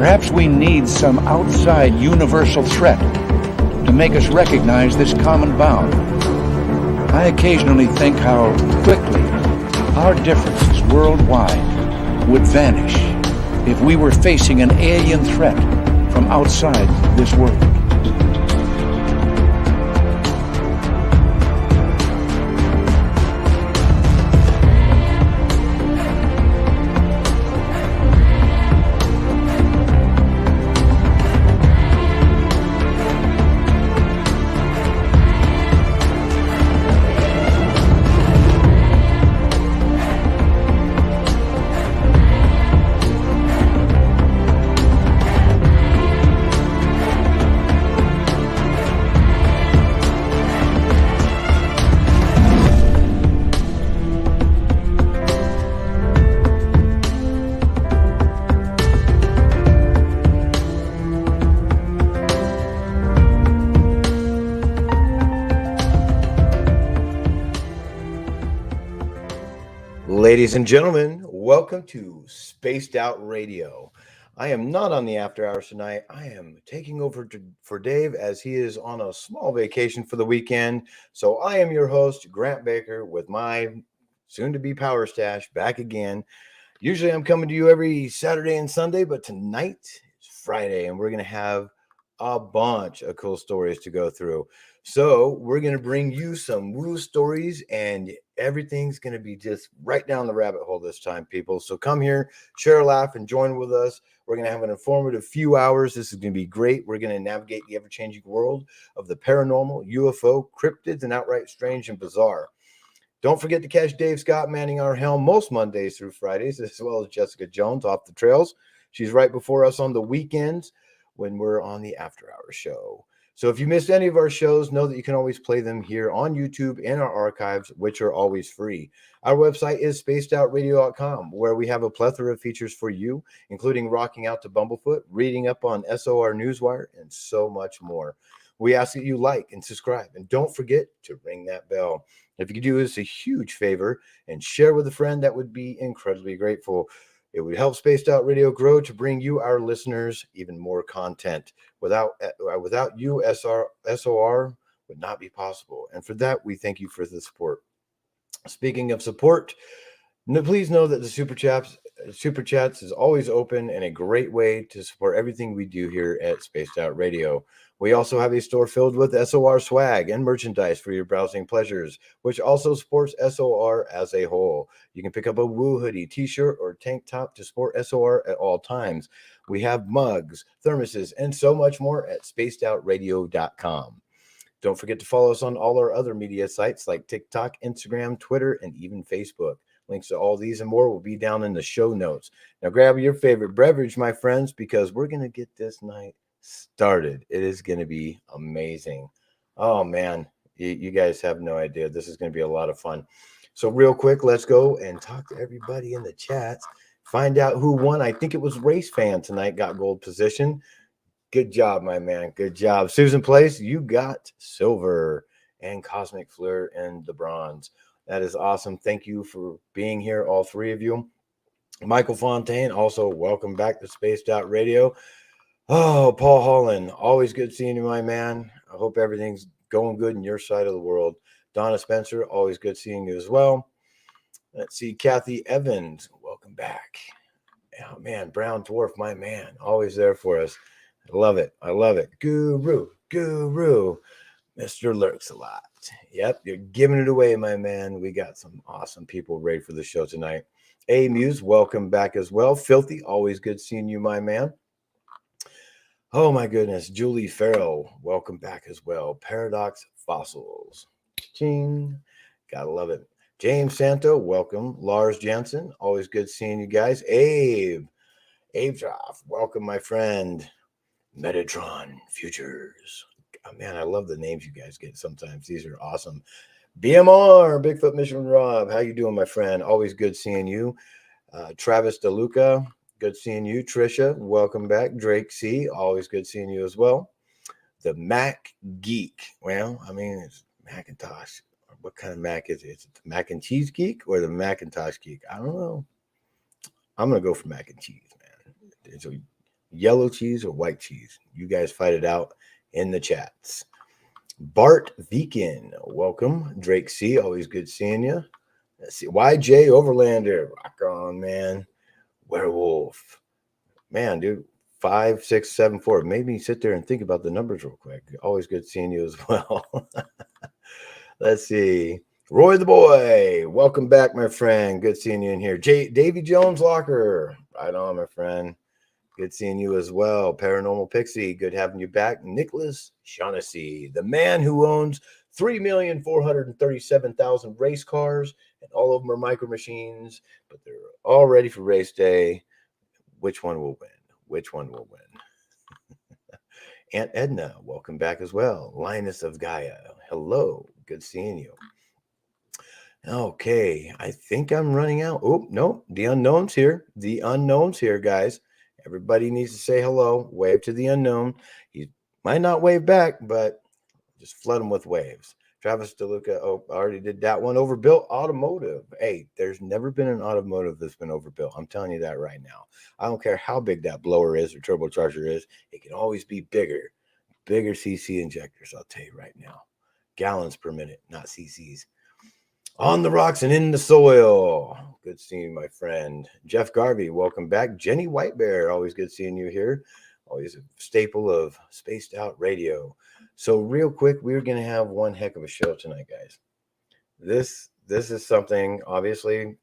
Perhaps we need some outside universal threat to make us recognize this common bound. I occasionally think how quickly our differences worldwide would vanish if we were facing an alien threat from outside this world. Ladies and gentlemen, welcome to Spaced Out Radio. I am not on the after hours tonight. I am taking over for Dave as he is on a small vacation for the weekend. So I am your host, Grant Baker, with my soon-to-be Power Stash back again. Usually I'm coming to you every Saturday and Sunday, but tonight is Friday, and we're going to have a bunch of cool stories to go through. So we're going to bring you some woo stories, and everything's going to be just right down the rabbit hole this time, people. So come here, share a laugh, and join with us. We're going to have an informative few hours. This is going to be great. We're going to navigate the ever-changing world of the paranormal, UFO, cryptids, and outright strange and bizarre. Don't forget to catch Dave Scott manning our helm most Mondays through Fridays, as well as Jessica Jones off the trails. She's right before us on the weekends when we're on the After Hours show. So if you missed any of our shows, know that you can always play them here on YouTube in our archives, which are always free. Our website is spacedoutradio.com, where we have a plethora of features for you, including rocking out to Bumblefoot, reading up on SOR Newswire, and so much more. We ask that you like and subscribe, and don't forget to ring that bell. If you could do us a huge favor and share with a friend, that would be incredibly grateful. It would help Spaced Out Radio grow to bring you, our listeners, even more content. Without you, SOR would not be possible. And for that, we thank you for the support. Speaking of support, please know that the Super Chats is always open and a great way to support everything we do here at Spaced Out Radio. We also have a store filled with SOR swag and merchandise for your browsing pleasures, which also supports SOR as a whole. You can pick up a Woo hoodie, t-shirt, or tank top to support SOR at all times. We have mugs, thermoses, and so much more at spacedoutradio.com. Don't forget to follow us on all our other media sites like TikTok, Instagram, Twitter, and even Facebook. Links to all these and more will be down in the show notes. Now grab your favorite beverage, my friends, because we're going to get this night started. It is going to be amazing. Oh, man, you guys have no idea. This is going to be a lot of fun. So real quick, let's go and talk to everybody in the chats. Find out who won. I think it was Race Fan tonight got gold position. Good job, my man. Good job. Susan Place, you got silver, and Cosmic Fleur in the bronze. That is awesome. Thank you for being here, all three of you. Michael Fontaine, also welcome back to Spaced Out Radio. Oh, Paul Holland, always good seeing you, my man. I hope everything's going good in your side of the world. Donna Spencer, always good seeing you as well. Let's see, Kathy Evans, welcome back. Oh, man, Brown Dwarf, my man, always there for us. I love it. I love it. Guru. Mr. Lurks a lot. Yep, you're giving it away, my man. We got some awesome people ready for the show tonight. A Muse, welcome back as well. Filthy, always good seeing you, my man. Oh, my goodness. Julie Farrell, welcome back as well. Paradox Fossils. Ching. Gotta love it. James Santo, welcome. Lars Jansen, always good seeing you guys. Abe Droff, welcome, my friend. Metatron Futures. Oh, man, I love the names you guys get sometimes. These are awesome. BMR, Bigfoot Mission Rob. How you doing, my friend? Always good seeing you. Travis DeLuca, good seeing you. Trisha, welcome back. Drake C, always good seeing you as well. The Mac Geek. Well, I mean, it's Macintosh. What kind of Mac is it? Is it the Mac and Cheese Geek or the Macintosh Geek? I don't know. I'm going to go for Mac and Cheese, man. So yellow cheese or white cheese? You guys fight it out in the chats. Bart Viken, welcome. Drake C, always good seeing you. Let's see. YJ Overlander, rock on, man. Werewolf, man, dude. 5, 6, 7, 4. Made me sit there and think about the numbers real quick. Always good seeing you as well. Let's see. Roy the boy, welcome back, my friend. Good seeing you in here. Davy Jones Locker, right on, my friend. Good seeing you as well. Paranormal Pixie, good having you back. Nicholas Shaughnessy, the man who owns 3,437,000 race cars, and all of them are micro machines, but they're all ready for race day. Which one will win? Which one will win? Aunt Edna, welcome back as well. Linus of Gaia, hello. Good seeing you. Okay, I think I'm running out. Oh, no, the unknown's here. The unknown's here, guys. Everybody needs to say hello. Wave to the unknown. He might not wave back, but just flood him with waves. Travis DeLuca, oh, I already did that one. Overbuilt automotive. Hey, there's never been an automotive that's been overbuilt. I'm telling you that right now. I don't care how big that blower is or turbocharger is. It can always be bigger. Bigger CC injectors, I'll tell you right now. Gallons per minute, not CCs. On the rocks and in the soil. Good seeing you, my friend. Jeff Garvey, welcome back. Jenny White Bear, always good seeing you here. Always a staple of Spaced Out Radio. So real quick, we're going to have one heck of a show tonight, guys. This is something, obviously,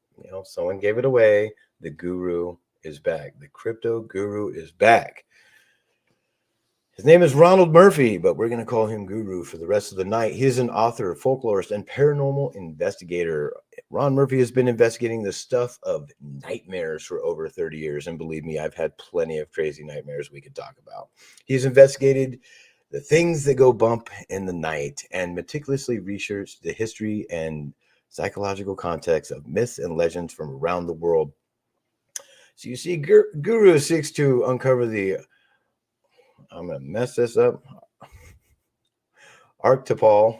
someone gave it away. The guru is back. The crypto guru is back. His name is Ronald Murphy, but we're going to call him Guru for the rest of the night. He is an author, folklorist, and paranormal investigator. Ron Murphy has been investigating the stuff of nightmares for over 30 years. And believe me, I've had plenty of crazy nightmares we could talk about. He's investigated the things that go bump in the night and meticulously researched the history and psychological context of myths and legends from around the world. So you see, Guru seeks to uncover the... I'm going to mess this up. Archetypal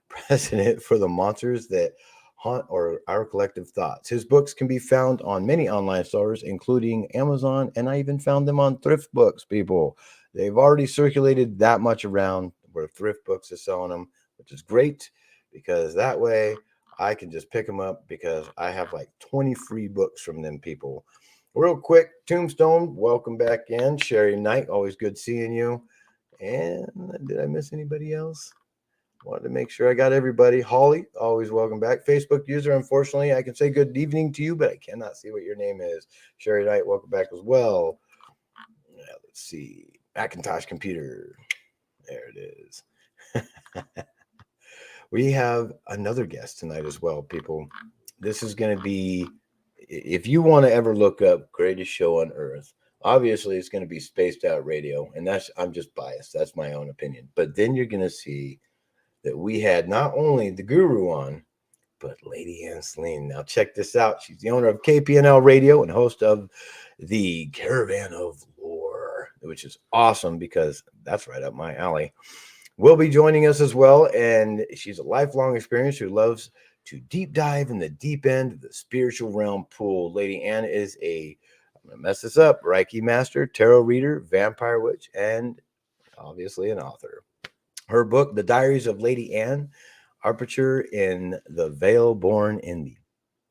precedent for the monsters that haunt our collective thoughts. His books can be found on many online stores, including Amazon, and I even found them on Thrift Books, people. They've already circulated that much around where Thrift Books is selling them, which is great because that way I can just pick them up because I have like 20 free books from them, people. Real quick, Tombstone, welcome back in. Sherry Knight, always good seeing you. And did I miss anybody else? Wanted to make sure I got everybody. Holly, always welcome back. Facebook user, unfortunately, I can say good evening to you, but I cannot see what your name is. Sherry Knight, welcome back as well. Let's see. Macintosh computer. There it is. We have another guest tonight as well, people. This is going to be... If you want to ever look up greatest show on earth, obviously it's going to be Spaced Out Radio, and I'm just biased. That's my own opinion. But then you're going to see that we had not only the guru on, but Lady Ann Selene. Now check this out. She's the owner of KPNL Radio and host of the Caravan of Lore, which is awesome because that's right up my alley. Will be joining us as well, and she's a lifelong experience who loves to deep dive in the deep end of the spiritual realm pool. Lady Ann is I'm going to mess this up, Reiki master, tarot reader, vampire witch, and obviously an author. Her book, The Diaries of Lady Ann, Aperture in the Veil Born in the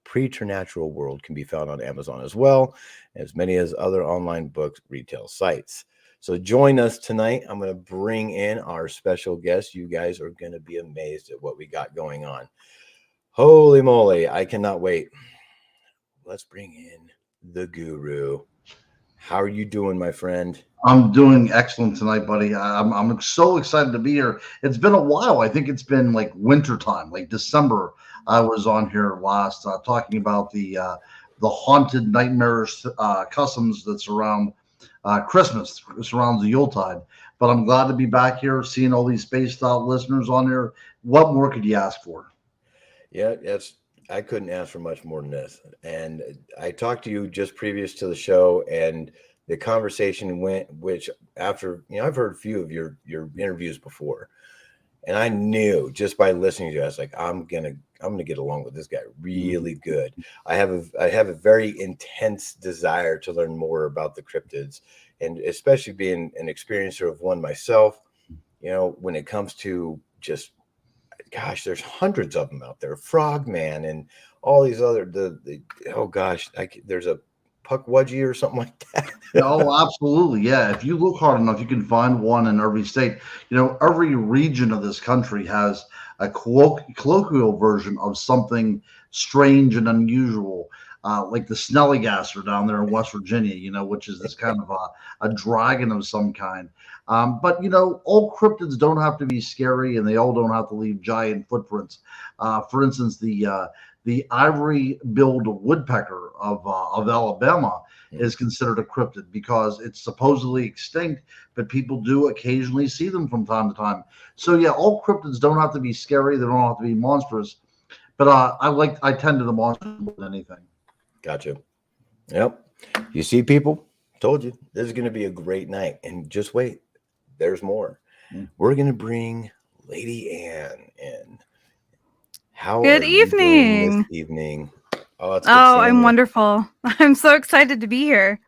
Preternatural World, can be found on Amazon as well, as many as other online book retail sites. So join us tonight. I'm going to bring in our special guest. You guys are going to be amazed at what we got going on. Holy moly, I cannot wait. Let's bring in the guru. How are you doing, my friend? I'm doing excellent tonight, buddy. I'm so excited to be here. It's been a while. I think it's been like winter time, like December. I was on here last talking about the haunted nightmarish customs that surround Christmas, surrounds the Yuletide. But I'm glad to be back here, seeing all these spaced out listeners on there. What more could you ask for? Yeah, I couldn't ask for much more than this. And I talked to you just previous to the show, and the conversation went, which after, I've heard a few of your interviews before, And I knew just by listening to you, I was like, I'm gonna get along with this guy really good. I have a very intense desire to learn more about the cryptids, and especially being an experiencer of one myself. When it comes to just, gosh, there's hundreds of them out there, Frogman and all these other oh gosh, there's a Puckwudgie or something like that. Yeah, oh, absolutely. Yeah. If you look hard enough, you can find one in every state. Every region of this country has a colloquial version of something strange and unusual, like the Snelligaster down there in West Virginia, which is this kind of a dragon of some kind. But, all cryptids don't have to be scary, and they all don't have to leave giant footprints. For instance, the ivory-billed woodpecker of Alabama is considered a cryptid because it's supposedly extinct, but people do occasionally see them from time to time. So yeah, all cryptids don't have to be scary. They don't have to be monstrous, but I tend to the monsters more than anything. Gotcha. Yep. You see, people, told you this is going to be a great night, and just wait, there's more. We're going to bring Lady Ann in. How Good are you doing evening. this evening? Oh, it's I'm wonderful. I'm so excited to be here.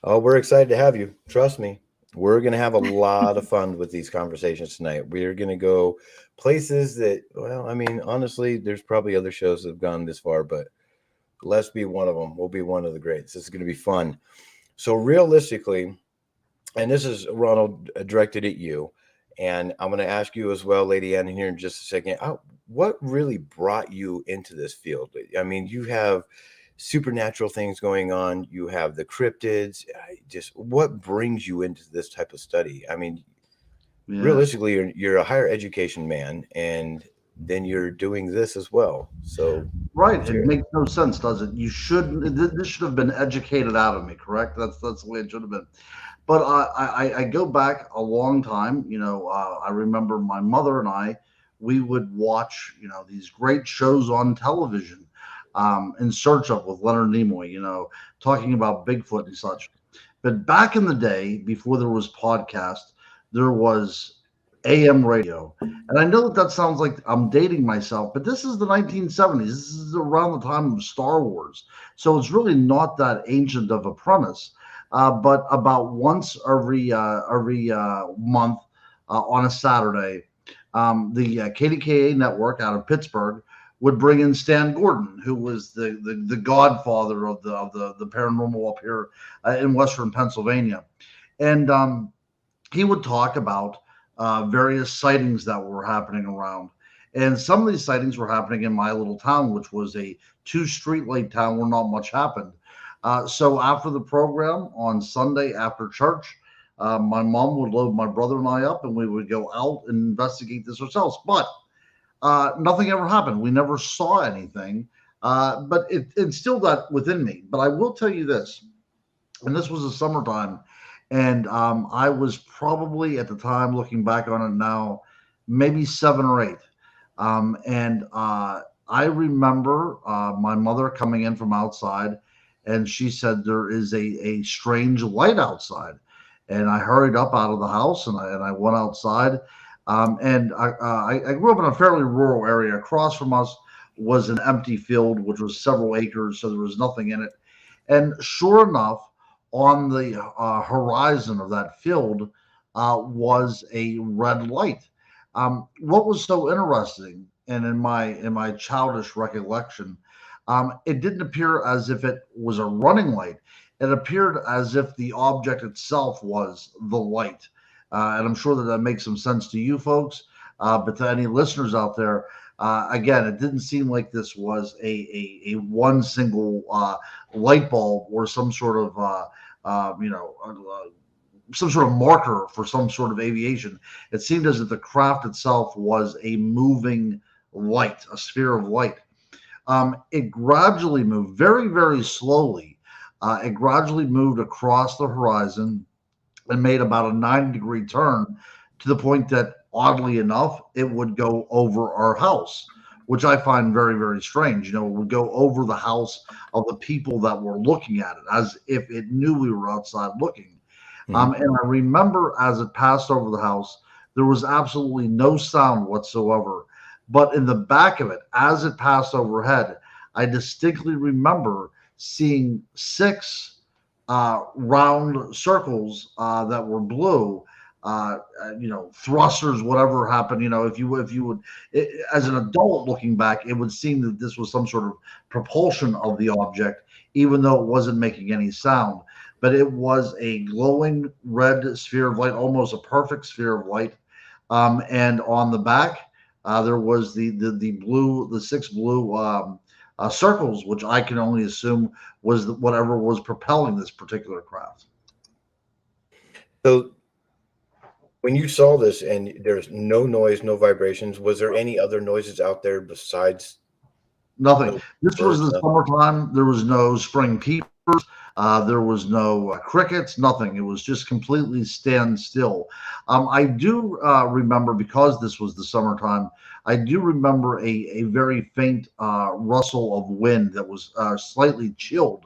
Oh, we're excited to have you. Trust me. We're going to have a lot of fun with these conversations tonight. We're going to go places that, well, I mean, honestly, there's probably other shows that have gone this far, but let's be one of them. We'll be one of the greats. This is going to be fun. So realistically, and this is, Ronald, directed at you, and I'm going to ask you as well, Lady Ann, here in just a second. What really brought you into this field? I mean, you have supernatural things going on. You have the cryptids. Just what brings you into this type of study? I mean, realistically, you're a higher education man, and then you're doing this as well. So right, it makes no sense, does it? You shouldn't. This should have been educated out of me, correct? That's the way it should have been. But I go back a long time. I remember my mother and we would watch these great shows on television. In Search of with Leonard Nimoy, talking about Bigfoot and such. But back in the day, before there was podcast, there was AM radio. And I know that sounds like I'm dating myself, but this is the 1970s. This is around the time of Star Wars. So it's really not that ancient of a premise. But about once every month on a Saturday, the KDKA network out of Pittsburgh would bring in Stan Gordon, who was the godfather of the paranormal up here in Western Pennsylvania, and he would talk about various sightings that were happening around. And some of these sightings were happening in my little town, which was a 2-streetlight town where not much happened. So after the program on Sunday after church, my mom would load my brother and I up, and we would go out and investigate this ourselves. But nothing ever happened. We never saw anything, but it instilled that within me. But I will tell you this, and this was the summertime, and I was probably at the time, looking back on it now, maybe 7 or 8. And I remember my mother coming in from outside, and she said, there is a strange light outside. And I hurried up out of the house, and I went outside. And I grew up in a fairly rural area. Across from us was an empty field, which was several acres, so there was nothing in it. And sure enough, on the horizon of that field was a red light. What was so interesting, and in my childish recollection, it didn't appear as if it was a running light. It appeared as if the object itself was the light. And I'm sure that makes some sense to you folks, but to any listeners out there, again, it didn't seem like this was a one single light bulb or some sort of some sort of marker for some sort of aviation. It seemed as if the craft itself was a moving light, a sphere of light. It gradually moved very, very slowly. It gradually moved across the horizon and made about a 90-degree turn, to the point that, oddly enough, it would go over our house, which I find very, very strange. It would go over the house of the people that were looking at it, as if it knew we were outside looking. And I remember as it passed over the house, There was absolutely no sound whatsoever. But in the back of it, as it passed overhead, I distinctly remember seeing 6 round circles that were blue. Thrusters, whatever happened. If you would, as an adult looking back, it would seem that this was some sort of propulsion of the object, even though it wasn't making any sound. But it was a glowing red sphere of light, almost a perfect sphere of light. And on the back, there was the 6 blue circles, which I can only assume was whatever was propelling this particular craft. So when you saw this and there's no noise, no vibrations, was there any other noises out there besides? Nothing. This was the summertime. There was no spring peepers. There was no crickets, nothing. It was just completely standstill. I do remember, because this was the summertime, I do remember a very faint rustle of wind that was slightly chilled,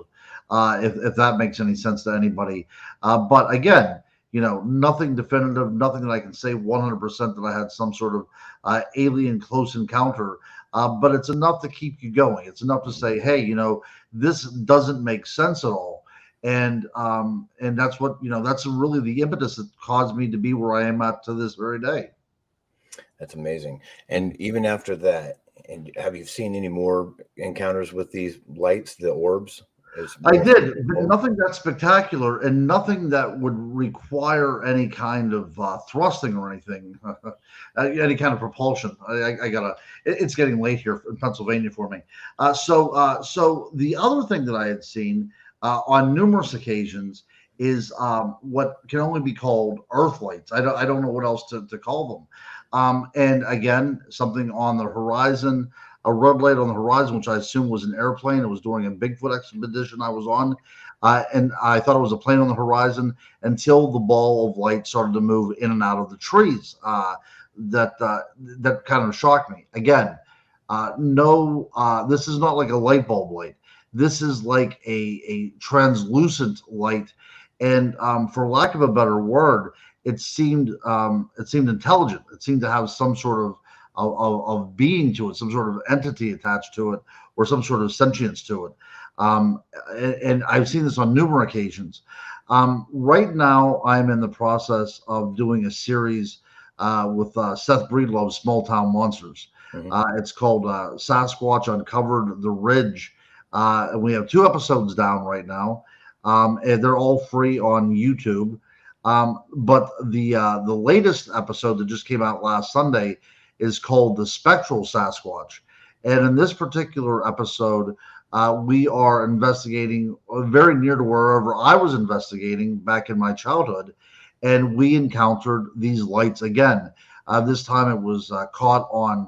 if that makes any sense to anybody. But again, nothing definitive, nothing that I can say 100% that I had some sort of alien close encounter. But it's enough to keep you going. It's enough to say, hey, this doesn't make sense at all. And that's what, that's really the impetus that caused me to be where I am at to this very day. That's amazing. And even after that, and have you seen any more encounters with these lights, the orbs? I did, but nothing that spectacular, and nothing that would require any kind of thrusting or anything, any kind of propulsion. It's getting late here in Pennsylvania for me. So the other thing that I had seen on numerous occasions is what can only be called earth lights. I don't know what else to call them. And again, something on the horizon. A red light on the horizon, which I assume was an airplane. It was during a Bigfoot expedition I was on. And I thought it was a plane on the horizon until the ball of light started to move in and out of the trees. That kind of shocked me. Again, this is not like a light bulb light. This is like a translucent light. And for lack of a better word, it seemed intelligent. It seemed to have some sort of being to it, some sort of entity attached to it, or some sort of sentience to it. And I've seen this on numerous occasions. Right now, I'm in the process of doing a series with Seth Breedlove's Small Town Monsters. Mm-hmm. It's called Sasquatch Uncovered the Ridge. And we have 2 episodes down right now. And they're all free on YouTube. But the latest episode that just came out last Sunday is called The Spectral Sasquatch. And in this particular episode, we are investigating very near to wherever I was investigating back in my childhood. And we encountered these lights again. This time it was caught on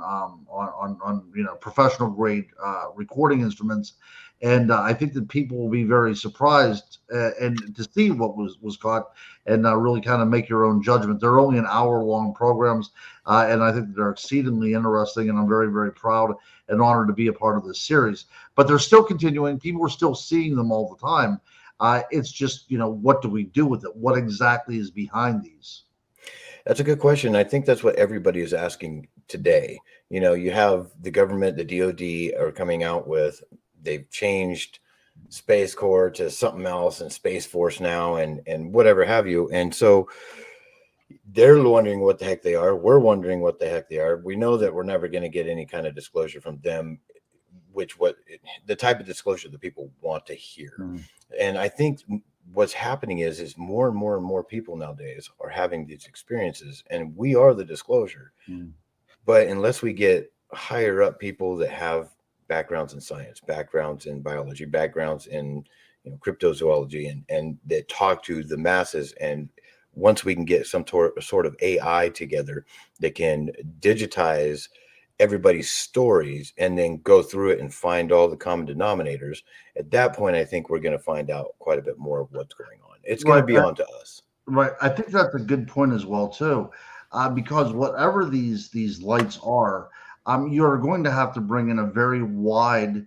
professional grade recording instruments. And I think that people will be very surprised and to see what was caught, and really kind of make your own judgment. They're only an hour-long programs, and I think they're exceedingly interesting, and I'm very, very proud and honored to be a part of this series. But they're still continuing. People are still seeing them all the time. It's just, what do we do with it? What exactly is behind these? That's a good question. I think that's what everybody is asking today. You have the government, the DOD are coming out with, they've changed Space Corps to something else, and Space Force now, and whatever have you. And so they're wondering what the heck they are. We're wondering what the heck they are. We know that we're never going to get any kind of disclosure from them, the type of disclosure that people want to hear. Mm. And I think what's happening is more and more and more people nowadays are having these experiences, and we are the disclosure. Mm. But unless we get higher up people that have backgrounds in science, backgrounds in biology, backgrounds in cryptozoology, and that talk to the masses, and once we can get some sort of AI together that can digitize everybody's stories and then go through it and find all the common denominators, at that point I think we're going to find out quite a bit more of what's going on. It's going to be on to us. Right. I think that's a good point as well too, because whatever these lights are, you're going to have to bring in a very wide,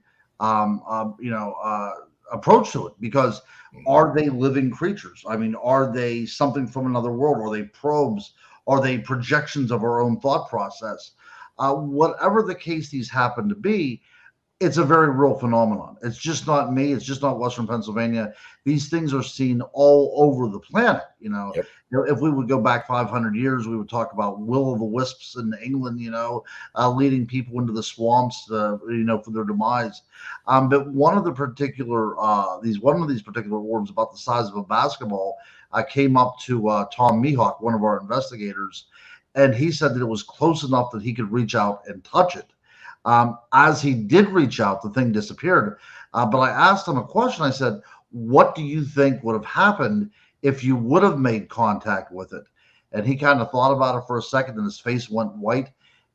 approach to it, because are they living creatures? I mean, are they something from another world? Are they probes? Are they projections of our own thought process? Whatever the case these happen to be, it's a very real phenomenon. It's just not me. It's just not Western Pennsylvania. These things are seen all over the planet. Yep. If we would go back 500 years, we would talk about will-o'-the-wisps in England, leading people into the swamps, for their demise. But one of these particular orbs, about the size of a basketball, came up to Tom Mihawk, one of our investigators, and he said that it was close enough that he could reach out and touch it. As he did reach out, the thing disappeared. But I asked him a question. I said, what do you think would have happened if you would have made contact with it? And he kind of thought about it for a second, and his face went white.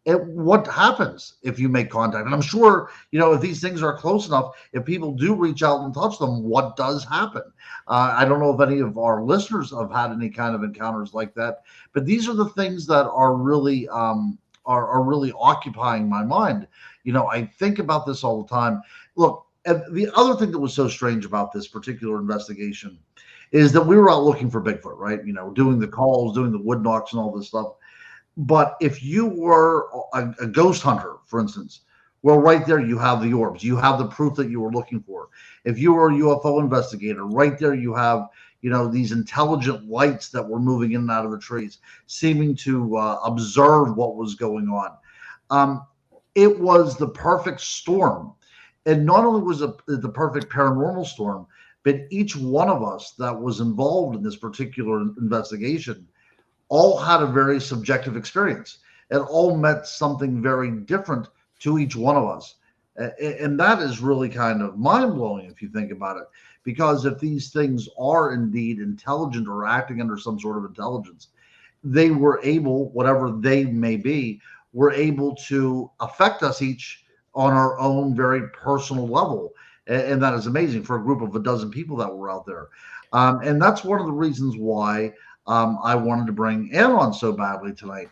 What happens if you make contact? And I'm sure, if these things are close enough, if people do reach out and touch them, what does happen? I don't know if any of our listeners have had any kind of encounters like that, but these are the things that are really are really occupying my mind. I think about this all the time. Look, and the other thing that was so strange about this particular investigation is that we were out looking for Bigfoot, right? Doing the calls, doing the wood knocks and all this stuff. But if you were a ghost hunter, for instance, well, right there you have the orbs. You have the proof that you were looking for. If you were a UFO investigator, right there you have these intelligent lights that were moving in and out of the trees, seeming to observe what was going on. It was the perfect storm. And not only was it the perfect paranormal storm, but each one of us that was involved in this particular investigation all had a very subjective experience. It all meant something very different to each one of us. And that is really kind of mind-blowing if you think about it. Because if these things are indeed intelligent or acting under some sort of intelligence, they were able, whatever they may be, were able to affect us each on our own very personal level. And that is amazing for a group of a dozen people that were out there. And that's one of the reasons why I wanted to bring Ann on so badly tonight.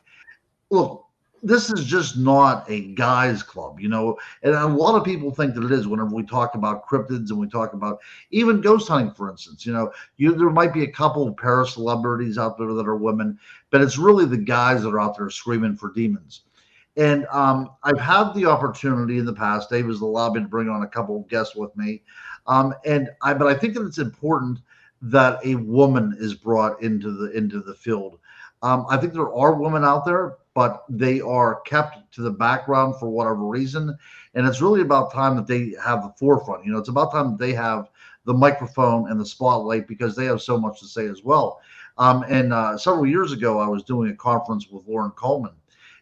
Look, this is just not a guys club, and a lot of people think that it is whenever we talk about cryptids and we talk about even ghost hunting, for instance. There might be a couple of para-celebrities out there that are women, but it's really the guys that are out there screaming for demons. And I've had the opportunity in the past. Dave has allowed me to bring on a couple of guests with me, but I think that it's important that a woman is brought into the field. I think there are women out there, but they are kept to the background for whatever reason. And it's really about time that they have the forefront. It's about time that they have the microphone and the spotlight, because they have so much to say as well. And several years ago, I was doing a conference with Lauren Coleman,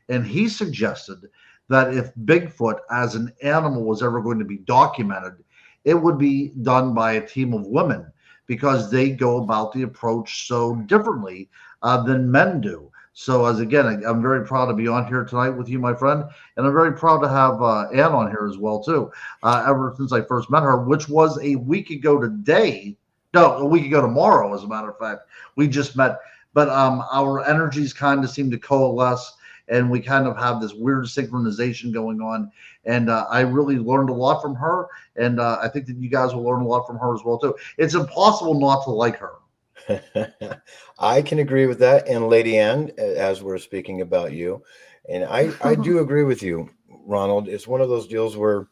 and he suggested that if Bigfoot as an animal was ever going to be documented, it would be done by a team of women, because they go about the approach so differently than men do. So I'm very proud to be on here tonight with you, my friend. And I'm very proud to have Ann on here as well, too. Ever since I first met her, which was a week ago today. No, a week ago tomorrow, as a matter of fact. We just met. But our energies kind of seem to coalesce, and we kind of have this weird synchronization going on. And I really learned a lot from her. And I think that you guys will learn a lot from her as well, too. It's impossible not to like her. I can agree with that. And Lady Ann, as we're speaking about you, and I do agree with you, Ronald. It's one of those deals where,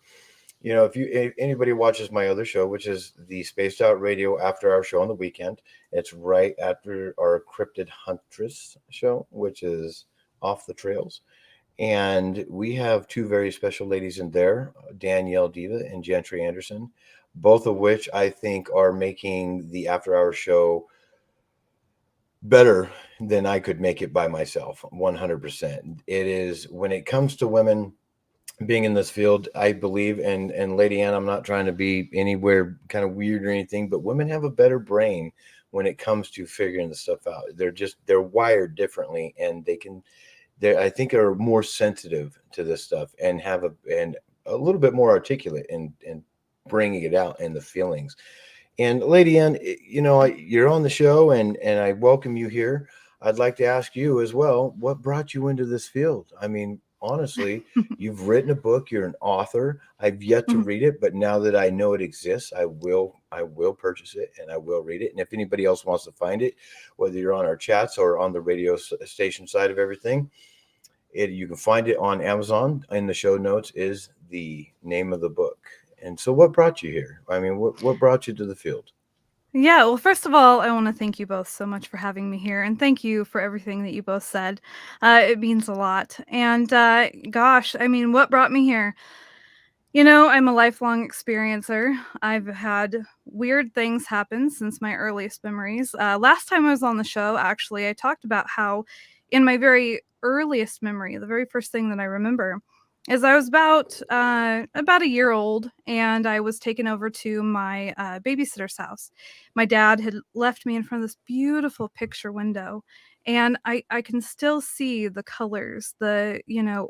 if anybody watches my other show, which is the Spaced Out Radio After Hour show on the weekend, it's right after our Cryptid Huntress show, which is Off the Trails. And we have two very special ladies in there, Danielle Diva and Gentry Anderson, both of which I think are making the After Hour show better than I could make it by myself. 100%. It is, when it comes to women being in this field, I believe, and Lady Ann, I'm not trying to be anywhere kind of weird or anything, but women have a better brain when it comes to figuring the stuff out. They're wired differently, and I think are more sensitive to this stuff, and have a little bit more articulate and bringing it out in the feelings. And Lady Ann, you're on the show, and I welcome you here. I'd like to ask you as well, what brought you into this field? I mean, honestly, you've written a book. You're an author. I've yet to read it, but now that I know it exists, I will purchase it and I will read it. And if anybody else wants to find it, whether you're on our chats or on the radio station side of everything, you can find it on Amazon. In the show notes is the name of the book. And so what brought you here? I mean, what brought you to the field? Yeah, well, first of all, I want to thank you both so much for having me here, and thank you for everything that you both said. It means a lot. And gosh, I mean, what brought me here? You know, I'm a lifelong experiencer. I've had weird things happen since my earliest memories. Last time I was on the show, actually, I talked about how, in my very earliest memory, the very first thing that I remember is I was about a year old, and I was taken over to my babysitter's house. My dad had left me in front of this beautiful picture window, and I can still see the colors, the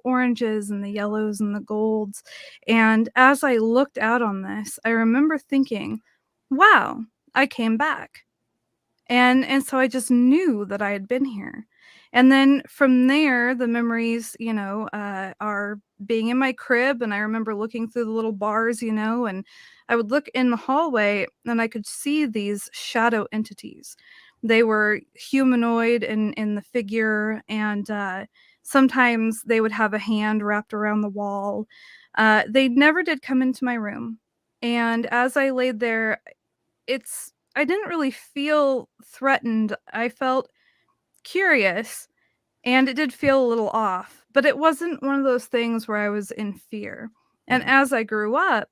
oranges and the yellows and the golds. And as I looked out on this, I remember thinking, wow, I came back. And so I just knew that I had been here. And then from there, the memories, are being in my crib, and I remember looking through the little bars, and I would look in the hallway and I could see these shadow entities. They were humanoid in the figure, and sometimes they would have a hand wrapped around the wall. They never did come into my room. And as I laid there, I didn't really feel threatened. I felt curious, and it did feel a little off, but it wasn't one of those things where I was in fear. And as I grew up,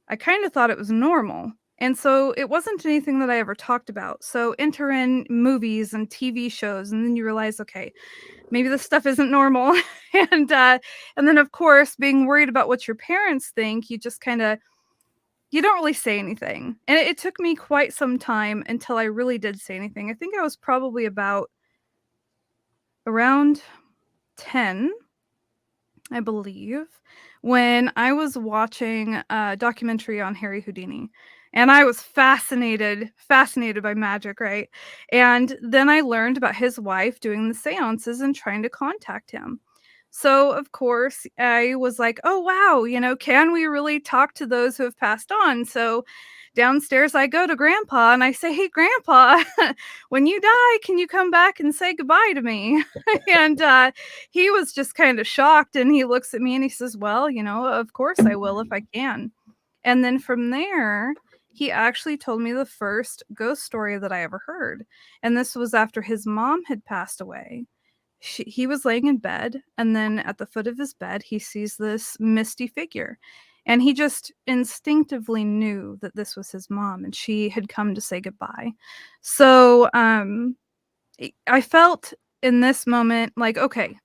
I kind of thought it was normal. And so it wasn't anything that I ever talked about. So enter in movies and TV shows, and then you realize, okay, maybe this stuff isn't normal. And then of course, being worried about what your parents think, you don't really say anything. And it took me quite some time until I really did say anything. I think I was probably about around 10, I believe, when I was watching a documentary on Harry Houdini. And I was fascinated by magic, right? And then I learned about his wife doing the seances and trying to contact him. So, of course, I was like, oh, wow, can we really talk to those who have passed on? So downstairs I go to Grandpa and I say, hey, Grandpa, when you die, can you come back and say goodbye to me? And he was just kind of shocked, and he looks at me and he says, well, of course I will if I can. And then from there, he actually told me the first ghost story that I ever heard. And this was after his mom had passed away. He was laying in bed, and then at the foot of his bed, he sees this misty figure. And he just instinctively knew that this was his mom, and she had come to say goodbye. So I felt in this moment like, okay,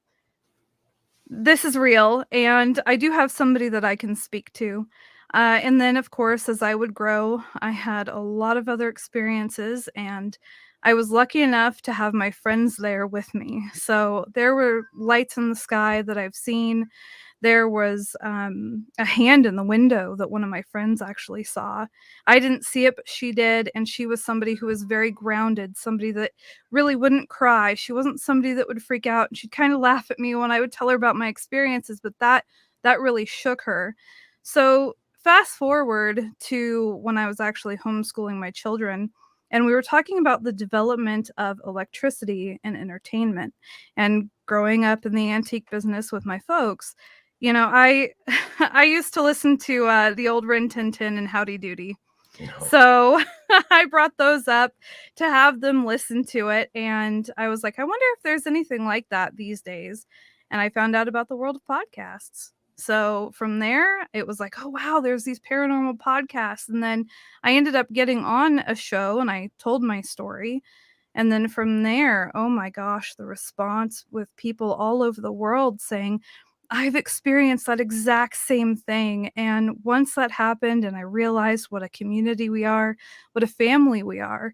this is real, and I do have somebody that I can speak to. And then, of course, as I would grow, I had a lot of other experiences, and I was lucky enough to have my friends there with me. So there were lights in the sky that I've seen. There was a hand in the window that one of my friends actually saw. I didn't see it, but she did. And she was somebody who was very grounded, somebody that really wouldn't cry. She wasn't somebody that would freak out. And she'd kind of laugh at me when I would tell her about my experiences, but that really shook her. So fast forward to when I was actually homeschooling my children, and we were talking about the development of electricity and entertainment. And growing up in the antique business with my folks, I I used to listen to the old Rin Tin Tin and Howdy Doody. So I brought those up to have them listen to it. And I was like, I wonder if there's anything like that these days. And I found out about the world of podcasts. So from there, it was like, oh, wow, there's these paranormal podcasts. And then I ended up getting on a show, and I told my story. And then from there, oh my gosh, the response with people all over the world saying, I've experienced that exact same thing. And once that happened and I realized what a community we are, what a family we are,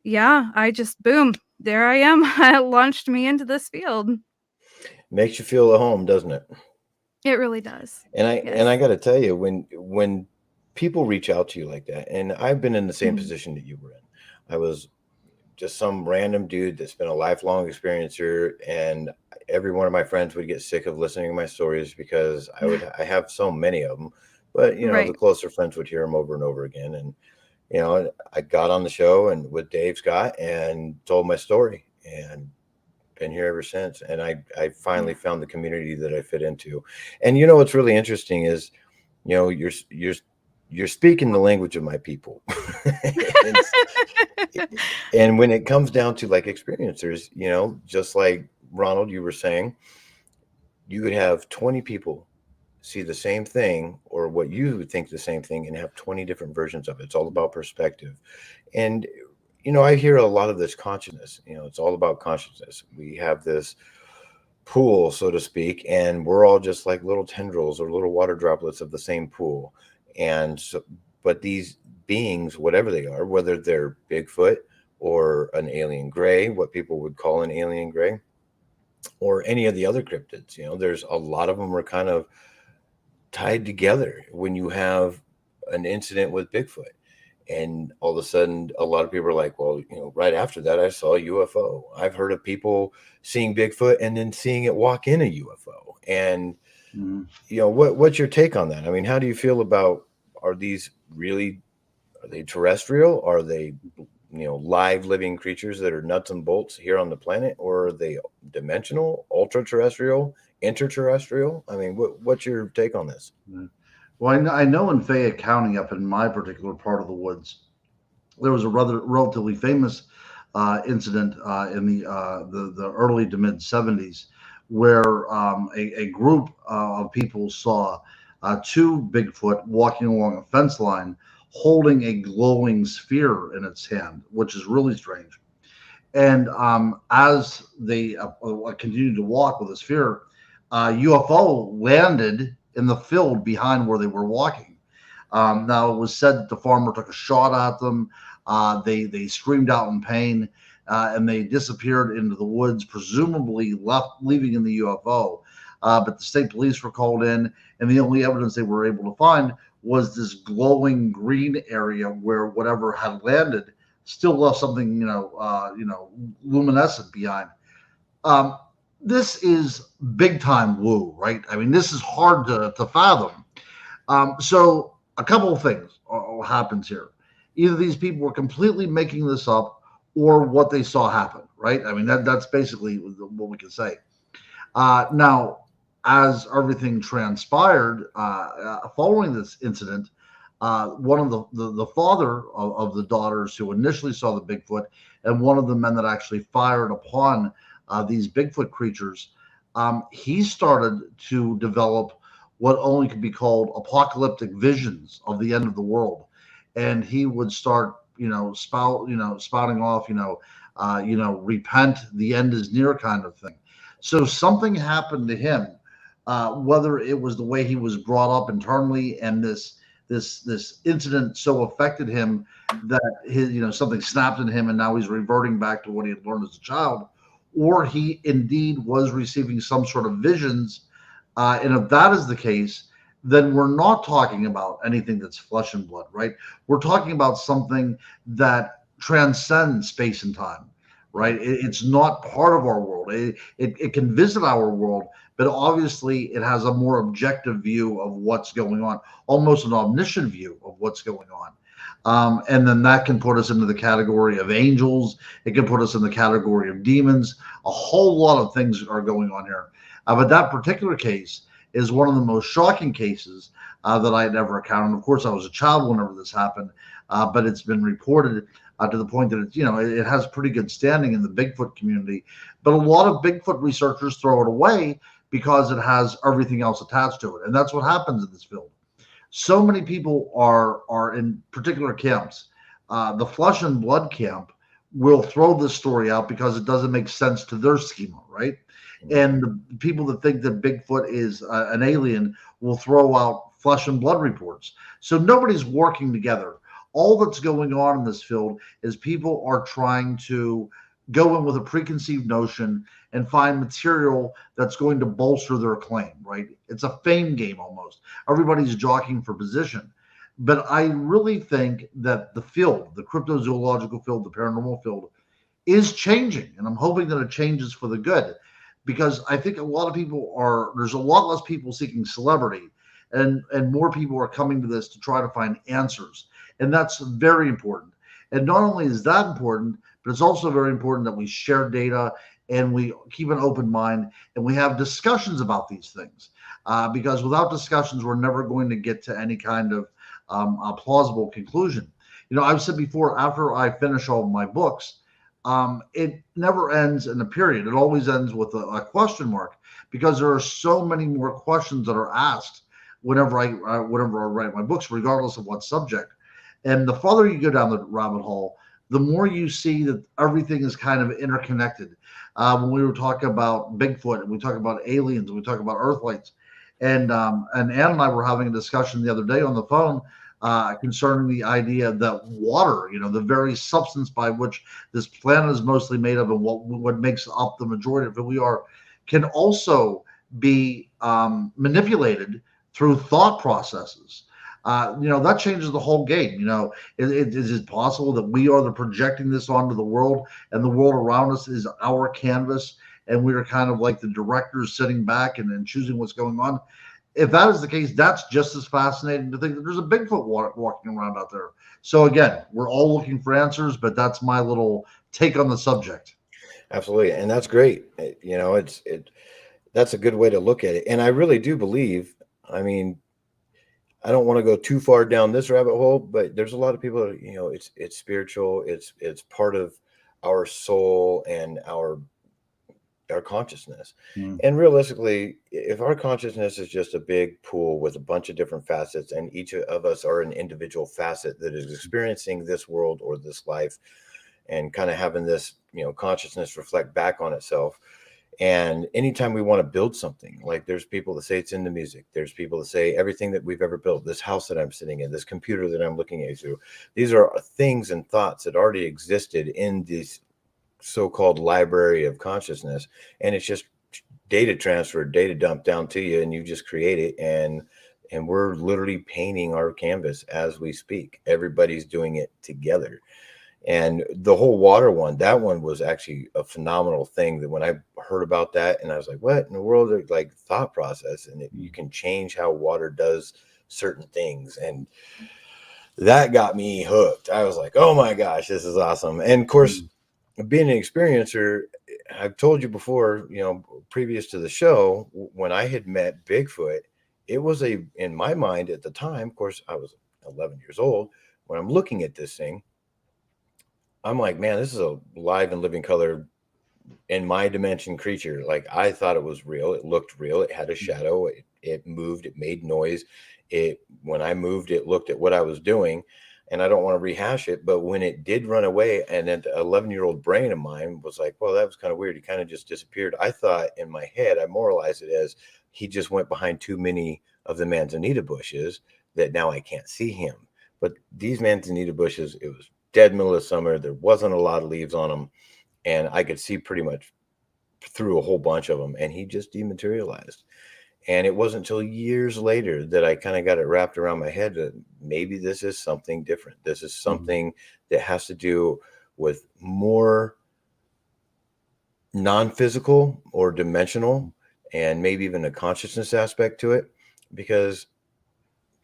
yeah, I just, boom, there I am. It launched me into this field. Makes you feel at home, doesn't it? It really does. And I got to tell you, when people reach out to you like that, and I've been in the same position that you were in. I was just some random dude that's been a lifelong experiencer, and every one of my friends would get sick of listening to my stories because I have so many of them. But the Right. closer friends would hear them over and over again, and I got on the show and with Dave Scott and told my story, and been here ever since. And I finally found the community that I fit into. And what's really interesting is, you're speaking the language of my people. And when it comes down to like experiencers, just like Ronald, you were saying, you could have 20 people see the same thing or what you would think the same thing and have 20 different versions of it. It's all about perspective. And I hear a lot of this consciousness. It's all about consciousness. We have this pool, so to speak, and we're all just like little tendrils or little water droplets of the same pool. And so, but these beings, whatever they are, whether they're Bigfoot or an alien gray, what people would call an alien gray, or any of the other cryptids, there's a lot of them are kind of tied together when you have an incident with Bigfoot. And all of a sudden, a lot of people are like, well, right after that, I saw a UFO. I've heard of people seeing Bigfoot and then seeing it walk in a UFO. And, what's your take on that? I mean, how do you feel about, are they terrestrial? Are they, live living creatures that are nuts and bolts here on the planet? Or are they dimensional, ultra terrestrial, interterrestrial? I mean, what's your take on this? Well, I know in Fayette County, up in my particular part of the woods, there was a relatively famous incident in the early to mid 70s, where a group of people saw two Bigfoot walking along a fence line, holding a glowing sphere in its hand, which is really strange. And as they continued to walk with the sphere, UFO landed in the field behind where they were walking. Now, it was said that the farmer took a shot at them. They screamed out in pain, and they disappeared into the woods, presumably leaving in the UFO. But the state police were called in, and the only evidence they were able to find was this glowing green area where whatever had landed still left something, luminescent behind. This is big time woo, right? I mean, this is hard to fathom. So a couple of things happens here. Either these people were completely making this up, or what they saw happen, right? I mean, that's basically what we can say. Now, as everything transpired following this incident, one of the father of the daughters who initially saw the Bigfoot, and one of the men that actually fired upon these Bigfoot creatures, he started to develop what only could be called apocalyptic visions of the end of the world, and he would start, spouting off, repent, the end is near, kind of thing. So something happened to him, whether it was the way he was brought up internally, and this incident so affected him that something snapped in him, and now he's reverting back to what he had learned as a child, or he indeed was receiving some sort of visions. And if that is the case, then we're not talking about anything that's flesh and blood, right? We're talking about something that transcends space and time, right? It's not part of our world. It can visit our world, but obviously it has a more objective view of what's going on, almost an omniscient view of what's going on. And then that can put us into the category of angels. It can put us in the category of demons. A whole lot of things are going on here. But that particular case is one of the most shocking cases that I had ever encountered. Of course, I was a child whenever this happened, but it's been reported to the point that it has pretty good standing in the Bigfoot community. But a lot of Bigfoot researchers throw it away because it has everything else attached to it. And that's what happens in this field. So many people are in particular camps. The flesh and blood camp will throw this story out because it doesn't make sense to their schema, right? And the people that think that Bigfoot is an alien will throw out flesh and blood reports. So nobody's working together. All that's going on in this field is people are trying to go in with a preconceived notion and find material that's going to bolster their claim, right? It's a fame game almost. Everybody's jockeying for position. But I really think that the field, the cryptozoological field, the paranormal field, is changing, and I'm hoping that it changes for the good, because I think a lot of people there's a lot less people seeking celebrity, and more people are coming to this to try to find answers, and that's very important. And not only is that important, but it's also very important that we share data and we keep an open mind and we have discussions about these things, because without discussions, we're never going to get to any kind of a plausible conclusion. I've said before, after I finish all my books, it never ends in a period. It always ends with a question mark, because there are so many more questions that are asked whenever I write my books, regardless of what subject. And the farther you go down the rabbit hole, the more you see that everything is kind of interconnected. When we were talking about Bigfoot, and we talk about aliens, and we talk about Earthlights, and Ann and I were having a discussion the other day on the phone concerning the idea that water, the very substance by which this planet is mostly made of, and what makes up the majority of who we are, can also be manipulated through thought processes. That changes the whole game. Is it possible that we are projecting this onto the world, and the world around us is our canvas, and we are kind of like the directors sitting back and choosing what's going on? If that is the case, that's just as fascinating to think that there's a Bigfoot walking around out there. So again, we're all looking for answers, but that's my little take on the subject. Absolutely, and that's great. That's a good way to look at it, and I really do believe. I mean, I don't want to go too far down this rabbit hole, but there's a lot of people that, it's spiritual. It's part of our soul and our consciousness. And realistically, if our consciousness is just a big pool with a bunch of different facets, and each of us are an individual facet that is experiencing this world or this life, and kind of having this, consciousness reflect back on itself. And anytime we want to build something, like there's people that say it's in the music, there's people that say everything that we've ever built, this house that I'm sitting in, this computer that I'm looking at through, these are things and thoughts that already existed in this so-called library of consciousness, and it's just data transfer, data dumped down to you, and you just create it, and we're literally painting our canvas as we speak. Everybody's doing it together. And the whole water one, that one was actually a phenomenal thing, that when I heard about that, and I was like, what in the world are like thought process, and you can change how water does certain things. And that got me hooked. I was like, oh my gosh, this is awesome. And of course, being an experiencer, I've told you before, previous to the show, when I had met Bigfoot, it was in my mind at the time, of course, I was 11 years old. When I'm looking at this thing, I'm like, man, this is a live and living color in my dimension creature. Like, I thought it was real. It looked real. It had a shadow. It moved. It made noise. When I moved, it looked at what I was doing. And I don't want to rehash it, but when it did run away, and then the 11-year-old brain of mine was like, well, that was kind of weird. He kind of just disappeared. I thought in my head, I moralized it as he just went behind too many of the manzanita bushes that now I can't see him. But these manzanita bushes, it was dead middle of summer. There wasn't a lot of leaves on them, and I could see pretty much through a whole bunch of them, and he just dematerialized. And it wasn't until years later that I kind of got it wrapped around my head that maybe this is something different. This is something that has to do with more non-physical or dimensional, and maybe even a consciousness aspect to it, because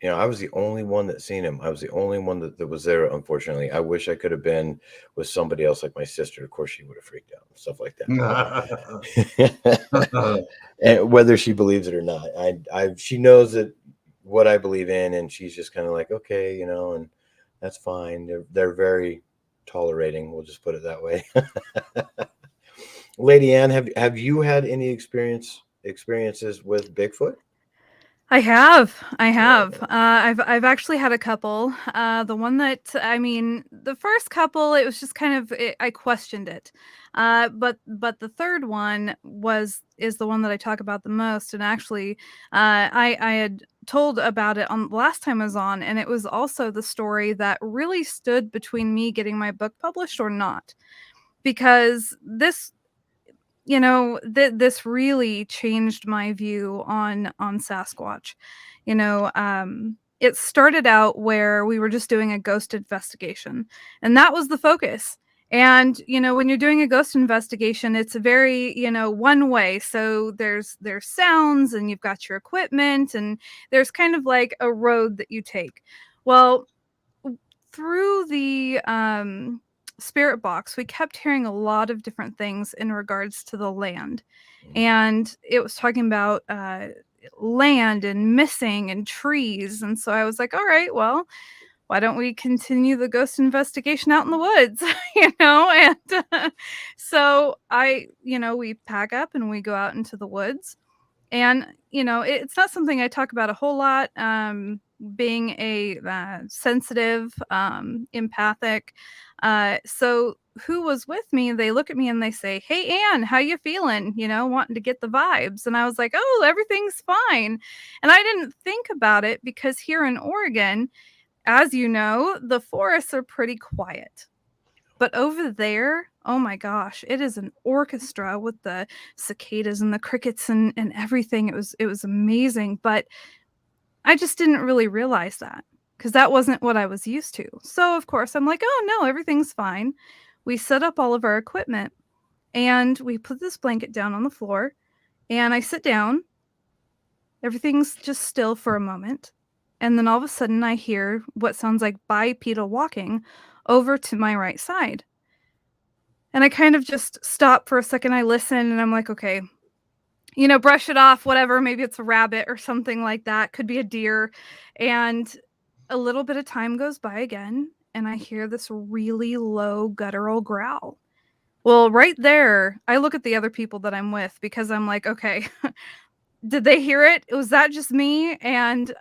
I was the only one that seen him. I was the only one that was there, unfortunately. I wish I could have been with somebody else, like my sister. Of course, she would have freaked out and stuff like that. And whether she believes it or not, she knows that what I believe in, and she's just kind of like, okay, and that's fine. They're very tolerating. We'll just put it that way. Lady Ann, have you had any experiences with Bigfoot? I have. I've actually had a couple. The one that, the first couple, it was just kind of, I questioned it. But the third one is the one that I talk about the most. And actually, I had told about it on the last time I was on, and it was also the story that really stood between me getting my book published or not, because this this really changed my view on Sasquatch. It started out where we were just doing a ghost investigation, and that was the focus. And, when you're doing a ghost investigation, it's a very, one way. So there's sounds, and you've got your equipment, and there's kind of like a road that you take. Well, through the spirit box, we kept hearing a lot of different things in regards to the land. And it was talking about land and missing and trees. And so I was like, all right, well, why don't we continue the ghost investigation out in the woods? And so we pack up and we go out into the woods. And, it's not something I talk about a whole lot. Being a sensitive, empathic. So who was with me, they look at me and they say, "Hey, Anne, how you feeling?" Wanting to get the vibes. And I was like, "Oh, everything's fine." And I didn't think about it because here in Oregon, as you know, the forests are pretty quiet. But over there, oh my gosh, it is an orchestra with the cicadas and the crickets and everything. It was amazing. But I just didn't really realize that because that wasn't what I was used to. So of course I'm like, oh no, everything's fine. We set up all of our equipment and we put this blanket down on the floor and I sit down. Everything's just still for a moment. And then all of a sudden I hear what sounds like bipedal walking over to my right side. And I kind of just stop for a second. I listen and I'm like, okay, brush it off, whatever. Maybe it's a rabbit or something like that. Could be a deer. And a little bit of time goes by again. And I hear this really low guttural growl. Well, right there, I look at the other people that I'm with because I'm like, okay, did they hear it? Was that just me? And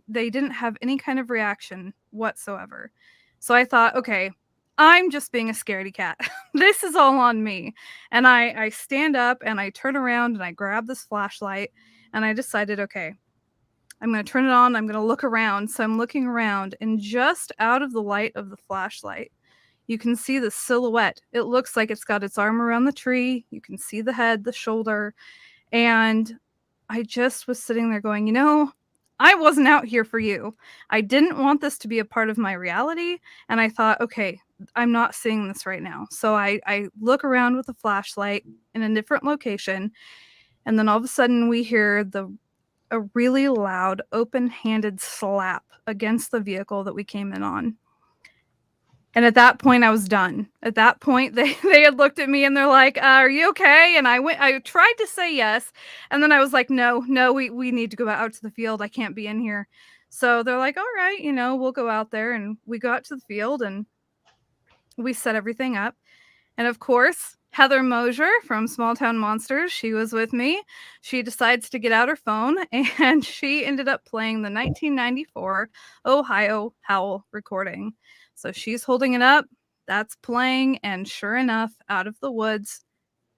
they didn't have any kind of reaction whatsoever. So I thought, okay, I'm just being a scaredy cat. This is all on me. And I stand up and I turn around and I grab this flashlight and I decided, okay, I'm going to turn it on. I'm going to look around. So I'm looking around and just out of the light of the flashlight, you can see the silhouette. It looks like it's got its arm around the tree. You can see the head, the shoulder. And I just was sitting there going, I wasn't out here for you. I didn't want this to be a part of my reality. And I thought, okay, I'm not seeing this right now. So I look around with a flashlight in a different location. And then all of a sudden we hear a really loud, open-handed slap against the vehicle that we came in on. And at that point, I was done. At that point, they had looked at me and they're like, "Are you okay?" And I tried to say yes. And then I was like, no, we need to go out to the field. I can't be in here. So they're like, all right, we'll go out there. And we go out to the field and we set everything up. And of course, Heather Mosier from Small Town Monsters, she was with me. She decides to get out her phone and she ended up playing the 1994 Ohio Howl recording. So she's holding it up, that's playing, and sure enough, out of the woods,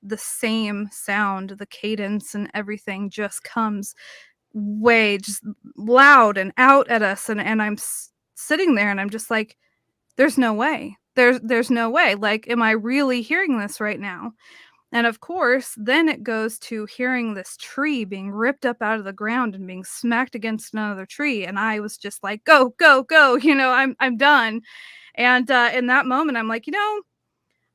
the same sound, the cadence and everything just comes way just loud and out at us. And I'm sitting there and I'm just like, there's no way. There's no way. Like, am I really hearing this right now? And of course, then it goes to hearing this tree being ripped up out of the ground and being smacked against another tree. And I was just like, go, go, go. I'm done. And in that moment, I'm like,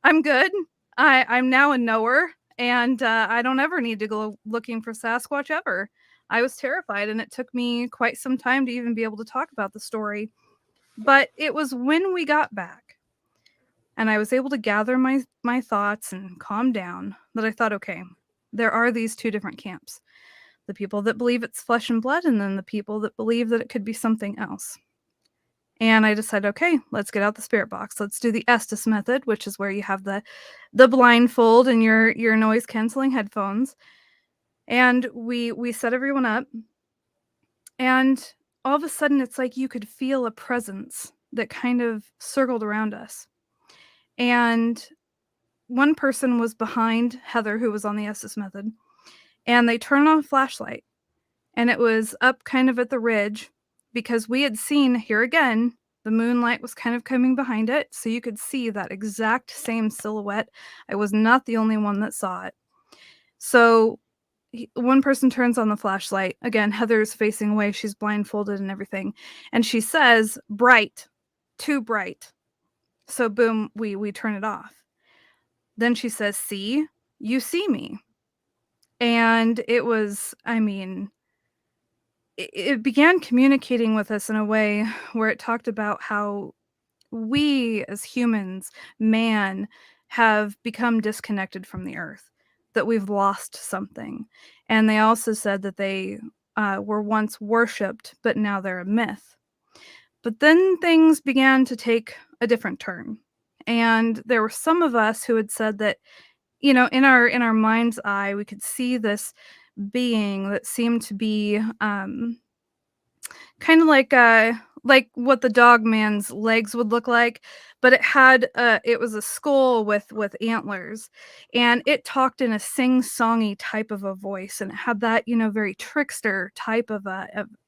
I'm good. I'm now a knower. And I don't ever need to go looking for Sasquatch ever. I was terrified. And it took me quite some time to even be able to talk about the story. But it was when we got back and I was able to gather my thoughts and calm down that I thought, okay, there are these two different camps. The people that believe it's flesh and blood, and then the people that believe that it could be something else. And I decided, okay, let's get out the spirit box. Let's do the Estes method, which is where you have the blindfold and your noise canceling headphones. And we set everyone up. And all of a sudden, it's like you could feel a presence that kind of circled around us. And one person was behind Heather, who was on the Estes method, and they turned on a flashlight, and it was up kind of at the ridge because we had seen, here again, the moonlight was kind of coming behind it, so you could see that exact same silhouette. I was not the only one that saw it. So one person turns on the flashlight. Again, Heather's facing away. She's blindfolded and everything. And she says, bright, too bright. So boom, we turn it off. then she says, "See, you see me." And it was, I mean, it began communicating with us in a way where it talked about how we as humans, man, have become disconnected from the earth, that we've lost something. And they also said that they were once worshipped, but now they're a myth. But then things began to take a different turn. And there were some of us who had said that, you know, in our mind's eye, we could see this being that seemed to be kind of like what the dog man's legs would look like, but it was a skull with antlers, and it talked in a sing-songy type of a voice, and it had that, you know, very trickster type of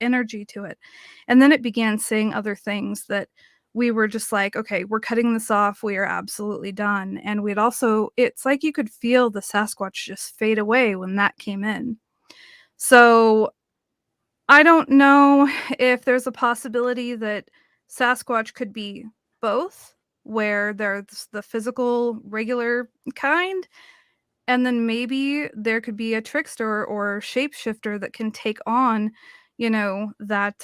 energy to it. And then it began saying other things that we were just like, okay, we're cutting this off, we are absolutely done. And we'd also, it's like you could feel the Sasquatch just fade away when that came in. So I don't know if there's a possibility that Sasquatch could be both, where there's the physical, regular kind, and then maybe there could be a trickster or shapeshifter that can take on, you know, that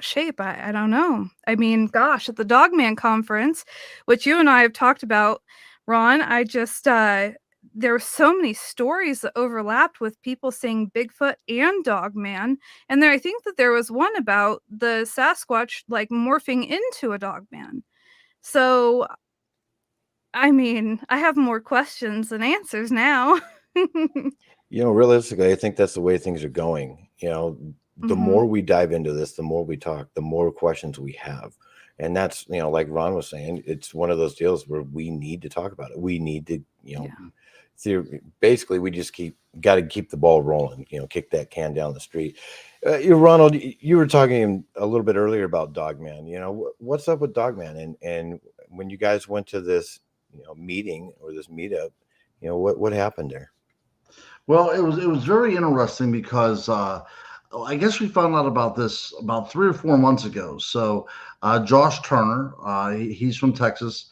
shape. I don't know. I mean, gosh, at the Dogman conference, which you and I have talked about, Ron, I just there were so many stories that overlapped with people saying Bigfoot and Dogman. And there, I think that there was one about the Sasquatch like morphing into a Dogman. So, I mean, I have more questions than answers now. You know, realistically, I think that's the way things are going. You know, the Mhm. more we dive into this, the more we talk, the more questions we have. And that's, you know, like Ron was saying, it's one of those deals where we need to talk about it. We need to, you know, basically we just got to keep the ball rolling, you know, kick that can down the street. Ronald, you were talking a little bit earlier about Dogman. You know, what's up with Dogman? And when you guys went to this, you know, meeting or this meetup, you know, what happened there? Well, it was very interesting because I guess we found out about this about 3 or 4 months ago. So Josh Turner, he's from Texas.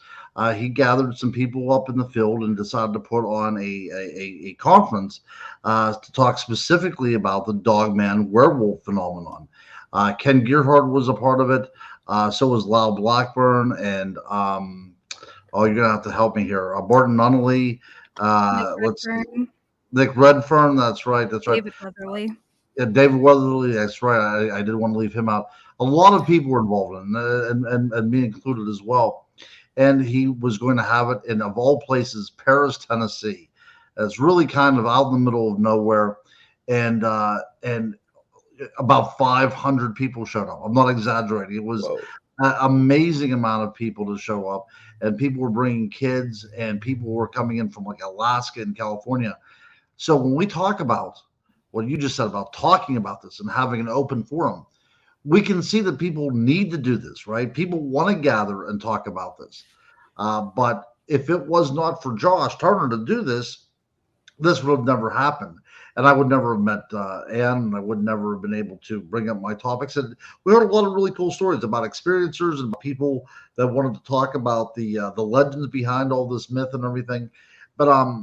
He gathered some people up in the field and decided to put on a conference to talk specifically about the Dogman werewolf phenomenon. Ken Gerhard was a part of it. So was Lyle Blackburn, and oh, you're gonna have to help me here. Barton Nunnally. Let's see. Redfern, Nick Redfern, that's right. That's right. David Weatherly. Yeah, David Weatherly, that's right. I didn't want to leave him out. A lot of people were involved in it, and me included as well. And he was going to have it in, of all places, Paris, Tennessee. It's really kind of out in the middle of nowhere, and about 500 people showed up. I'm not exaggerating. It was an amazing amount of people to show up, and people were bringing kids, and people were coming in from like Alaska and California. So when we talk about what you just said about talking about this and having an open forum, we can see that people need to do this, right? People want to gather and talk about this. But if it was not for Josh Turner to do this, this would have never happened. And I would never have met Ann, and I would never have been able to bring up my topics. And we heard a lot of really cool stories about experiencers and people that wanted to talk about the legends behind all this myth and everything. But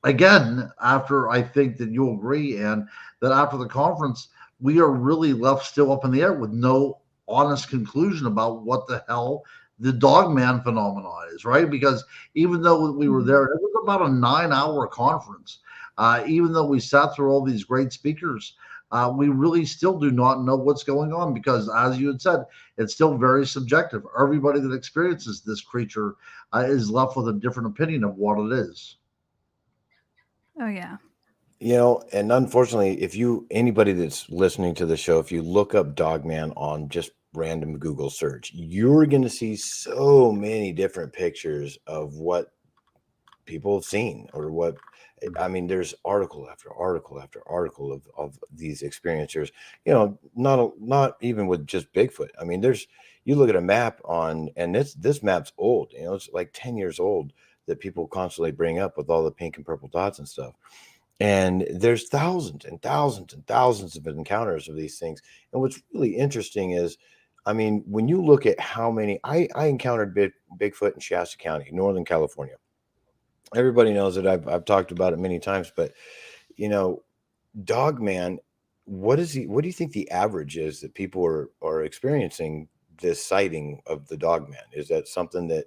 again, after I think that you'll agree, and that after the conference, we are really left still up in the air with no honest conclusion about what the hell the Dogman phenomenon is, right? Because even though we were there, it was about a 9-hour conference. Even though we sat through all these great speakers, we really still do not know what's going on because, as you had said, it's still very subjective. Everybody that experiences this creature is left with a different opinion of what it is. Oh yeah. You know, and unfortunately, anybody that's listening to the show, if you look up Dogman on just random Google search, you're going to see so many different pictures of what people have seen or what, I mean, there's article after article after article of these experiencers, you know, not even with just Bigfoot. I mean, you look at a map and this map's old, you know, it's like 10 years old that people constantly bring up with all the pink and purple dots and stuff. And there's thousands and thousands and thousands of encounters of these things. And what's really interesting is I mean, when you look at how many, I encountered Bigfoot in Shasta County, Northern California. Everybody knows that I've talked about it many times, but you know, Dogman, what do you think the average is that people are experiencing this sighting of the Dogman? Is that something that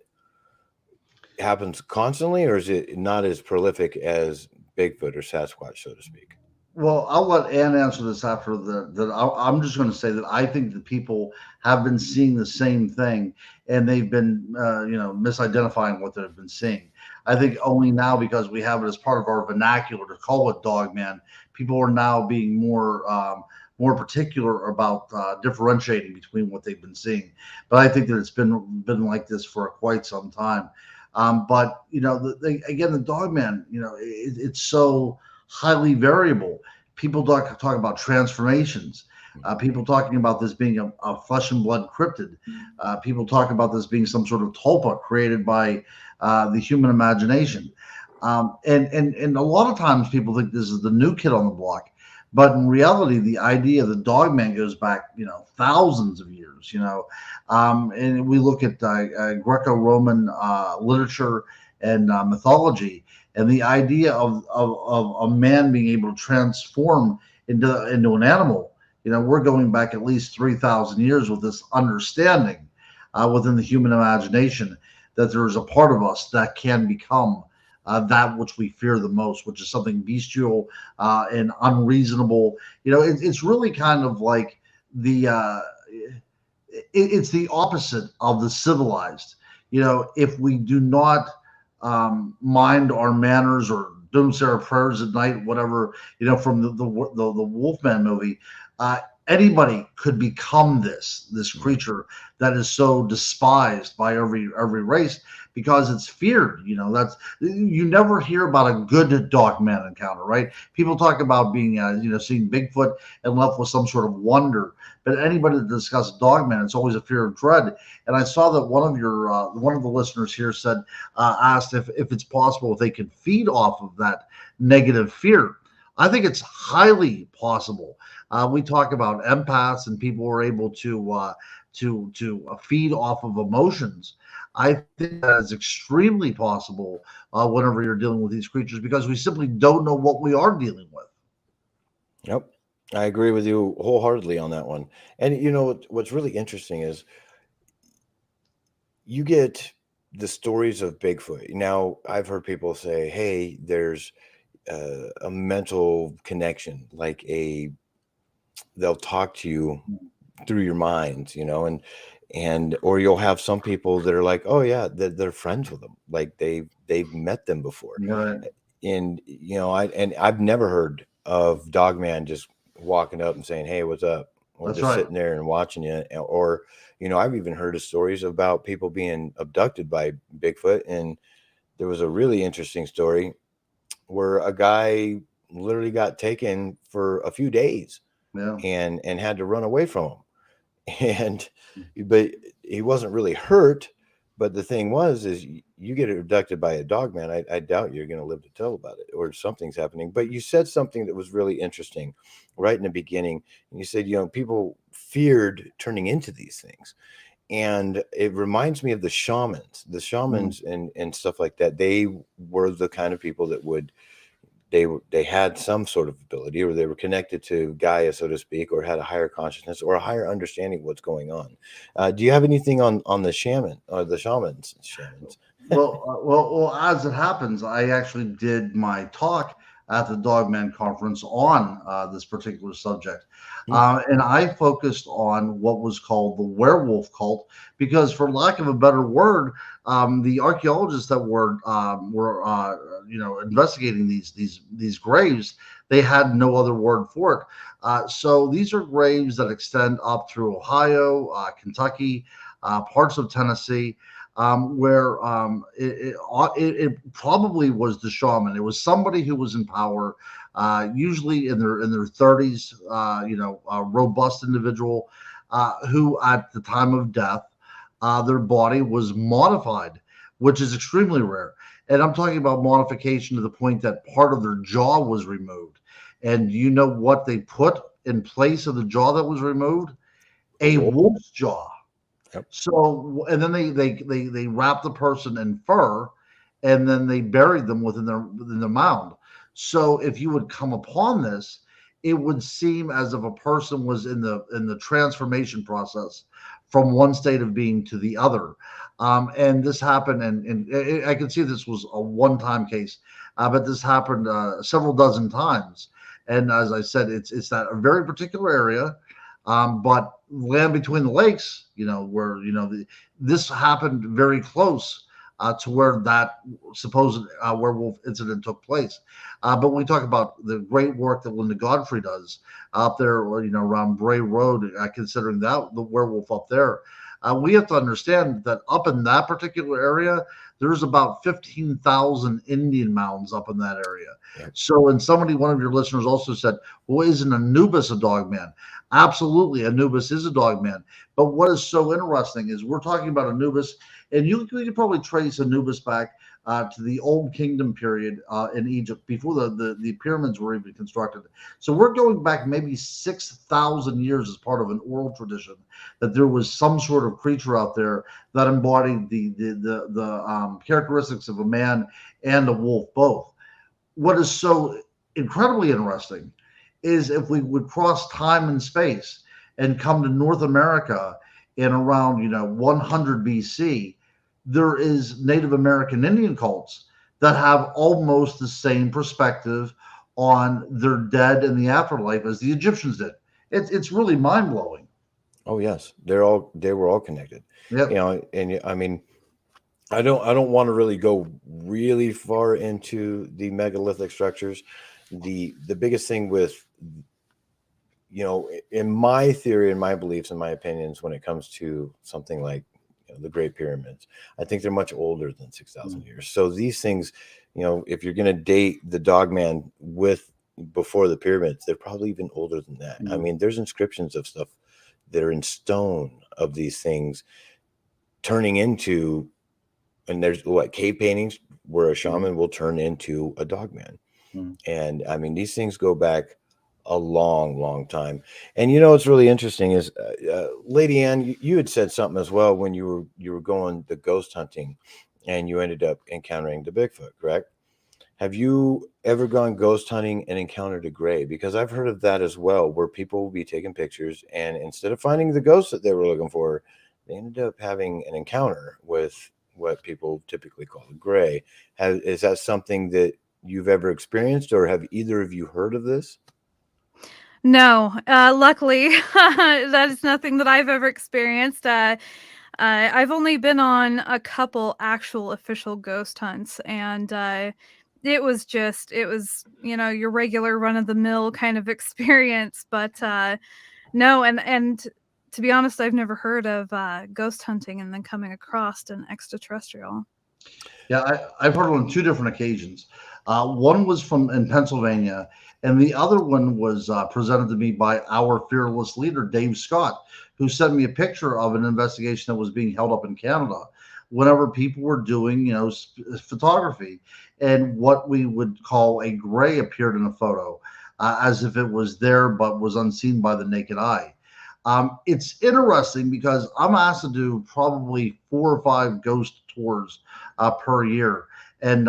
happens constantly, or is it not as prolific as Bigfoot or Sasquatch, so to speak? Well, I'll let Ann answer this after I'm just going to say that I think that people have been seeing the same thing, and they've been, misidentifying what they've been seeing. I think only now, because we have it as part of our vernacular to call it Dogman, people are now being more particular about differentiating between what they've been seeing. But I think that it's been like this for quite some time. But again, the Dogman, it's so highly variable. People talk about transformations. People talking about this being a flesh and blood cryptid. People talk about this being some sort of tulpa created by the human imagination. And a lot of times people think this is the new kid on the block, but in reality, the idea of the Dogman goes back, thousands of years. And we look at Greco-Roman literature and mythology. And the idea of a man being able to transform into an animal, we're going back at least 3,000 years with this understanding within the human imagination that there is a part of us that can become that which we fear the most, which is something bestial and unreasonable. It's really kind of like it's the opposite of the civilized. If we do not mind our manners or don't say our prayers at night, whatever, from the Wolfman movie, anybody could become this creature that is so despised by every race because it's feared. That's, you never hear about a good Dogman encounter, right? People talk about being, seeing Bigfoot and left with some sort of wonder. But anybody that discusses Dogman, it's always a fear of dread. And I saw that one of the listeners here said, asked if it's possible if they can feed off of that negative fear. I think it's highly possible. We talk about empaths and people who are able to feed off of emotions. I think that is extremely possible whenever you're dealing with these creatures, because we simply don't know what we are dealing with. Yep. I agree with you wholeheartedly on that one. And what's really interesting is you get the stories of Bigfoot. Now, I've heard people say, hey, there's a mental connection, like they'll talk to you through your mind, and or you'll have some people that are like, oh yeah, they're friends with them, like they've met them before. Right. And I've never heard of Dogman just walking up and saying, hey, what's up, or That's just right. sitting there and watching you. Or I've even heard of stories about people being abducted by Bigfoot. And there was a really interesting story where a guy literally got taken for a few days. Yeah. and had to run away from him. But he wasn't really hurt. But the thing is you get abducted by a Dogman, I doubt you're going to live to tell about it, or something's happening. But you said something that was really interesting right in the beginning. And you said, people feared turning into these things. And it reminds me of the shamans and stuff like that. They were the kind of people that they had some sort of ability, or they were connected to Gaia, so to speak, or had a higher consciousness or a higher understanding of what's going on. Do you have anything on the shaman or the shamans? Well, as it happens, I actually did my talk at the Dogman conference on this particular subject. And I focused on what was called the werewolf cult, because for lack of a better word, the archaeologists that were investigating these graves, they had no other word for it. So these are graves that extend up through Ohio, Kentucky, parts of Tennessee, where it probably was the shaman. It was somebody who was in power, usually in their 30s, a robust individual who at the time of death, their body was modified, which is extremely rare. And I'm talking about modification to the point that part of their jaw was removed. And you know what they put in place of the jaw that was removed? a wolf. wolf's jaw. Yep. So, and then they wrap the person in fur, and then they buried them within the mound. So, if you would come upon this, it would seem as if a person was in the transformation process from one state of being to the other. And this happened, and I can see this was a one-time case, but this happened several dozen times. And as I said, it's that a very particular area. But land between the lakes, where this happened very close to where that supposed werewolf incident took place. But when we talk about the great work that Linda Godfrey does out there, around Bray Road, considering that the werewolf up there, we have to understand that up in that particular area, there's about 15,000 Indian mounds up in that area. Yep. So, one of your listeners also said, well, isn't Anubis a dog man? Absolutely, Anubis is a dog man. But what is so interesting is we're talking about Anubis, and you could probably trace Anubis back to the Old Kingdom period in Egypt before the pyramids were even constructed. So we're going back maybe 6,000 years as part of an oral tradition that there was some sort of creature out there that embodied the characteristics of a man and a wolf both. What is so incredibly interesting is if we would cross time and space and come to North America in around 100 BC, there is Native American Indian cults that have almost the same perspective on their dead and the afterlife as the Egyptians did. It's really mind-blowing. Oh yes, they were all connected. Yeah. And I mean, I don't want to really go really far into the megalithic structures. The biggest thing with, in my theory and my beliefs and my opinions, when it comes to something like the Great Pyramids, I think they're much older than 6,000 years. So these things, if you're going to date the Dogman before the pyramids, they're probably even older than that. I mean, there's inscriptions of stuff that are in stone of these things turning into, and there's cave paintings where a shaman will turn into a Dogman. And I mean, these things go back a long time. And what's really interesting is Lady Ann, you had said something as well when you were going the ghost hunting and you ended up encountering the Bigfoot, correct? Have you ever gone ghost hunting and encountered a gray? Because I've heard of that as well, where people will be taking pictures and instead of finding the ghost that they were looking for, they ended up having an encounter with what people typically call a gray. Is that something that you've ever experienced, or have either of you heard of this? No, luckily, that is nothing that I've ever experienced. I've only been on a couple actual official ghost hunts, and it was your regular run-of-the-mill kind of experience. But no, and to be honest, I've never heard of ghost hunting and then coming across an extraterrestrial. Yeah, I've heard on two different occasions. One was in Pennsylvania, and the other one was presented to me by our fearless leader, Dave Scott, who sent me a picture of an investigation that was being held up in Canada whenever people were doing, photography, and what we would call a gray appeared in a photo, as if it was there but was unseen by the naked eye. It's interesting because I'm asked to do probably 4 or 5 ghost tours per year. And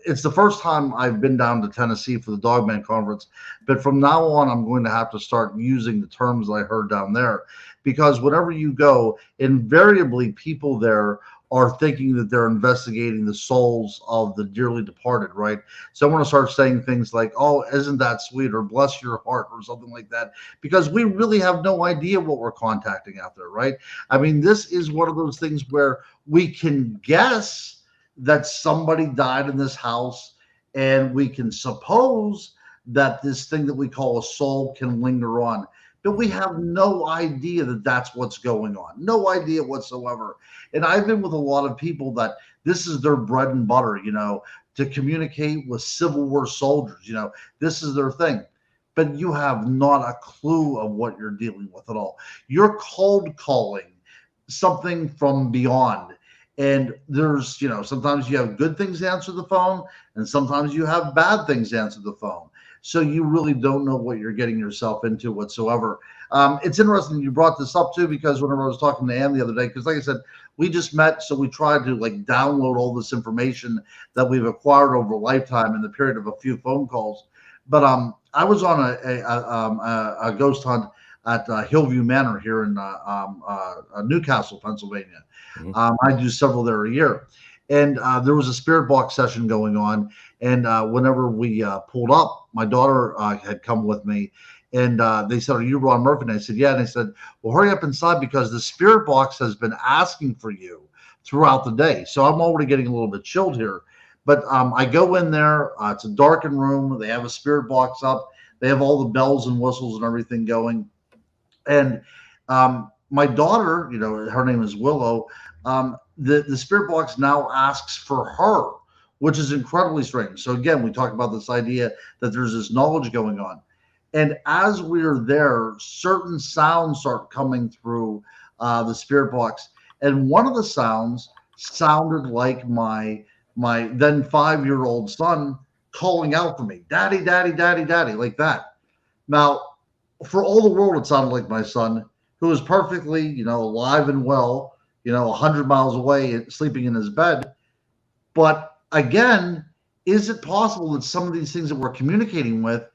it's the first time I've been down to Tennessee for the Dogman Conference. But from now on, I'm going to have to start using the terms that I heard down there. Because whenever you go, invariably people there are thinking that they're investigating the souls of the dearly departed, right? So I want to start saying things like, oh, isn't that sweet, or bless your heart, or something like that, because we really have no idea what we're contacting out there, right? I mean, this is one of those things where we can guess that somebody died in this house, and we can suppose that this thing that we call a soul can linger on. But we have no idea that that's what's going on. No idea whatsoever. And I've been with a lot of people that this is their bread and butter, to communicate with Civil War soldiers. This is their thing. But you have not a clue of what you're dealing with at all. You're cold calling something from beyond. And there's, sometimes you have good things answer the phone, and sometimes you have bad things answer the phone. So you really don't know what you're getting yourself into whatsoever. It's interesting you brought this up too, because whenever I was talking to Ann the other day, because like I said, we just met, so we tried to like download all this information that we've acquired over a lifetime in the period of a few phone calls. But I was on a ghost hunt at Hillview Manor here in Newcastle, Pennsylvania. I do several there a year. And there was a spirit box session going on. And whenever we pulled up, my daughter had come with me. And they said, "Are you Ron Murphy?" And I said, "Yeah." And they said, "Well, hurry up inside because the spirit box has been asking for you throughout the day." So I'm already getting a little bit chilled here. But I go in there. It's a darkened room. They have a spirit box up. They have all the bells and whistles and everything going. And my daughter, her name is Willow. The spirit box now asks for her, which is incredibly strange. So again, we talk about this idea that there's this knowledge going on. And as we're there, certain sounds start coming through the spirit box. And one of the sounds sounded like my then 5-year-old son calling out for me, "Daddy, daddy, daddy, daddy," like that. Now, for all the world, it sounded like my son, who was perfectly, alive and well, 100 miles away, sleeping in his bed. But again, is it possible that some of these things that we're communicating with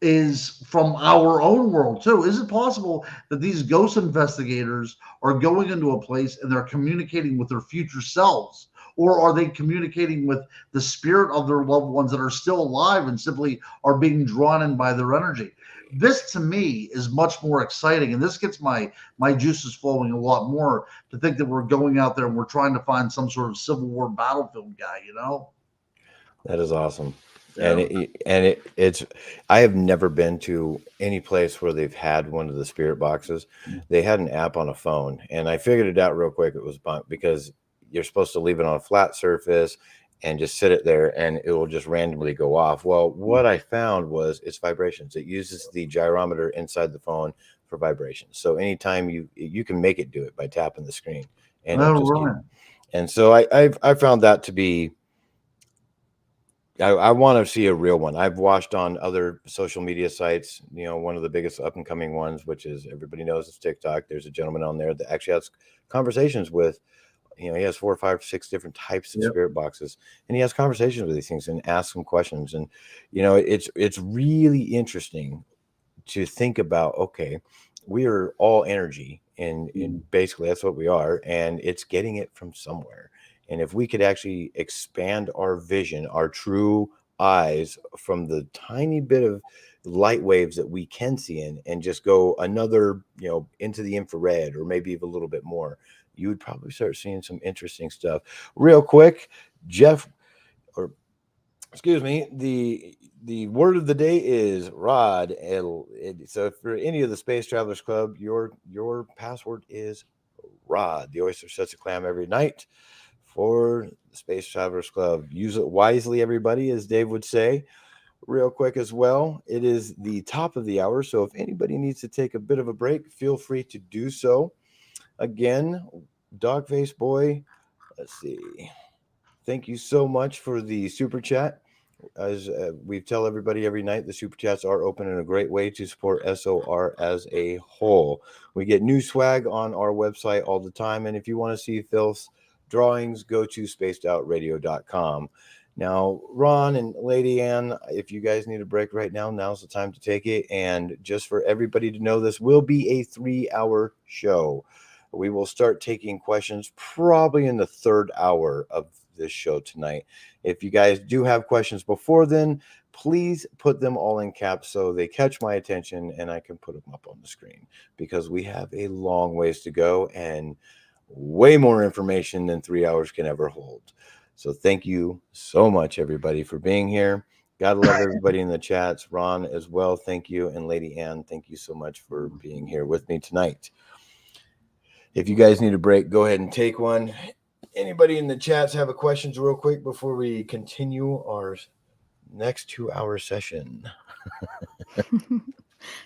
is from our own world too? Is it possible that these ghost investigators are going into a place and they're communicating with their future selves? Or are they communicating with the spirit of their loved ones that are still alive and simply are being drawn in by their energy? This to me is much more exciting, and this gets my juices flowing a lot more, to think that we're going out there and we're trying to find some sort of Civil War battlefield guy, That is awesome. Yeah. And it's I have never been to any place where they've had one of the spirit boxes. They had an app on a phone, and I figured it out real quick. It was bunk because you're supposed to leave it on a flat surface and just sit it there, and it will just randomly go off. Well, what I found was it's vibrations. It uses the gyrometer inside the phone for vibrations. So anytime you can make it do it by tapping the screen, and and so I found that to be. I want to see a real one. I've watched on other social media sites, one of the biggest up and coming ones, which is everybody knows it's TikTok. There's a gentleman on there that actually has conversations with, he has 4, 5, 6 different types of spirit boxes, and he has conversations with these things and asks them questions. And, it's really interesting to think about, okay, we are all energy, and basically that's what we are. And it's getting it from somewhere. And if we could actually expand our vision, our true eyes, from the tiny bit of light waves that we can see in, and just go another, into the infrared, or maybe even a little bit more, you would probably start seeing some interesting stuff. Real quick, Jeff, or excuse me, the word of the day is Rod. So for any of the Space Travelers Club, your password is Rod. The oyster sets a clam every night for the Space Travelers Club. Use it wisely, everybody, as Dave would say. Real quick as well, it is the top of the hour, so if anybody needs to take a bit of a break, feel free to do so. Again, Dogface Boy, let's see. Thank you so much for the super chat. As we tell everybody every night, the super chats are open and a great way to support SOR as a whole. We get new swag on our website all the time, and if you want to see Fylth's drawings, go to spacedoutradio.com. Now, Ron and Lady Ann, if you guys need a break right now, now's the time to take it. And just for everybody to know, this will be a 3-hour show. We will start taking questions probably in the 3rd hour of this show tonight. If you guys do have questions before then, please put them all in caps so they catch my attention and I can put them up on the screen, because we have a long ways to go and way more information than 3 hours can ever hold. So thank you so much, everybody, for being here. Gotta love everybody in the chats. Ron as well, thank you. And Lady Ann, thank you so much for being here with me tonight. If you guys need a break, go ahead and take one. Anybody in the chats have a questions real quick before we continue our next 2-hour session?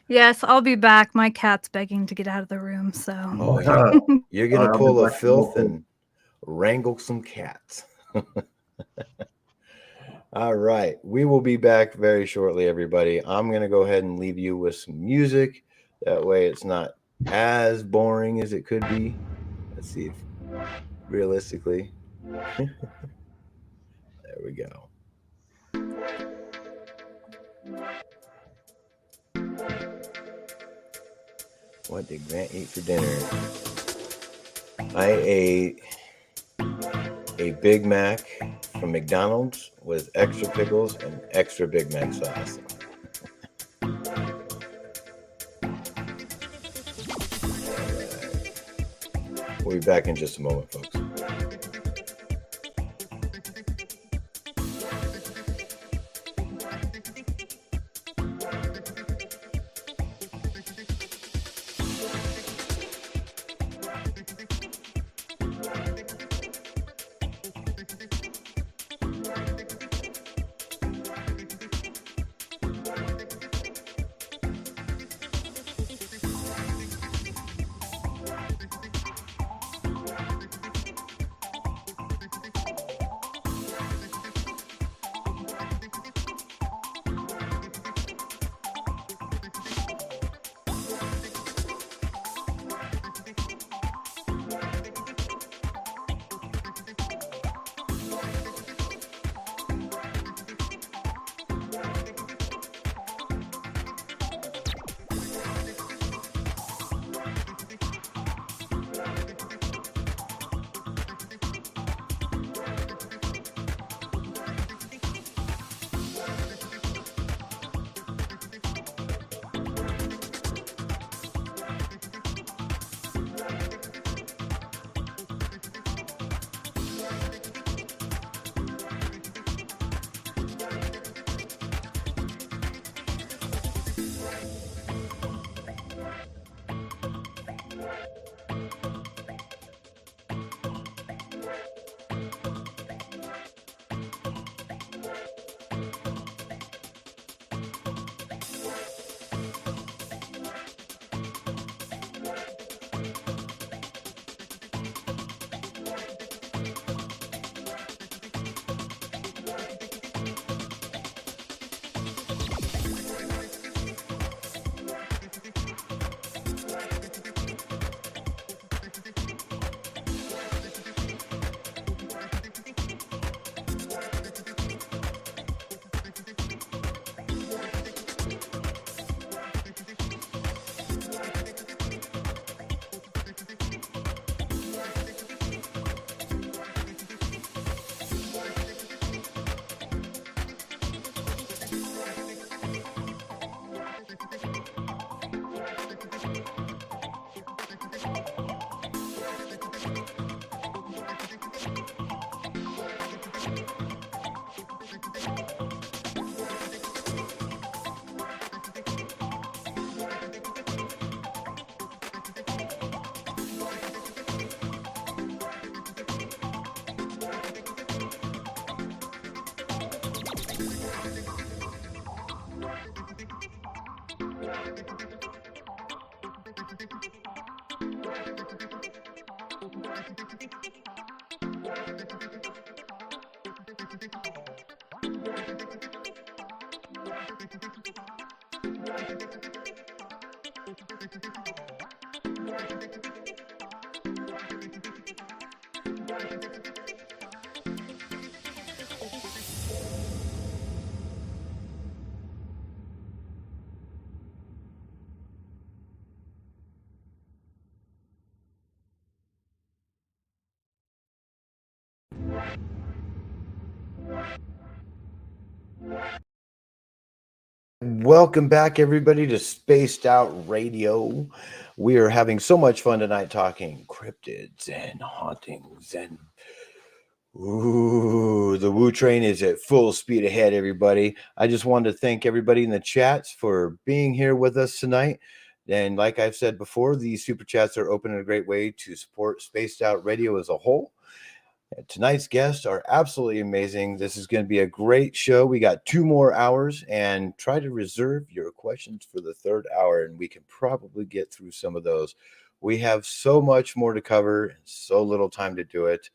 Yes, I'll be back. My cat's begging to get out of the room, so. You're going to pull a Fylth and wrangle some cats. All right. We will be back very shortly, everybody. I'm going to go ahead and leave you with some music. That way it's not as boring as it could be. Let's see if realistically. There we go. What did Grant eat for dinner? I ate a Big Mac from McDonald's with extra pickles and extra Big Mac sauce. We'll be back in just a moment, folks. Welcome back, everybody, to Spaced Out Radio. We are having so much fun tonight talking cryptids and hauntings and the Woo train is at full speed ahead, everybody. I just wanted to thank everybody in the chats for being here with us tonight. And like I've said before, these super chats are open and a great way to support Spaced Out Radio as a whole. Tonight's guests are absolutely amazing. This is going to be a great show. We got 2 more hours, and try to reserve your questions for the 3rd hour, and we can probably get through some of those. We have so much more to cover and so little time to do it,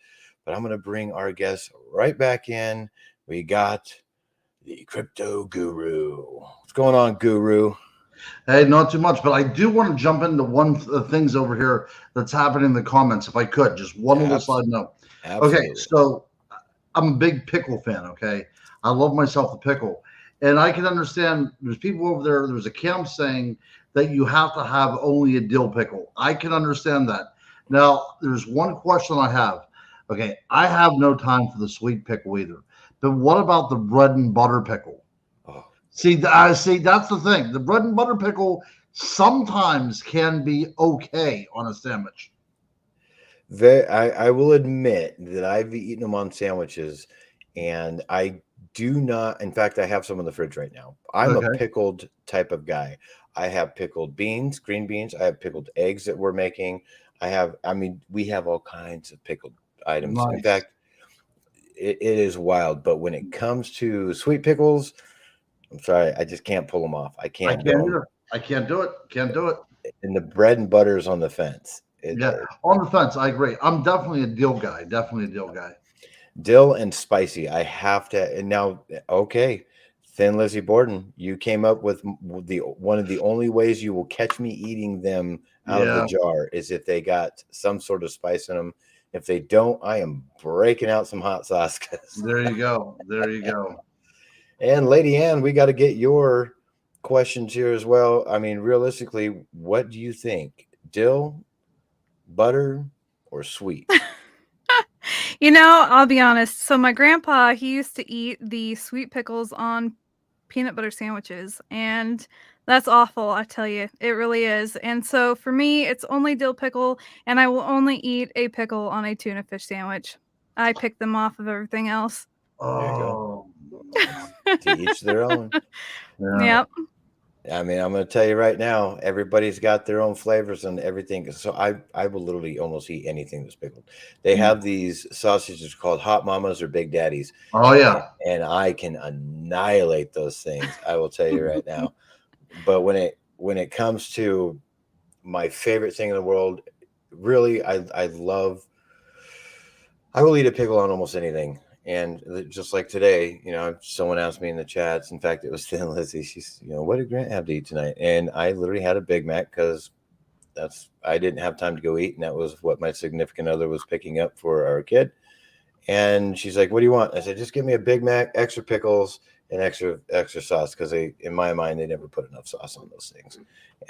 but I'm going to bring our guests right back in. We got the crypto guru. What's going on, guru? Hey, not too much, but I do want to jump into one of the things over here that's happening in the comments, if I could. Just one little side note. Absolutely. Okay, so I'm a big pickle fan, okay? I love myself a pickle. And I can understand there's people over there, there's a camp saying that you have to have only a dill pickle. I can understand that. Now, there's one question I have. Okay, I have no time for the sweet pickle either. But what about the bread and butter pickle? See, that's the thing. The bread and butter pickle sometimes can be okay on a sandwich. I will admit that I've eaten them on sandwiches, and I do not. In fact, I have some in the fridge right now. I'm a pickled type of guy. I have pickled beans, green beans. I have pickled eggs that we're making. We have all kinds of pickled items. Nice. In fact, it is wild. But when it comes to sweet pickles, I'm sorry, I just can't pull them off. I can't do it. Can't do it. And the bread and butter is on the fence. On the fence. I agree. I'm definitely a dill guy. Dill and spicy. I have to. And now, okay, Thin Lizzie Borden, you came up with one of the only ways you will catch me eating them out of the jar is if they got some sort of spice in them. If they don't, I am breaking out some hot sauce. There you go. And Lady Ann, we got to get your questions here as well. I mean, realistically, what do you think? Dill, butter, or sweet? I'll be honest. So my grandpa, he used to eat the sweet pickles on peanut butter sandwiches, and that's awful, I tell you. It really is. And so for me, it's only dill pickle, and I will only eat a pickle on a tuna fish sandwich. I pick them off of everything else. Oh. To each their own. Yeah. Yep. I mean, I'm going to tell you right now, everybody's got their own flavors and everything. So I will literally almost eat anything that's pickled. They have these sausages called Hot Mamas or Big Daddies. Oh, yeah. And I can annihilate those things. I will tell you right now. But when it comes to my favorite thing in the world, really, I will eat a pickle on almost anything. And just like today, someone asked me in the chats. In fact, it was Thin Lizzie. She's, what did Grant have to eat tonight? And I literally had a Big Mac because I didn't have time to go eat. And that was what my significant other was picking up for our kid. And she's like, what do you want? I said, just give me a Big Mac, extra pickles, and extra sauce. Because in my mind, they never put enough sauce on those things.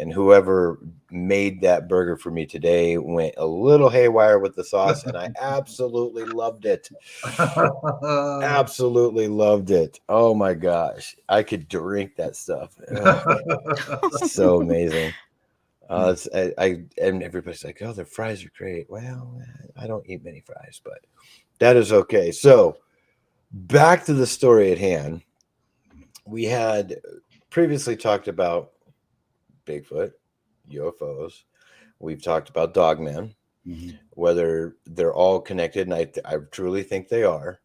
And whoever made that burger for me today went a little haywire with the sauce, and I absolutely loved it. Absolutely loved it. Oh my gosh. I could drink that stuff. So amazing. And everybody's like, oh, their fries are great. Well, I don't eat many fries, but that is okay. So back to the story at hand. We had previously talked about Bigfoot, UFOs. We've talked about dogmen, whether they're all connected, and I truly think they are.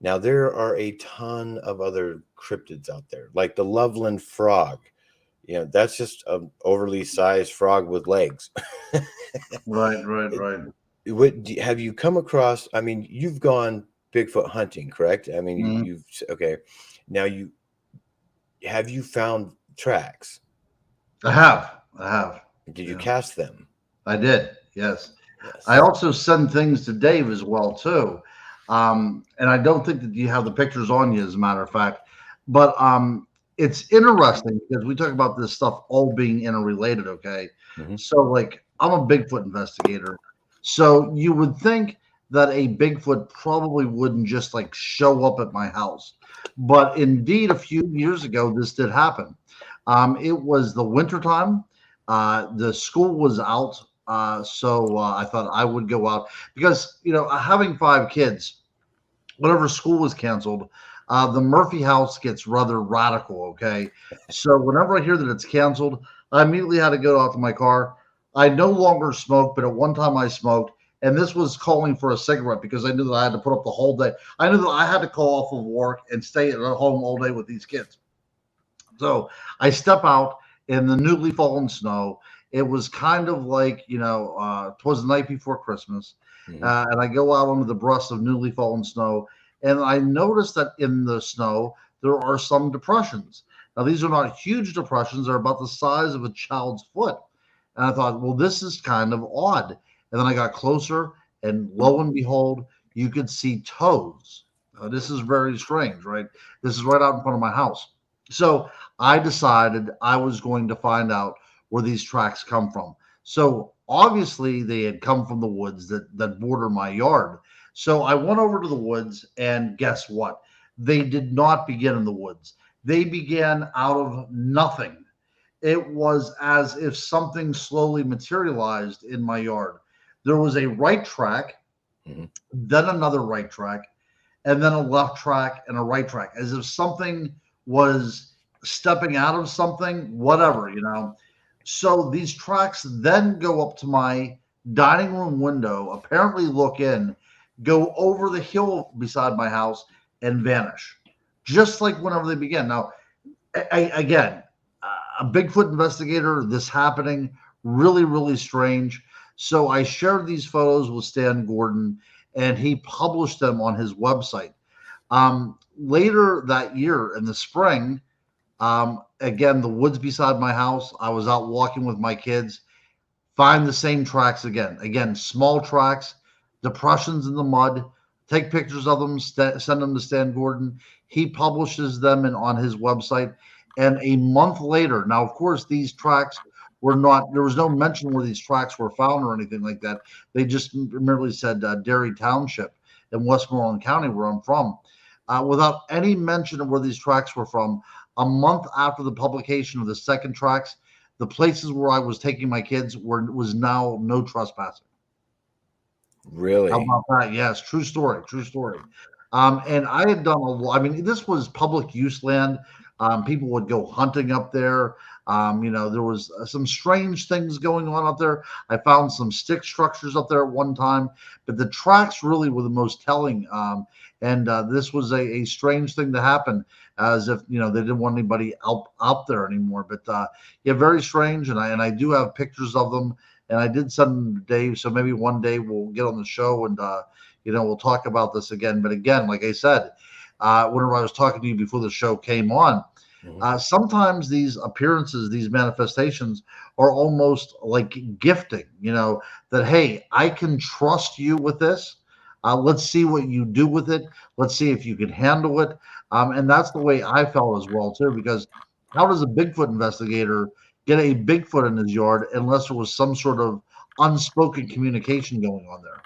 Now, there are a ton of other cryptids out there, like the Loveland frog. That's just an overly sized frog with legs. Right. Have you come across? I mean, you've gone Bigfoot hunting, correct? I mean, okay. Now, have you found tracks? I have. Did you cast them? I did. Yes. I also send things to Dave as well too. And I don't think that you have the pictures on you, as a matter of fact. But it's interesting because we talk about this stuff all being interrelated. Okay. So like, I'm a Bigfoot investigator. So you would think that a Bigfoot probably wouldn't just like show up at my house. But indeed, a few years ago, this did happen. It was the wintertime. The school was out. So I thought I would go out because, having 5 kids, whenever school was canceled, the Murphy house gets rather radical. Okay. So whenever I hear that it's canceled, I immediately had to go out to my car. I no longer smoke, but at one time I smoked. And this was calling for a cigarette because I knew that I had to put up the whole day. I knew that I had to call off of work and stay at home all day with these kids. So I step out in the newly fallen snow. It was kind of like, it was the night before Christmas. And I go out onto the brush of newly fallen snow. And I noticed that in the snow, there are some depressions. Now, these are not huge depressions. They're about the size of a child's foot. And I thought, well, this is kind of odd. And then I got closer, and lo and behold, you could see toes. This is very strange, right? This is right out in front of my house. So I decided I was going to find out where these tracks come from. So obviously they had come from the woods that border my yard. So I went over to the woods, and guess what? They did not begin in the woods. They began out of nothing. It was as if something slowly materialized in my yard. There was a right track, then another right track, and then a left track and a right track, as if something was stepping out of something, whatever, you know. So these tracks then go up to my dining room window, apparently look in, go over the hill beside my house, and vanish, just like whenever they began. Now, again, a Bigfoot investigator, this happening, really, really strange. So I shared these photos with Stan Gordon, and he published them on his website. Later that year in the spring, again, the woods beside my house, I was out walking with my kids, find the same tracks again. Again, small tracks, depressions in the mud, take pictures of them, send them to Stan Gordon. He publishes them on his website. And a month later, now, of course, these tracks were not, there was no mention where these tracks were found or anything like that. They just merely said Derry Township in Westmoreland County, where I'm from, without any mention of where these tracks were from. A month after the publication of the second tracks, the places where I was taking my kids was now no trespassing. Really? How about that? Yes, true story, true story. And I had done a lot. I mean, this was public use land. People would go hunting up there. You know, there was some strange things going on up there. I found some stick structures up there at one time, but the tracks really were the most telling. And this was a strange thing to happen, as if, you know, they didn't want anybody out there anymore. But yeah, very strange. And I do have pictures of them, and I did send them to Dave. So maybe one day we'll get on the show and you know, we'll talk about this again. But again, like I said, whenever I was talking to you before the show came on, sometimes these appearances, these manifestations are almost like gifting, you know, that, hey, I can trust you with this. Let's see what you do with it. Let's see if you can handle it. And that's the way I felt as well, too, because how does a Bigfoot investigator get a Bigfoot in his yard unless there was some sort of unspoken communication going on there?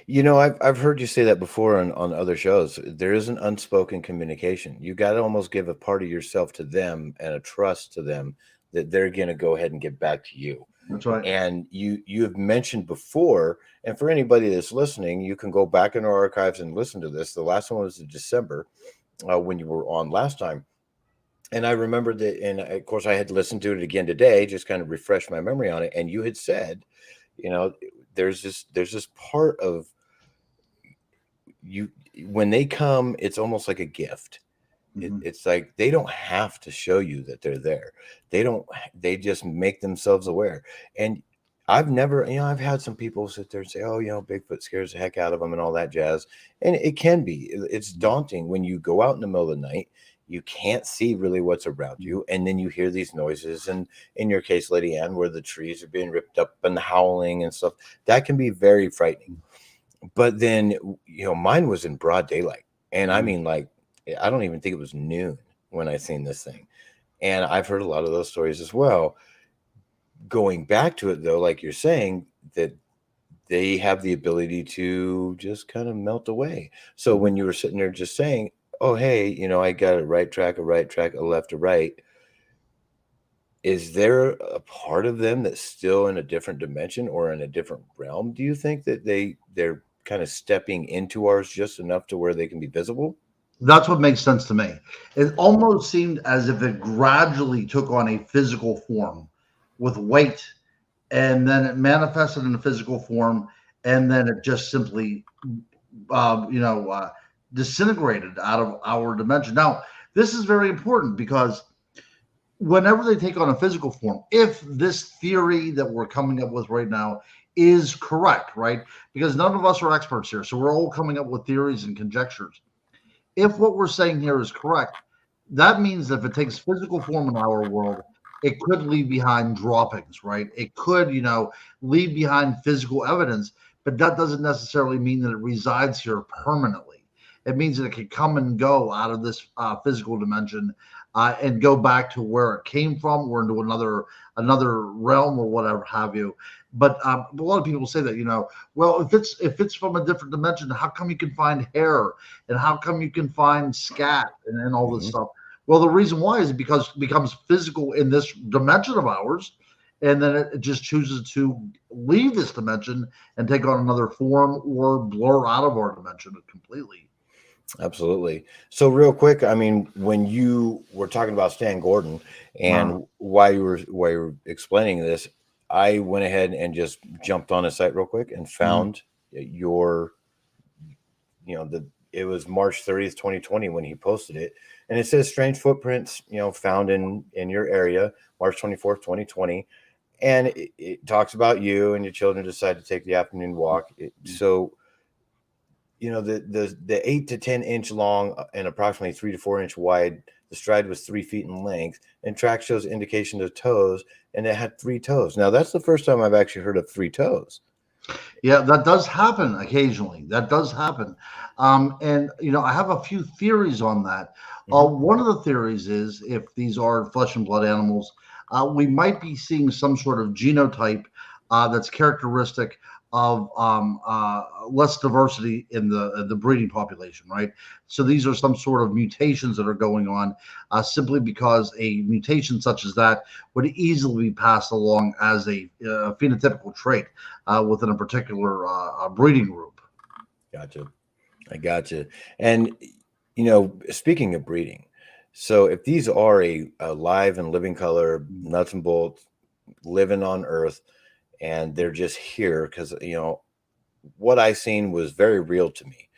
You know, I've heard you say that before on other shows. There is an unspoken communication. You got to almost give a part of yourself to them and a trust to them that they're going to go ahead and get back to you. That's right. And you have mentioned before, and for anybody that's listening, you can go back in our archives and listen to this. The last one was in December when you were on last time. And I remember that, and of course I had listened to it again today, just kind of refresh my memory on it. And you had said, you know, there's this part of you, when they come, it's almost like a gift. It's like they don't have to show you that they're there. They just make themselves aware. And I've never, you know, I've had some people sit there and say, oh, you know, Bigfoot scares the heck out of them and all that jazz. And it can be, it's daunting when you go out in the middle of the night, you can't see really what's around you. And then you hear these noises. And in your case, Lady Ann, where the trees are being ripped up and howling and stuff, that can be very frightening. But then, you know, mine was in broad daylight. And I mean, like, I don't even think it was noon when I seen this thing. And I've heard a lot of those stories as well. Going back to it, though, like you're saying, that they have the ability to just kind of melt away. So when you were sitting there just saying, oh, hey, you know, I got a right track, a left, a right. Is there a part of them that's still in a different dimension or in a different realm? Do you think that they're kind of stepping into ours just enough to where they can be visible? That's what makes sense to me. It almost seemed as if it gradually took on a physical form with weight, and then it manifested in a physical form, and then it just simply, disintegrated out of our dimension. Now, this is very important because whenever they take on a physical form, if this theory that we're coming up with right now is correct, right? Because none of us are experts here, so we're all coming up with theories and conjectures. If what we're saying here is correct, that means that if it takes physical form in our world, it could leave behind droppings, right? It could, leave behind physical evidence, but that doesn't necessarily mean that it resides here permanently. It means that it can come and go out of this physical dimension and go back to where it came from, or into another realm, or whatever have you. But a lot of people say that, well, if it's from a different dimension, how come you can find hair, and how come you can find scat and all this stuff? Well, the reason why is because it becomes physical in this dimension of ours, and then it just chooses to leave this dimension and take on another form, or blur out of our dimension completely. Absolutely. So real quick, I mean, when you were talking about Stan Gordon and why you were explaining this, I went ahead and just jumped on his site real quick and found your, it was March 30th, 2020 when he posted it. And it says strange footprints, found in your area, March 24th, 2020. And it talks about you and your children decide to take the afternoon walk. So, the 8 to 10 inch long and approximately 3 to 4 inch wide, the stride was 3 feet in length, and track shows indication of toes, and it had 3 toes. Now, that's the first time I've actually heard of 3 toes. Yeah, that does happen occasionally. That does happen. And, I have a few theories on that. One of the theories is, if these are flesh and blood animals, we might be seeing some sort of genotype that's characteristic of less diversity in the breeding population, right? So these are some sort of mutations that are going on simply because a mutation such as that would easily be passed along as a phenotypical trait within a particular breeding group. Gotcha. I gotcha. And, speaking of breeding, so if these are a live and living color, nuts and bolts, living on Earth, and they're just here because, what I seen was very real to me.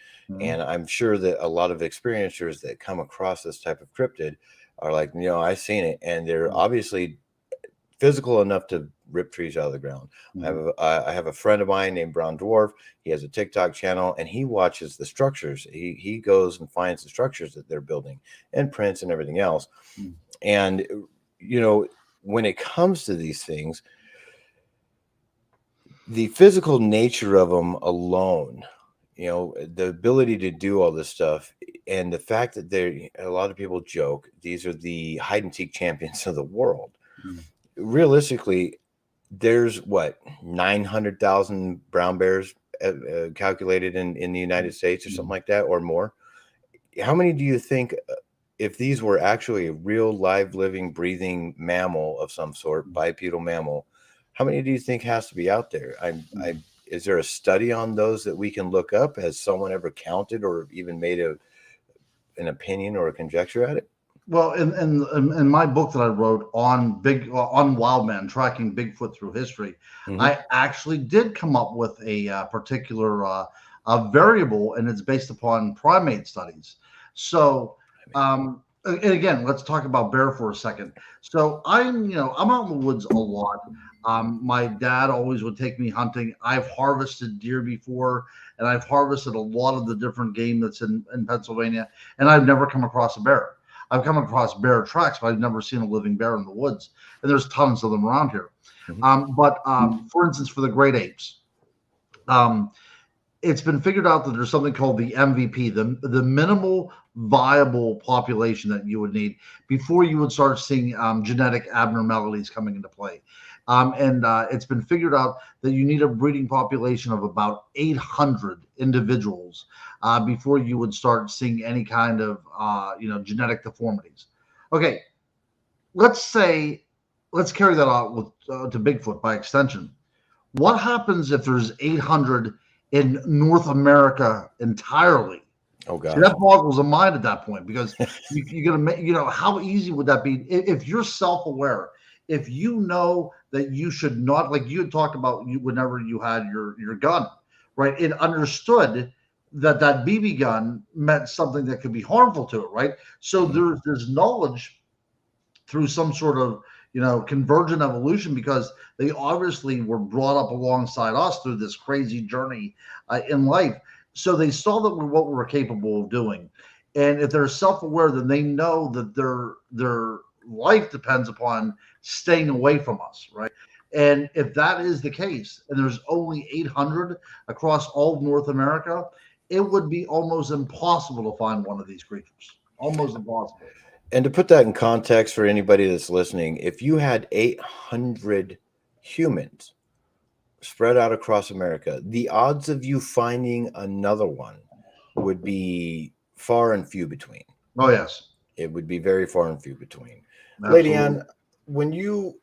And I'm sure that a lot of experiencers that come across this type of cryptid are like, I've seen it. And they're obviously physical enough to rip trees out of the ground. I have a friend of mine named Brown Dwarf. He has a TikTok channel, and he watches the structures. He goes and finds the structures that they're building and prints and everything else. And, when it comes to these things, the physical nature of them alone, the ability to do all this stuff, and the fact that a lot of people joke, these are the hide and seek champions of the world. Realistically, there's 900,000 brown bears calculated in the United States or something like that, or more. How many do you think, if these were actually a real live, living, breathing mammal of some sort, bipedal mammal, how many do you think has to be out there? Is there a study on those that we can look up? Has someone ever counted or even made an opinion or a conjecture at it? Well, in my book that I wrote on Wildman, tracking Bigfoot through history, I actually did come up with a particular a variable, and it's based upon primate studies. So, and again, let's talk about bear for a second. So I'm out in the woods a lot. My dad always would take me hunting. I've harvested deer before, and I've harvested a lot of the different game that's in Pennsylvania, and I've never come across a bear. I've come across bear tracks, but I've never seen a living bear in the woods, and there's tons of them around here. But for instance, for the great apes, it's been figured out that there's something called the MVP, the minimal viable population that you would need before you would start seeing genetic abnormalities coming into play. And it's been figured out that you need a breeding population of about 800 individuals before you would start seeing any kind of genetic deformities. Okay, let's carry that out with to Bigfoot by extension. What happens if there's 800 in North America entirely? Oh gosh, see, that boggles the mind at that point, because you're gonna make, how easy would that be if you're self-aware? If you know that you should not, like you had talked about, whenever you had your gun, right? It understood that BB gun meant something that could be harmful to it, right? So there's knowledge through some sort of convergent evolution, because they obviously were brought up alongside us through this crazy journey in life. So they saw that what we were capable of doing. And if they're self-aware, then they know that their life depends upon staying away from us, right? And if that is the case, and there's only 800 across all of North America, it would be almost impossible to find one of these creatures. Almost impossible. And to put that in context for anybody that's listening, if you had 800 humans spread out across America, the odds of you finding another one would be far and few between. Oh, yes. It would be very far and few between. Absolutely. Lady Ann, when you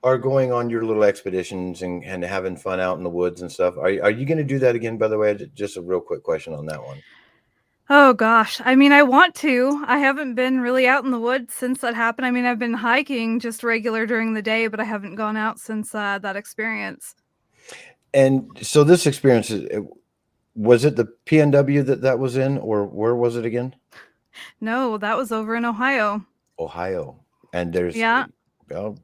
are going on your little expeditions and having fun out in the woods and stuff, are you going to do that again, by the way? Just a real quick question on that one. Oh gosh. I mean, I want to. I haven't been really out in the woods since that happened. I mean, I've been hiking just regular during the day, but I haven't gone out since that experience. And so this experience, was it the PNW that was in, or where was it again? No, that was over in Ohio. Ohio. And there's, Yeah. Well,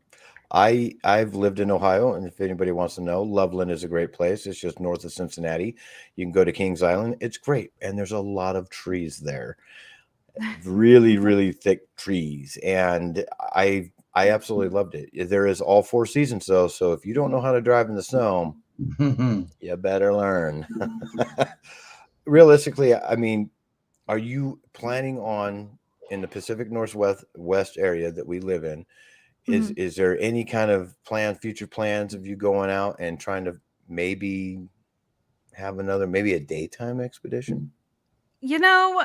I've lived in Ohio, and if anybody wants to know, Loveland is a great place. It's just north of Cincinnati. You can go to Kings Island. It's great, and there's a lot of trees there, really, really thick trees, and I absolutely loved it. There is all 4 seasons though, so if you don't know how to drive in the snow, you better learn. Realistically, I mean, are you planning on, in the Pacific Northwest area that we live in, is there any kind of future plans of you going out and trying to maybe have maybe a daytime expedition? You know,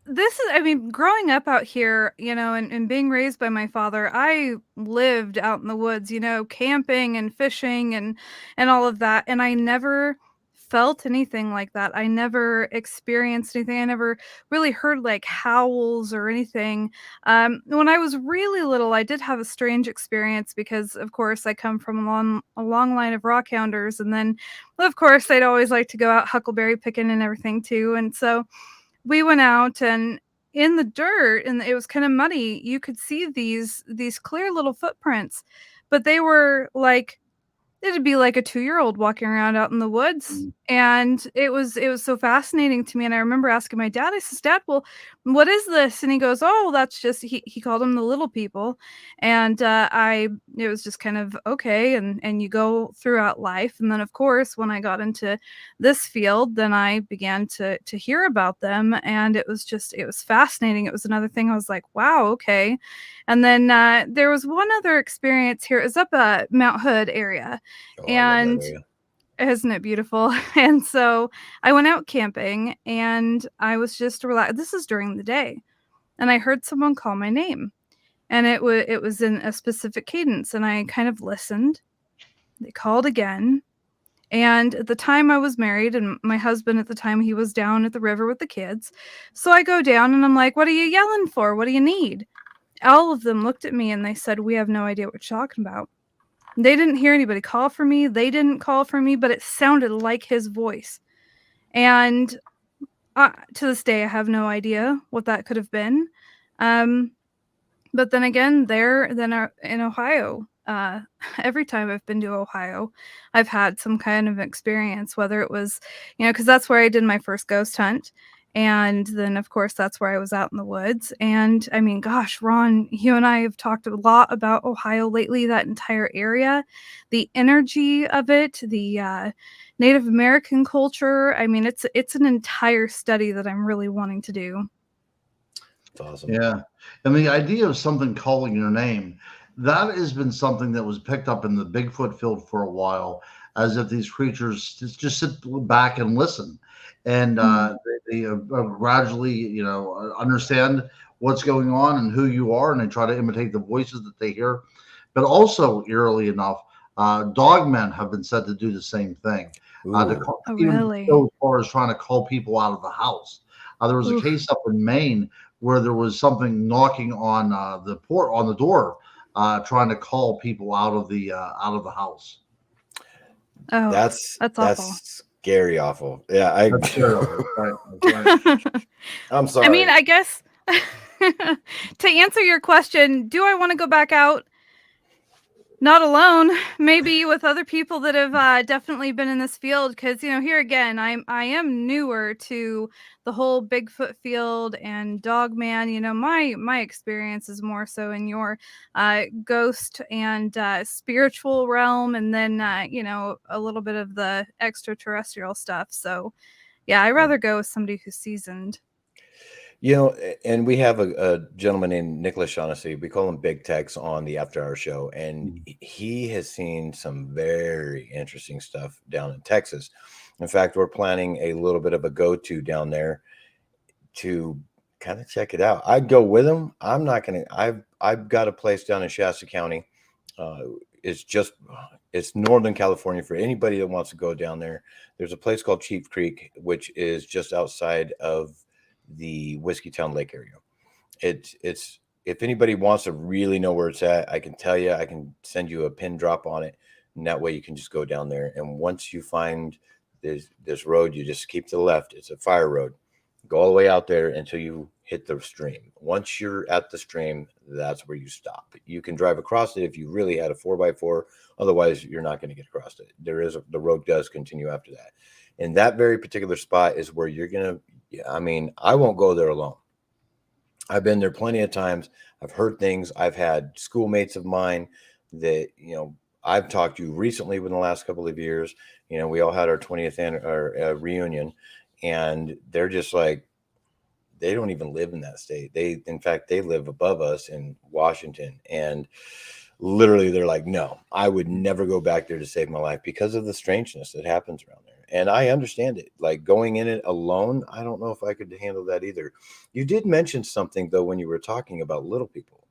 I mean, growing up out here, you know, and being raised by my father, I lived out in the woods, you know, camping and fishing and all of that. And I never felt anything like that. I never experienced anything. I never really heard like howls or anything. When I was really little, I did have a strange experience because, of course, I come from a long line of rockhounders. And then, of course, they'd always like to go out huckleberry picking and everything too. And so we went out, and in the dirt, and it was kind of muddy, you could see these clear little footprints, but they were like, it'd be like a 2-year-old walking around out in the woods. And it was so fascinating to me. And I remember asking my dad, I says, Dad, well, what is this? And he goes, oh, that's just, he called them the little people. And it was just kind of okay. And you go throughout life. And then of course, when I got into this field, then I began to hear about them. And it was fascinating. It was another thing. I was like, wow, okay. And then there was one other experience here. It was up at Mount Hood area. Oh, And isn't it beautiful? And so I went out camping, and I was just relaxed. This is during the day, and I heard someone call my name, and it was in a specific cadence, and I kind of listened. They called again, and at the time I was married, and my husband at the time, he was down at the river with the kids. So I go down, and I'm like, what are you yelling for? What do you need? All of them looked at me, and they said, we have no idea what you're talking about. They didn't hear anybody call for me. They didn't call for me, but it sounded like his voice. And to this day, I have no idea what that could have been. But then again, in Ohio, every time I've been to Ohio, I've had some kind of experience, whether it was, you know, because that's where I did my first ghost hunt. And then, of course, that's where I was out in the woods. And I mean, gosh, Ron, you and I have talked a lot about Ohio lately, that entire area, the energy of it, the Native American culture. I mean, it's an entire study that I'm really wanting to do. That's awesome. Yeah. And the idea of something calling your name, that has been something that was picked up in the Bigfoot field for a while, as if these creatures just sit back and listen. And they gradually, you know, understand what's going on and who you are, and they try to imitate the voices that they hear. But also, eerily enough, dogmen have been said to do the same thing. Really? Go as far as trying to call people out of the house. There was a case up in Maine where there was something knocking on the door, trying to call people out of the house. Oh, that's awful. That's scary awful. Yeah, That's terrible. Right. I'm sorry. I mean, I guess to answer your question, do I want to go back out? Not alone, maybe with other people that have definitely been in this field, because here again, I am newer to the whole Bigfoot field and Dogman. My experience is more so in your ghost and spiritual realm, and then a little bit of the extraterrestrial stuff. So yeah, I'd rather go with somebody who's seasoned. And we have a gentleman named Nicholas Shaughnessy. We call him Big Tex on the After Hour show. And he has seen some very interesting stuff down in Texas. In fact, we're planning a little bit of a go-to down there to kind of check it out. I'd go with him. I'm not going to, I've got a place down in Shasta County. It's Northern California for anybody that wants to go down there. There's a place called Chief Creek, which is just outside of the Whiskeytown Lake area. It's if anybody wants to really know where it's at, I can tell you. I can send you a pin drop on it, and that way you can just go down there. And once you find this road, you just keep to the left. It's a fire road. Go all the way out there until you hit the stream. Once you're at the stream, that's where you stop. You can drive across it if you really had a 4x4. Otherwise, you're not going to get across it. The road does continue after that. And that very particular spot is where you're going to, I won't go there alone. I've been there plenty of times. I've heard things. I've had schoolmates of mine that, I've talked to recently within the last couple of years. We all had our 20th reunion, and they're just like, they don't even live in that state. In fact, they live above us in Washington. And literally they're like, no, I would never go back there to save my life because of the strangeness that happens around there. And I understand it. Like going in it alone, I don't know if I could handle that either. You did mention something though when you were talking about little people.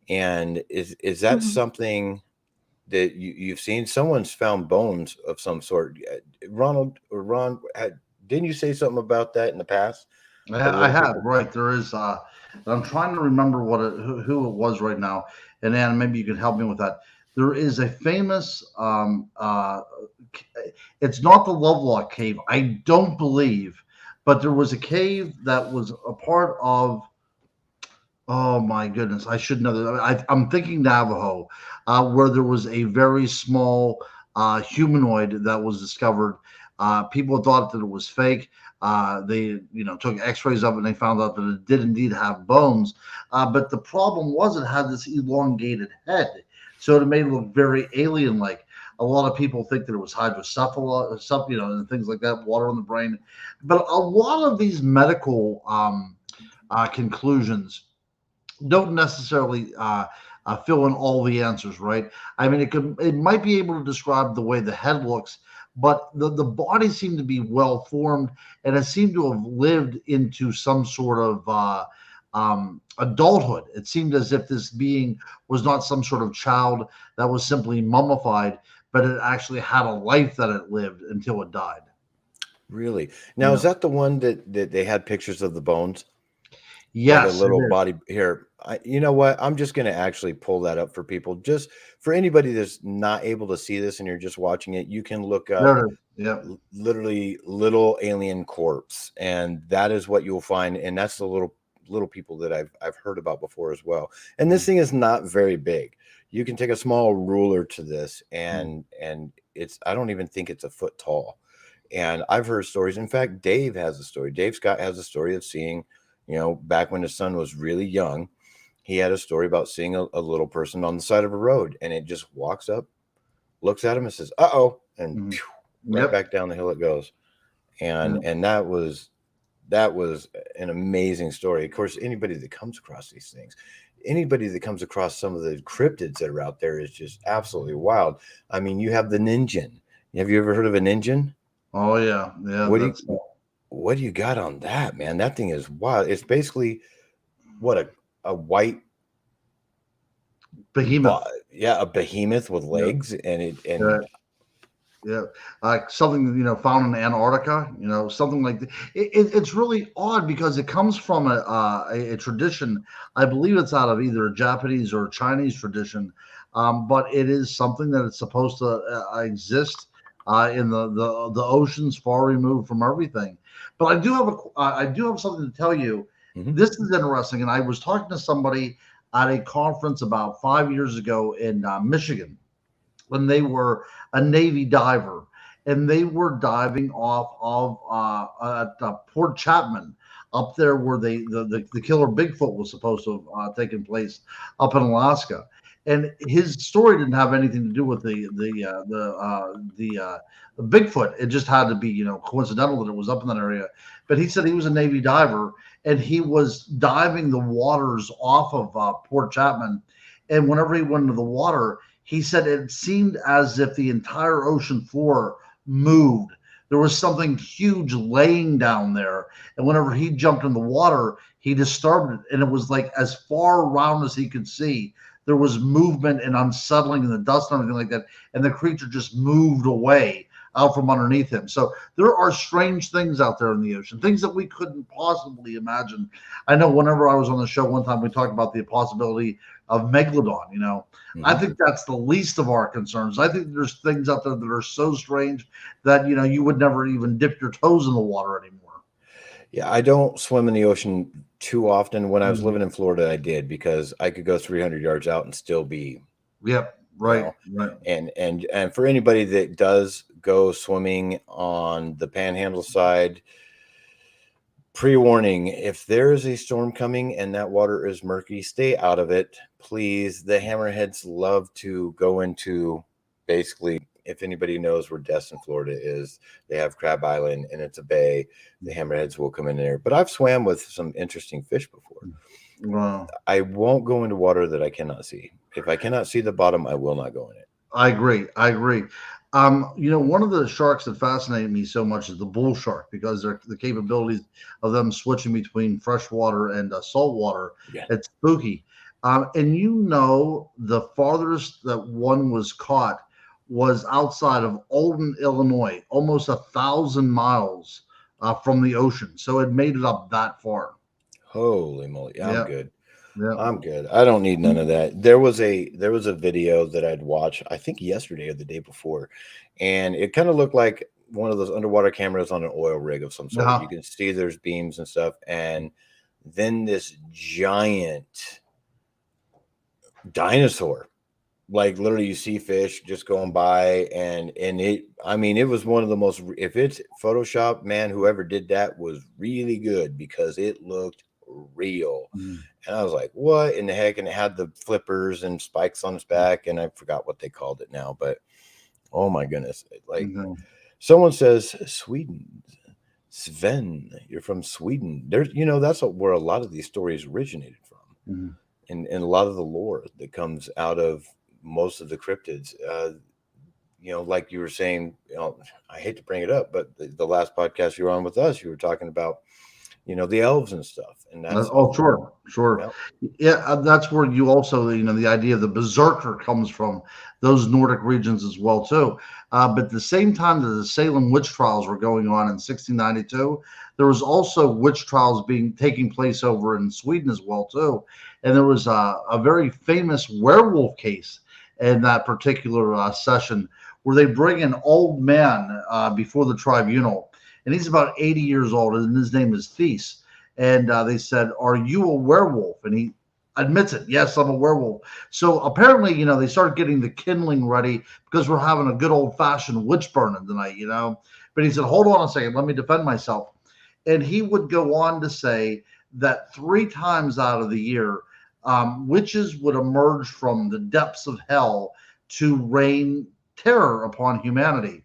And is that something that you've seen? Someone's found bones of some sort. Ronald or Ron, didn't you say something about that in the past? I have, right. There is, I'm trying to remember who it was right now. And Anna, maybe you can help me with that. There is a famous, it's not the Lovelock Cave, I don't believe, but there was a cave that was a part of, oh my goodness, I should know that. I'm thinking Navajo, where there was a very small humanoid that was discovered. People thought that it was fake. They, took x-rays of it and they found out that it did indeed have bones. But the problem was it had this elongated head. So it made it look very alien-like. A lot of people think that it was hydrocephalus, and things like that, water in the brain. But a lot of these medical conclusions don't necessarily fill in all the answers, right? It might be able to describe the way the head looks, but the body seemed to be well formed, and it seemed to have lived into some sort of adulthood. It seemed as if this being was not some sort of child that was simply mummified, but it actually had a life that it lived until it died. Really? Now, is that the one that they had pictures of the bones? Yes. Like a little body here. You know what? I'm just going to actually pull that up for people. Just for anybody that's not able to see this and you're just watching it, you can look up literally little alien corpse. And that is what you'll find. And that's the little people that I've heard about before as well. And this thing is not very big. You can take a small ruler to this and I don't even think it's a foot tall. And I've heard stories. In fact, Dave has a story. Dave Scott has a story of seeing, back when his son was really young, he had a story about seeing a little person on the side of a road, and it just walks up, looks at him and says, uh-oh, and right back down the hill it goes. And that was an amazing story. Of course, anybody that comes across these things, anybody that comes across some of the cryptids that are out there is just absolutely wild. I mean, you have the Ninjin. Have you ever heard of a Ninjin? Oh yeah. Yeah. What do you got on that, man? That thing is wild. It's basically what a white behemoth. A behemoth with legs something found in Antarctica. Something like that. It's really odd because it comes from a tradition. I believe it's out of either a Japanese or a Chinese tradition, but it is something that is supposed to exist in the oceans far removed from everything. But I do have something to tell you. This is interesting, and I was talking to somebody at a conference about 5 years ago in Michigan, when they were a Navy diver, and they were diving off of Port Chapman, up there where the killer Bigfoot was supposed to have taken place up in Alaska. And his story didn't have anything to do with the Bigfoot. It just had to be, coincidental that it was up in that area. But he said he was a Navy diver, and he was diving the waters off of Port Chapman. And whenever he went into the water, he said it seemed as if the entire ocean floor moved. There was something huge laying down there. And whenever he jumped in the water, he disturbed it. And it was like as far around as he could see, there was movement and unsettling and the dust and everything like that. And the creature just moved away out from underneath him. So there are strange things out there in the ocean, things that we couldn't possibly imagine. I know whenever I was on the show one time, we talked about the possibility of megalodon, I think that's the least of our concerns. I think there's things out there that are so strange that, you would never even dip your toes in the water anymore. Yeah, I don't swim in the ocean too often. When I was living in Florida, I did, because I could go 300 yards out and still be. Yep. Right. Right. And for anybody that does go swimming on the Panhandle side, pre-warning, if there is a storm coming and that water is murky, stay out of it, please. The hammerheads love to go into, basically, if anybody knows where Destin, Florida is, they have Crab Island and it's a bay. The hammerheads will come in there. But I've swam with some interesting fish before. Wow. I won't go into water that I cannot see. If I cannot see the bottom, I will not go in it. I agree. One of the sharks that fascinated me so much is the bull shark, because the capabilities of them switching between freshwater and saltwater. Yeah. It's spooky. And the farthest that one was caught was outside of Alden, Illinois, almost 1,000 miles from the ocean. So it made it up that far. Holy moly. I'm good. Yeah. I'm good. I don't need none of that. There was a video that I'd watched, I think yesterday or the day before, and it kind of looked like one of those underwater cameras on an oil rig of some sort. You can see there's beams and stuff, and then this giant dinosaur, like literally you see fish just going by, and it was one of the most, if it's Photoshop, man, whoever did that was really good, because it looked real. And I was like, what in the heck? And it had the flippers and spikes on its back, and I forgot what they called it now, but oh my goodness. Like someone says Sweden, Sven, you're from Sweden. There's, that's where a lot of these stories originated from. And a lot of the lore that comes out of most of the cryptids, like you were saying, I hate to bring it up, but the last podcast you were on with us, you were talking about, the elves and stuff. And that's sure. Yeah, that's where you also, the idea of the berserker comes from, those Nordic regions as well too. But at the same time that the Salem witch trials were going on in 1692, there was also witch trials taking place over in Sweden as well too. And there was a very famous werewolf case in that particular session, where they bring an old man before the tribunal. And he's about 80 years old, and his name is Thies. And they said, "Are you a werewolf?" And he admits it. "Yes, I'm a werewolf." So apparently, they started getting the kindling ready, because we're having a good old-fashioned witch burning tonight, But he said, "Hold on a second, let me defend myself." And he would go on to say that 3 times out of the year, witches would emerge from the depths of hell to rain terror upon humanity.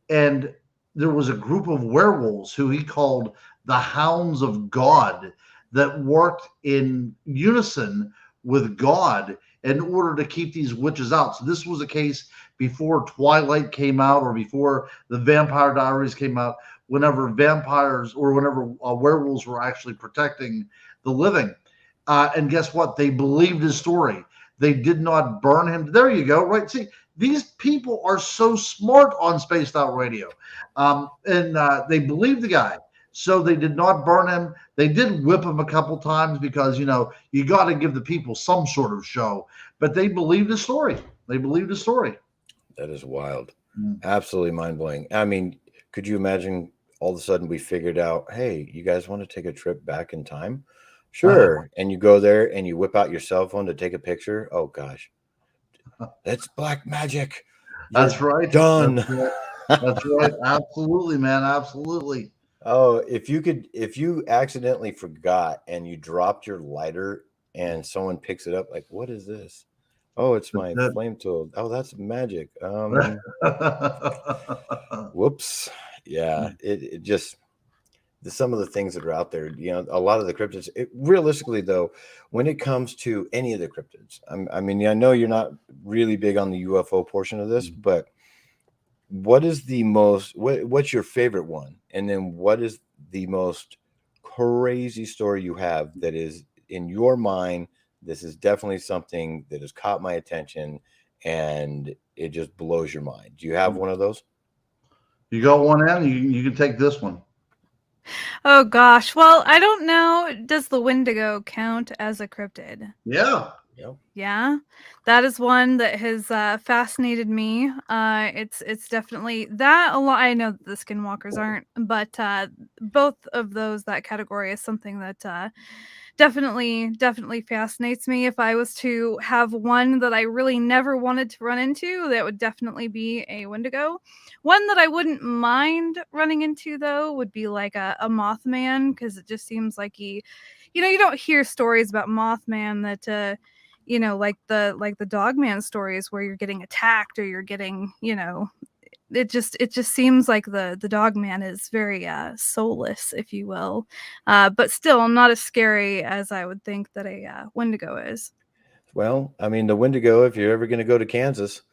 And there was a group of werewolves who he called the Hounds of God, that worked in unison with God in order to keep these witches out. So this was a case before Twilight came out, or before the Vampire Diaries came out, whenever vampires or whenever werewolves were actually protecting the living. And guess what? They believed his story. They did not burn him. There you go. Right. See, these people are so smart on Spaced Out Radio. And they believed the guy. So they did not burn him. They did whip him a couple times, because, you got to give the people some sort of show. But they believed his story. That is wild. Absolutely mind-blowing. I mean, could you imagine all of a sudden we figured out, hey, you guys want to take a trip back in time? Sure. And you go there and you whip out your cell phone to take a picture. Oh gosh, that's black magic. That's You're right. done. That's right. Absolutely, man. Absolutely. Oh, if you accidentally forgot and you dropped your lighter and someone picks it up, like, what is this? Oh, it's my flame tool. Oh, that's magic. Whoops. Yeah. It just some of the things that are out there, a lot of the cryptids, realistically though, when it comes to any of the cryptids, I mean, I know you're not really big on the UFO portion of this, but what is the most, what's your favorite one? And then what is the most crazy story you have that is in your mind? This is definitely something that has caught my attention and it just blows your mind. Do you have one of those? You got one in, you can take this one. Oh gosh. Well, I don't know. Does the Wendigo count as a cryptid? Yeah. Yep. Yeah, that is one that has fascinated me. It's definitely that a lot. I know that the skinwalkers aren't, but both of those, that category is something that definitely fascinates me. If I was to have one that I really never wanted to run into, that would definitely be a Wendigo. One that I wouldn't mind running into though would be like a Mothman, because it just seems like you don't hear stories about Mothman that like the Dogman stories where you're getting attacked or you're getting, it just seems like the Dogman is very soulless, if you will, but still not as scary as I would think that a Wendigo is. Well, I mean, the Wendigo, if you're ever going to go to Kansas,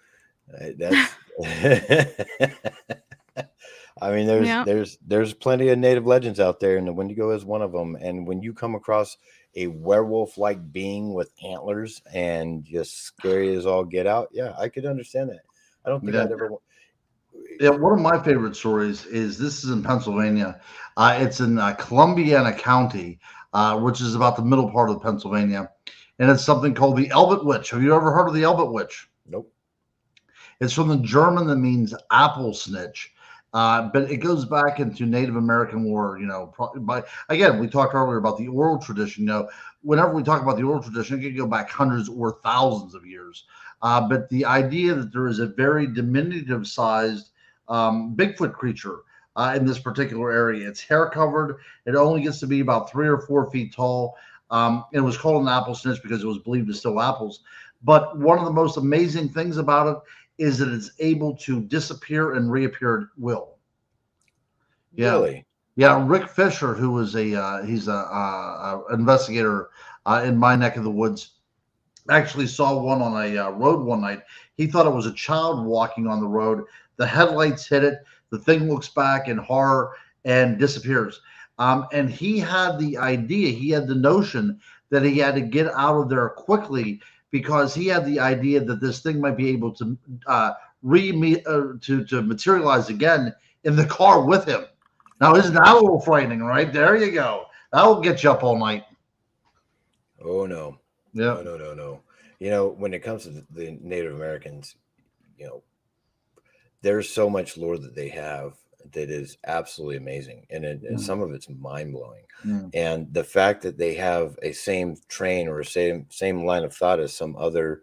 that's I mean, there's plenty of native legends out there, and the Wendigo is one of them. And when you come across a werewolf-like being with antlers and just scary as all get out, yeah, I could understand that. I don't think I'd ever. Yeah, one of my favorite stories is this is in Pennsylvania. It's in Columbiana County, which is about the middle part of Pennsylvania, and it's something called the Elbit Witch. Have you ever heard of the Elbit Witch? Nope. It's from the German that means apple snitch. But it goes back into Native American war, again, we talked earlier about the oral tradition. Whenever we talk about the oral tradition, it can go back hundreds or thousands of years. But the idea that there is a very diminutive sized Bigfoot creature in this particular area. It's hair covered. It only gets to be about 3 or 4 feet tall. It was called an apple snitch because it was believed to steal apples. But one of the most amazing things about it is that it's able to disappear and reappear at will. Yeah. Really? Yeah. Rick Fisher, who was he's a investigator in my neck of the woods, actually saw one on a road one night. He thought it was a child walking on the road. The headlights hit it. The thing looks back in horror and disappears. And he had the idea, he had the notion that he had to get out of there quickly, because he had the idea that this thing might be able to to materialize again in the car with him. Now, isn't that a little frightening, right? There you go. That will get you up all night. Oh no. Yeah. No. When it comes to the Native Americans, there's so much lore that they have that is absolutely amazing, and some of it's mind-blowing. And the fact that they have a same train or a same line of thought as some other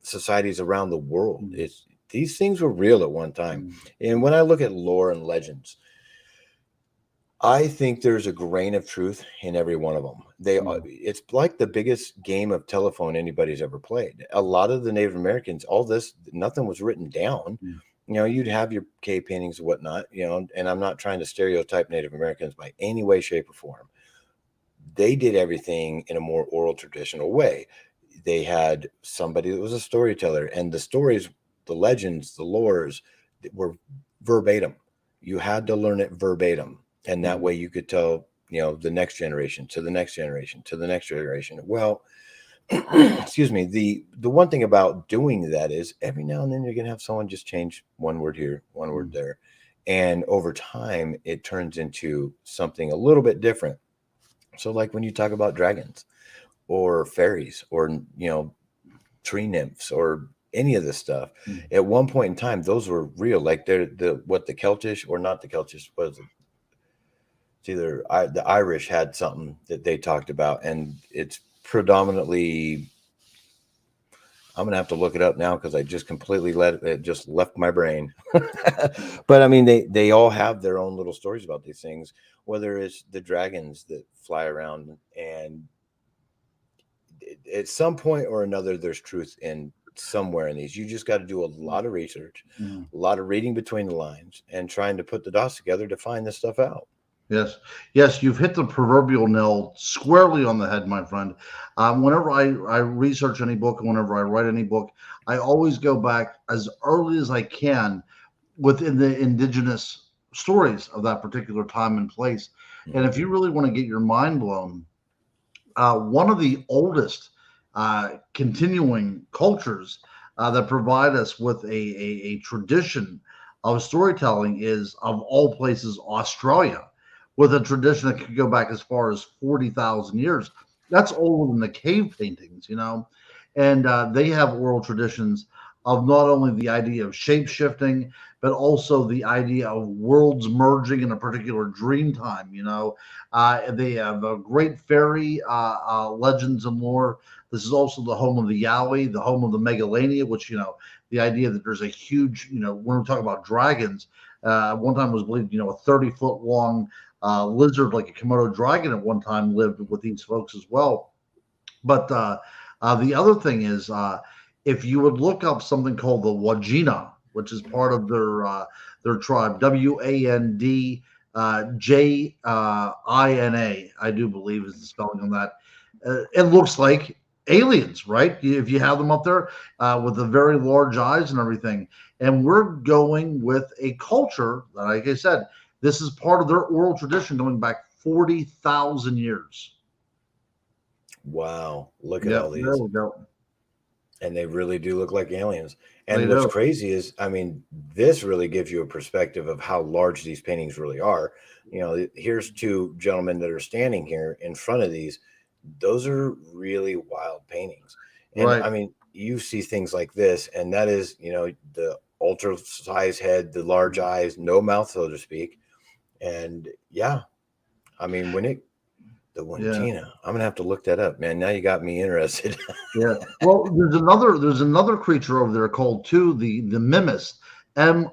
societies around the world, these things were real at one time. And when I look at lore and legends, I think there's a grain of truth in every one of them. It's like the biggest game of telephone anybody's ever played. A lot of the Native Americans, nothing was written down. You'd have your cave paintings and whatnot, and I'm not trying to stereotype Native Americans by any way, shape, or form. They did everything in a more oral, traditional way. They had somebody that was a storyteller, and the stories, the legends, the lores were verbatim. You had to learn it verbatim, and that way you could tell, the next generation to the next generation to the next generation. Well, excuse me. The one thing about doing that is every now and then you're going to have someone just change one word here, one word there. And over time, it turns into something a little bit different. So like when you talk about dragons or fairies or, tree nymphs or any of this stuff, at one point in time, those were real. Like they're the Celtish, or not the Celtish, what is it? It's either the Irish had something that they talked about, and it's predominantly. I'm gonna have to look it up now because I just completely it just left my brain. But I mean, they all have their own little stories about these things. Whether it's the dragons that fly around, and at some point or another, there's truth in somewhere in these. You just got to do a lot of research, a lot of reading between the lines, and trying to put the dots together to find this stuff out. Yes, yes, you've hit the proverbial nail squarely on the head, my friend. Whenever I research any book, and whenever I write any book, I always go back as early as I can within the indigenous stories of that particular time and place. And if you really want to get your mind blown, one of the oldest continuing cultures that provide us with a tradition of storytelling is, of all places, Australia, with a tradition that could go back as far as 40,000 years. That's older than the cave paintings, you know. And they have oral traditions of not only the idea of shape shifting, but also the idea of worlds merging in a particular dream time, you know. They have a great fairy legends and lore. This is also the home of the Yowie, the home of the Megalania, which, you know, the idea that there's a huge, you know, when we talk about dragons, one time was believed, you know, a 30-foot long lizard like a Komodo dragon at one time lived with these folks as well. But the other thing is, if you would look up something called the Wajina, which is part of their tribe, WANDJINA, I do believe is the spelling on that. It looks like aliens, right? If you have them up there with the very large eyes and everything. And we're going with a culture that, like I said, this is part of their oral tradition going back 40,000 years. Wow. Look at all these. There we go. And they really do look like aliens. And what's crazy is, I mean, this really gives you a perspective of how large these paintings really are. You know, here's two gentlemen that are standing here in front of these. Those are really wild paintings. And I mean, you see things like this, and that is, you know, the ultra size head, the large eyes, no mouth, so to speak. And yeah, I mean, the Wajina, I'm gonna have to look that up, man. Now you got me interested. Yeah. Well, there's another creature over there called the Mimis, MIMIS,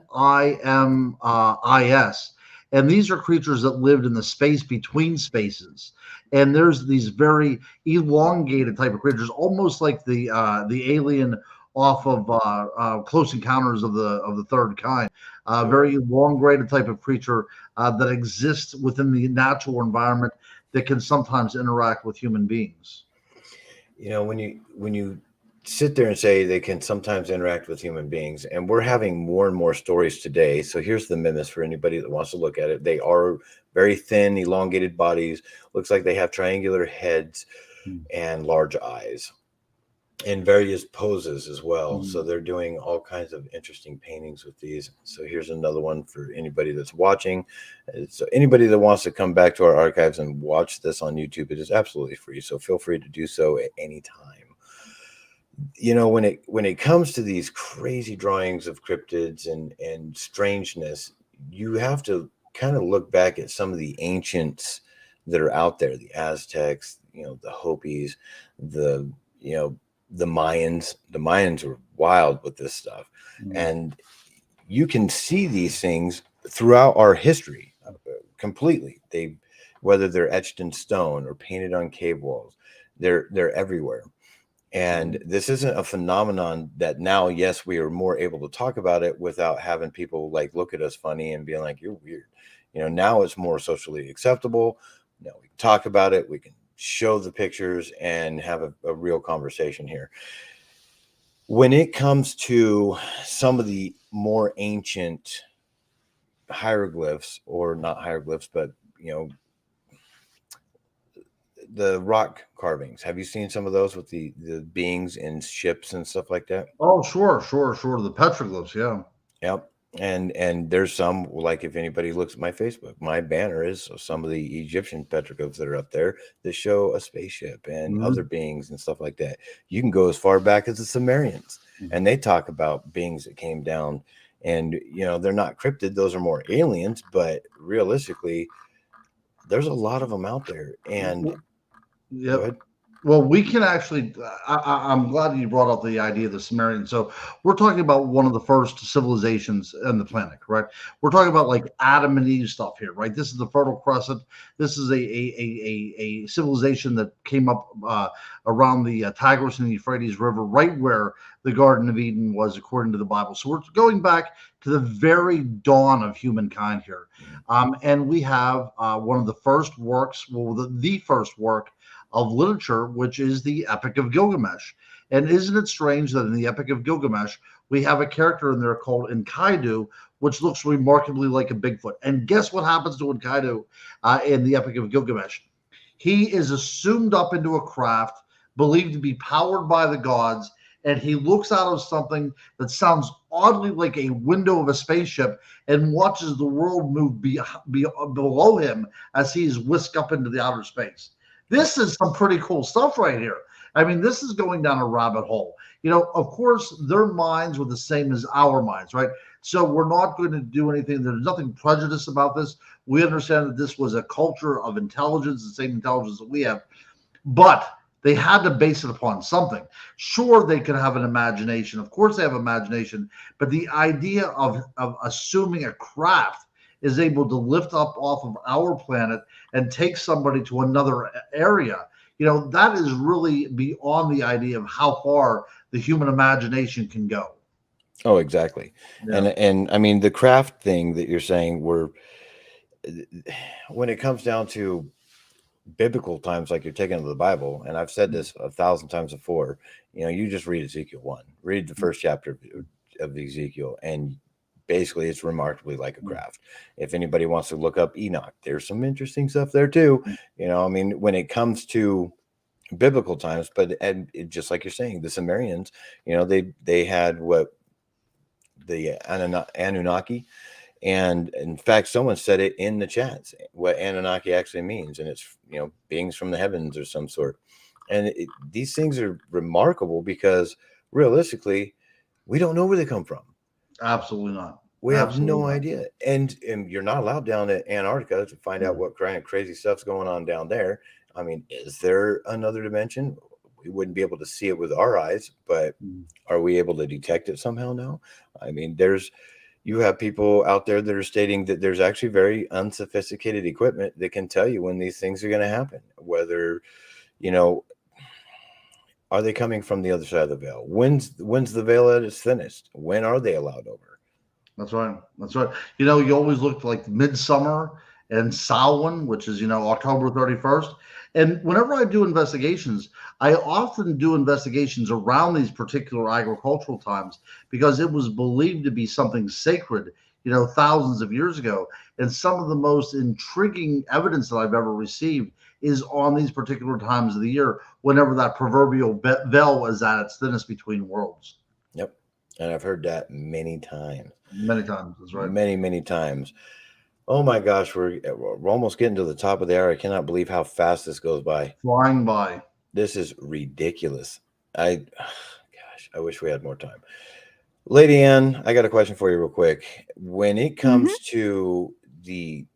and these are creatures that lived in the space between spaces. And there's these very elongated type of creatures, almost like the alien off of Close Encounters of the Third Kind. Very elongated type of creature that exists within the natural environment that can sometimes interact with human beings. You know, when you sit there and say they can sometimes interact with human beings, and we're having more and more stories today. So here's the Mimis for anybody that wants to look at it. They are very thin, elongated bodies. Looks like they have triangular heads and large eyes, in various poses as well. So they're doing all kinds of interesting paintings with these. So here's another one for anybody that's watching. So anybody that wants to come back to our archives and watch this on YouTube, it is absolutely free. So feel free to do so at any time. You know, when it comes to these crazy drawings of cryptids and strangeness, you have to kind of look back at some of the ancients that are out there, the Aztecs, you know, the Hopis, the Mayans. The Mayans were wild with this stuff. And you can see these things throughout our history completely. Whether they're etched in stone or painted on cave walls, they're everywhere. And this isn't a phenomenon that now, yes, we are more able to talk about it without having people like look at us funny and being like, you're weird. You know, now it's more socially acceptable. Now we can talk about it. We can show the pictures and have a real conversation here. When it comes to some of the more ancient hieroglyphs, or not hieroglyphs, but, you know, the rock carvings. Have you seen some of those with the beings in ships and stuff like that? Oh, sure. The petroglyphs, yeah. Yep. And there's some, like, if anybody looks at my Facebook, my banner is some of the Egyptian petroglyphs that are up there that show a spaceship and other beings and stuff like that. You can go as far back as the Sumerians, and they talk about beings that came down, and, you know, they're not cryptid. Those are more aliens, but realistically, there's a lot of them out there. And go Yep. ahead. Well, we can actually. I'm glad you brought up the idea of the Sumerians. So we're talking about one of the first civilizations on the planet, correct? We're talking about like Adam and Eve stuff here, right? This is the Fertile Crescent. This is a civilization that came up around the Tigris and the Euphrates River, right where the Garden of Eden was, according to the Bible. So we're going back to the very dawn of humankind here, and we have one of the first works, well, the first work of literature, which is the Epic of Gilgamesh. And isn't it strange that in the Epic of Gilgamesh, we have a character in there called Enkidu, which looks remarkably like a Bigfoot. And guess what happens to Enkidu in the Epic of Gilgamesh? He is assumed up into a craft believed to be powered by the gods, and he looks out of something that sounds oddly like a window of a spaceship and watches the world move below him as he is whisked up into the outer space. This is some pretty cool stuff right here. I mean, this is going down a rabbit hole. You know, of course, their minds were the same as our minds, right? So we're not going to do anything. There's nothing prejudiced about this. We understand that this was a culture of intelligence, the same intelligence that we have. But they had to base it upon something. Sure, they could have an imagination. Of course, they have imagination. But the idea of assuming a craft is able to lift up off of our planet and take somebody to another area, you know, that is really beyond the idea of how far the human imagination can go. Oh, exactly. Yeah. And I mean, the craft thing that you're saying, when it comes down to biblical times, like you're taking to the Bible, and I've said this 1,000 times before, you know, you just read Ezekiel 1, read the first chapter of Ezekiel, and basically it's remarkably like a craft. If anybody wants to look up Enoch, there's some interesting stuff there too. You know, I mean, when it comes to biblical times, just like you're saying, the Sumerians, you know, they had what the Anunnaki, and in fact, someone said it in the chats, what Anunnaki actually means, and it's, you know, beings from the heavens or some sort. And these things are remarkable because realistically, we don't know where they come from. Absolutely not. We have no idea. And you're not allowed down to Antarctica to find out what kind of crazy stuff's going on down there. I mean, is there another dimension? We wouldn't be able to see it with our eyes, but are we able to detect it somehow now? I mean, you have people out there that are stating that there's actually very unsophisticated equipment that can tell you when these things are going to happen, whether, you know, are they coming from the other side of the veil? When's the veil at its thinnest? When are they allowed over? That's right. That's right. You know, you always look like Midsummer and Samhain, which is, you know, October 31st. And whenever I do investigations, I often do investigations around these particular agricultural times because it was believed to be something sacred, you know, thousands of years ago. And some of the most intriguing evidence that I've ever received is on these particular times of the year, whenever that proverbial veil is at its thinnest between worlds. Yep. And I've heard that many times. Many times. That's right. Many, many times. Oh my gosh, we're almost getting to the top of the hour. I cannot believe how fast this goes by. Flying by. This is ridiculous. I wish we had more time. Lady Ann, I got a question for you real quick. When it comes to the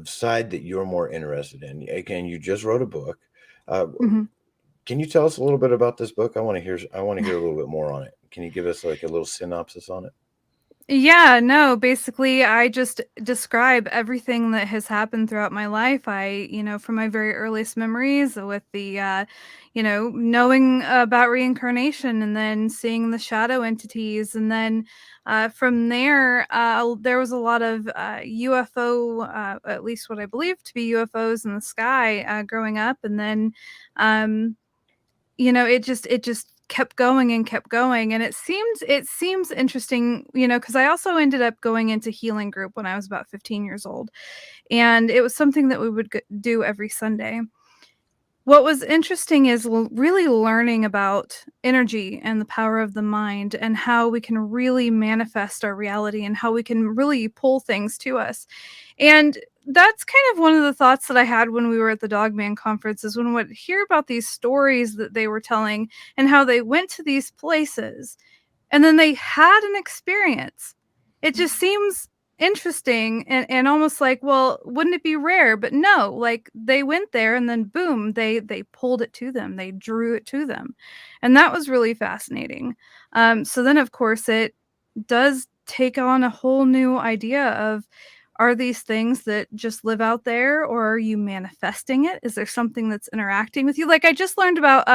side that you're more interested in, again, you just wrote a book. Can you tell us a little bit about this book? I want to hear a little bit more on it. Can you give us like a little synopsis on it? Yeah, no, basically I just describe everything that has happened throughout my life. From my very earliest memories with the, knowing about reincarnation and then seeing the shadow entities. And then from there, there was a lot of UFO, at least what I believe to be UFOs in the sky growing up. And then, it just kept going and kept going, and it seems interesting, because I also ended up going into healing group when I was about 15 years old, and it was something that we would do every Sunday. What was interesting is really learning about energy and the power of the mind and how we can really manifest our reality and how we can really pull things to us. And that's kind of one of the thoughts that I had when we were at the Dogman conference, is when I would hear about these stories that they were telling and how they went to these places and then they had an experience. It just seems interesting and almost like, well, wouldn't it be rare? But no, like they went there and then boom, they pulled it to them. They drew it to them. And that was really fascinating. So then of course it does take on a whole new idea of, are these things that just live out there, or are you manifesting it? Is there something that's interacting with you? Like I just learned about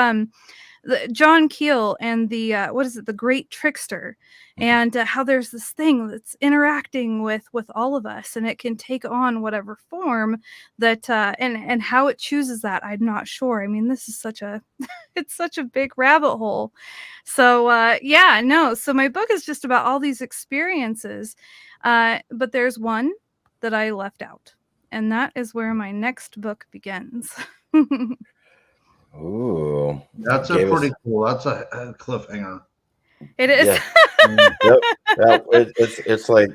John Keel and the what is it, the Great Trickster, and how there's this thing that's interacting with all of us, and it can take on whatever form that and how it chooses that, I'm not sure. I mean, this is such a it's such a big rabbit hole. So yeah, no. So my book is just about all these experiences, but there's one that I left out, and that is where my next book begins. Ooh, That's a pretty cool. That's a cliffhanger. It is. Yeah. Yep. It's like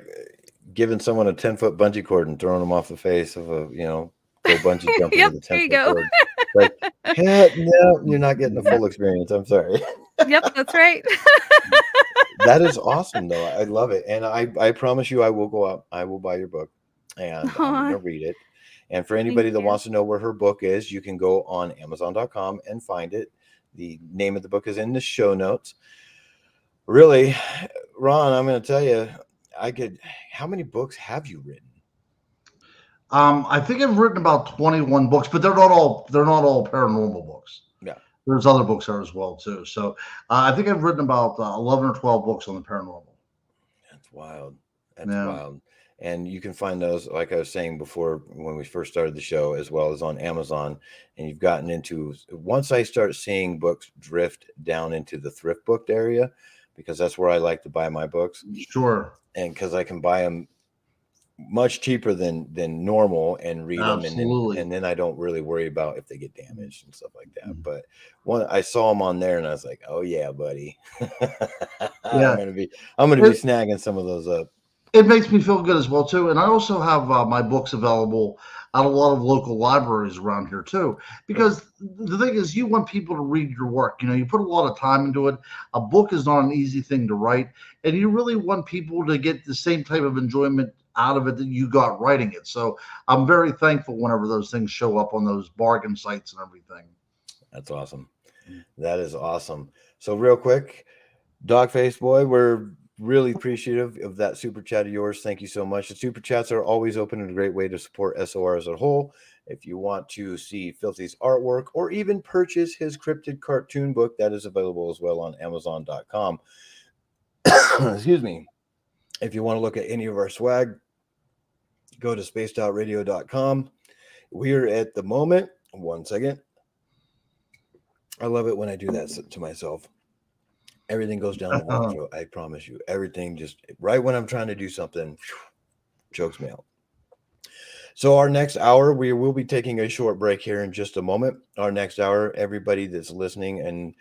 giving someone a 10-foot bungee cord and throwing them off the face of a, go bungee jumping Yep, with a there you 10-foot go. cord. Like, no, you're not getting the full experience. I'm sorry. Yep, that's right. That is awesome, though. I love it. And I promise you, I will go out. I will buy your book and I'm going to read it. And for anybody that wants to know where her book is, you can go on Amazon.com and find it. The name of the book is in the show notes. Really, Ron, I'm going to tell you, how many books have you written? I think I've written about 21 books, but they're not all paranormal books. Yeah. There's other books there as well too. So I think I've written about 11 or 12 books on the paranormal. That's wild. That's wild. And you can find those, like I was saying before, when we first started the show, as well as on Amazon. And you've gotten into, once I start seeing books drift down into the thrift book area, because that's where I like to buy my books. Sure. And because I can buy them much cheaper than normal and read them, and then I don't really worry about if they get damaged and stuff like that. But I saw them on there and I was like, oh yeah, buddy. I'm gonna be snagging some of those up. It makes me feel good as well too. And I also have my books available at a lot of local libraries around here too, because the thing is, you want people to read your work. You put a lot of time into it. A book is not an easy thing to write, and you really want people to get the same type of enjoyment out of it that you got writing it. So I'm very thankful whenever those things show up on those bargain sites and everything. That's awesome. That is awesome. So real quick, Dogface Boy, we're really appreciative of that super chat of yours. Thank you so much. The super chats are always open and a great way to support SOR as a whole. If you want to see Fylthy's artwork or even purchase his cryptid cartoon book, that is available as well on Amazon.com. Excuse me. If you want to look at any of our swag, go to spacedoutradio.com. We are at the moment, one second. I love it when I do that to myself. Everything goes down the wrong throat. I promise you. Everything just right when I'm trying to do something, chokes me out. So our next hour, we will be taking a short break here in just a moment. Our next hour, everybody that's listening, and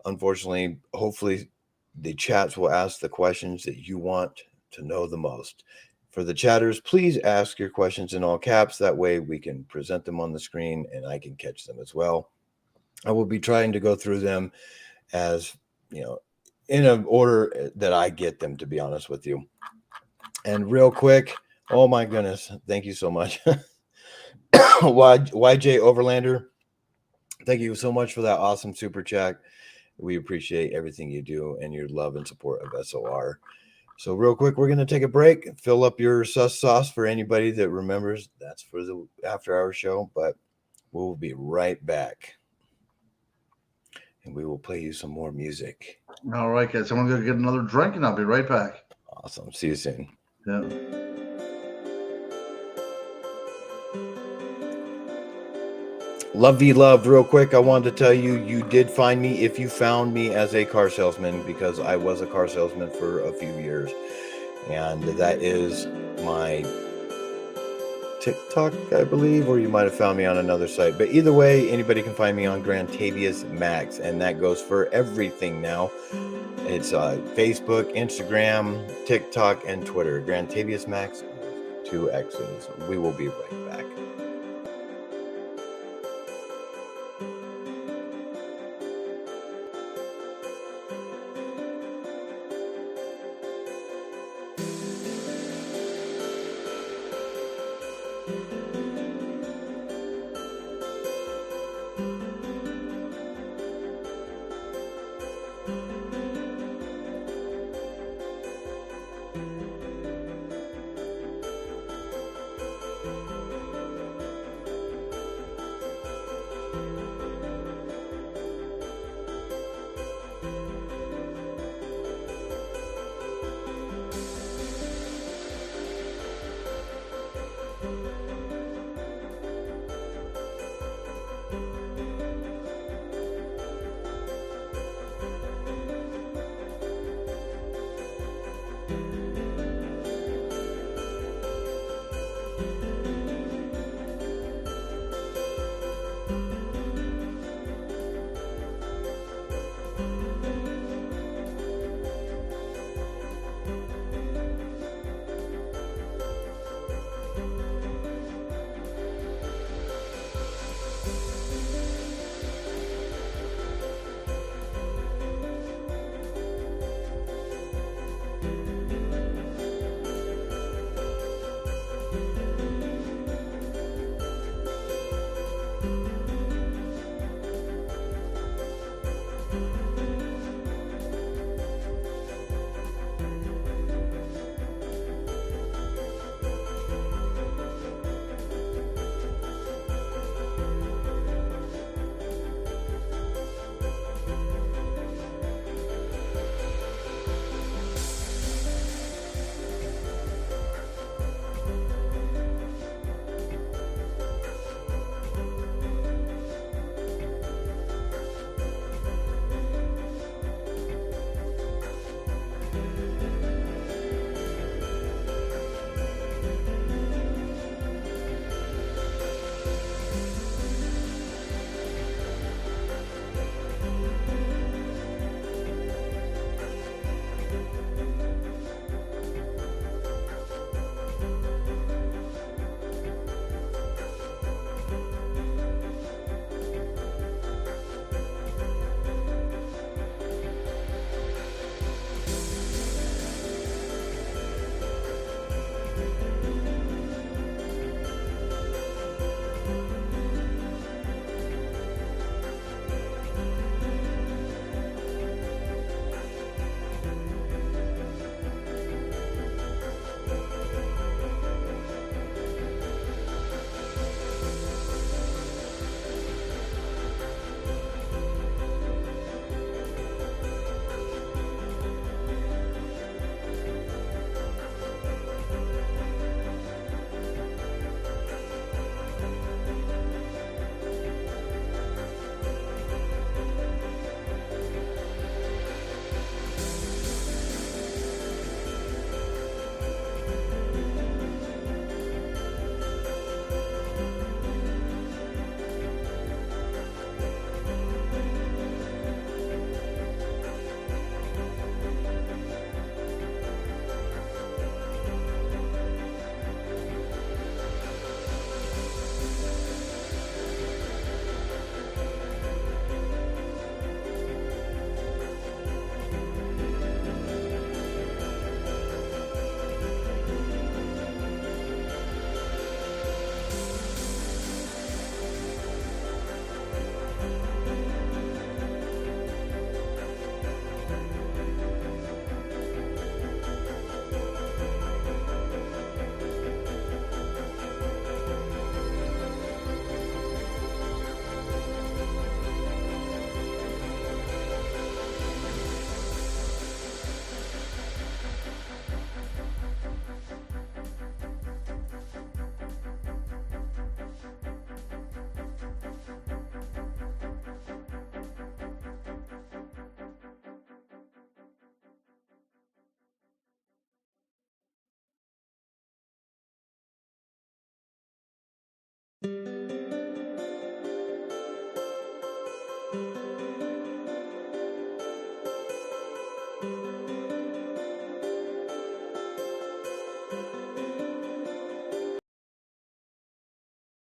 unfortunately, hopefully, the chats will ask the questions that you want to know the most. For the chatters, please ask your questions in all caps. That way we can present them on the screen and I can catch them as well. I will be trying to go through them as, in an order that I get them, to be honest with you. And real quick, oh my goodness, thank you so much. YJ Overlander, thank you so much for that awesome super chat. We appreciate everything you do and your love and support of SOR. So real quick, we're going to take a break, fill up your sus sauce for anybody that remembers. That's for the after hour show, but we'll be right back. And we will play you some more music. All right, guys. I'm going to get another drink and I'll be right back. Awesome. See you soon. Yeah. Lovey love, real quick, I wanted to tell you, you did find me if you found me as a car salesman, because I was a car salesman for a few years. And that is my TikTok, I believe, or you might have found me on another site. But either way, anybody can find me on Grantavius Max, and that goes for everything now. It's Facebook, Instagram, TikTok, and Twitter. Grantavius Max, 2 X's. We will be right back.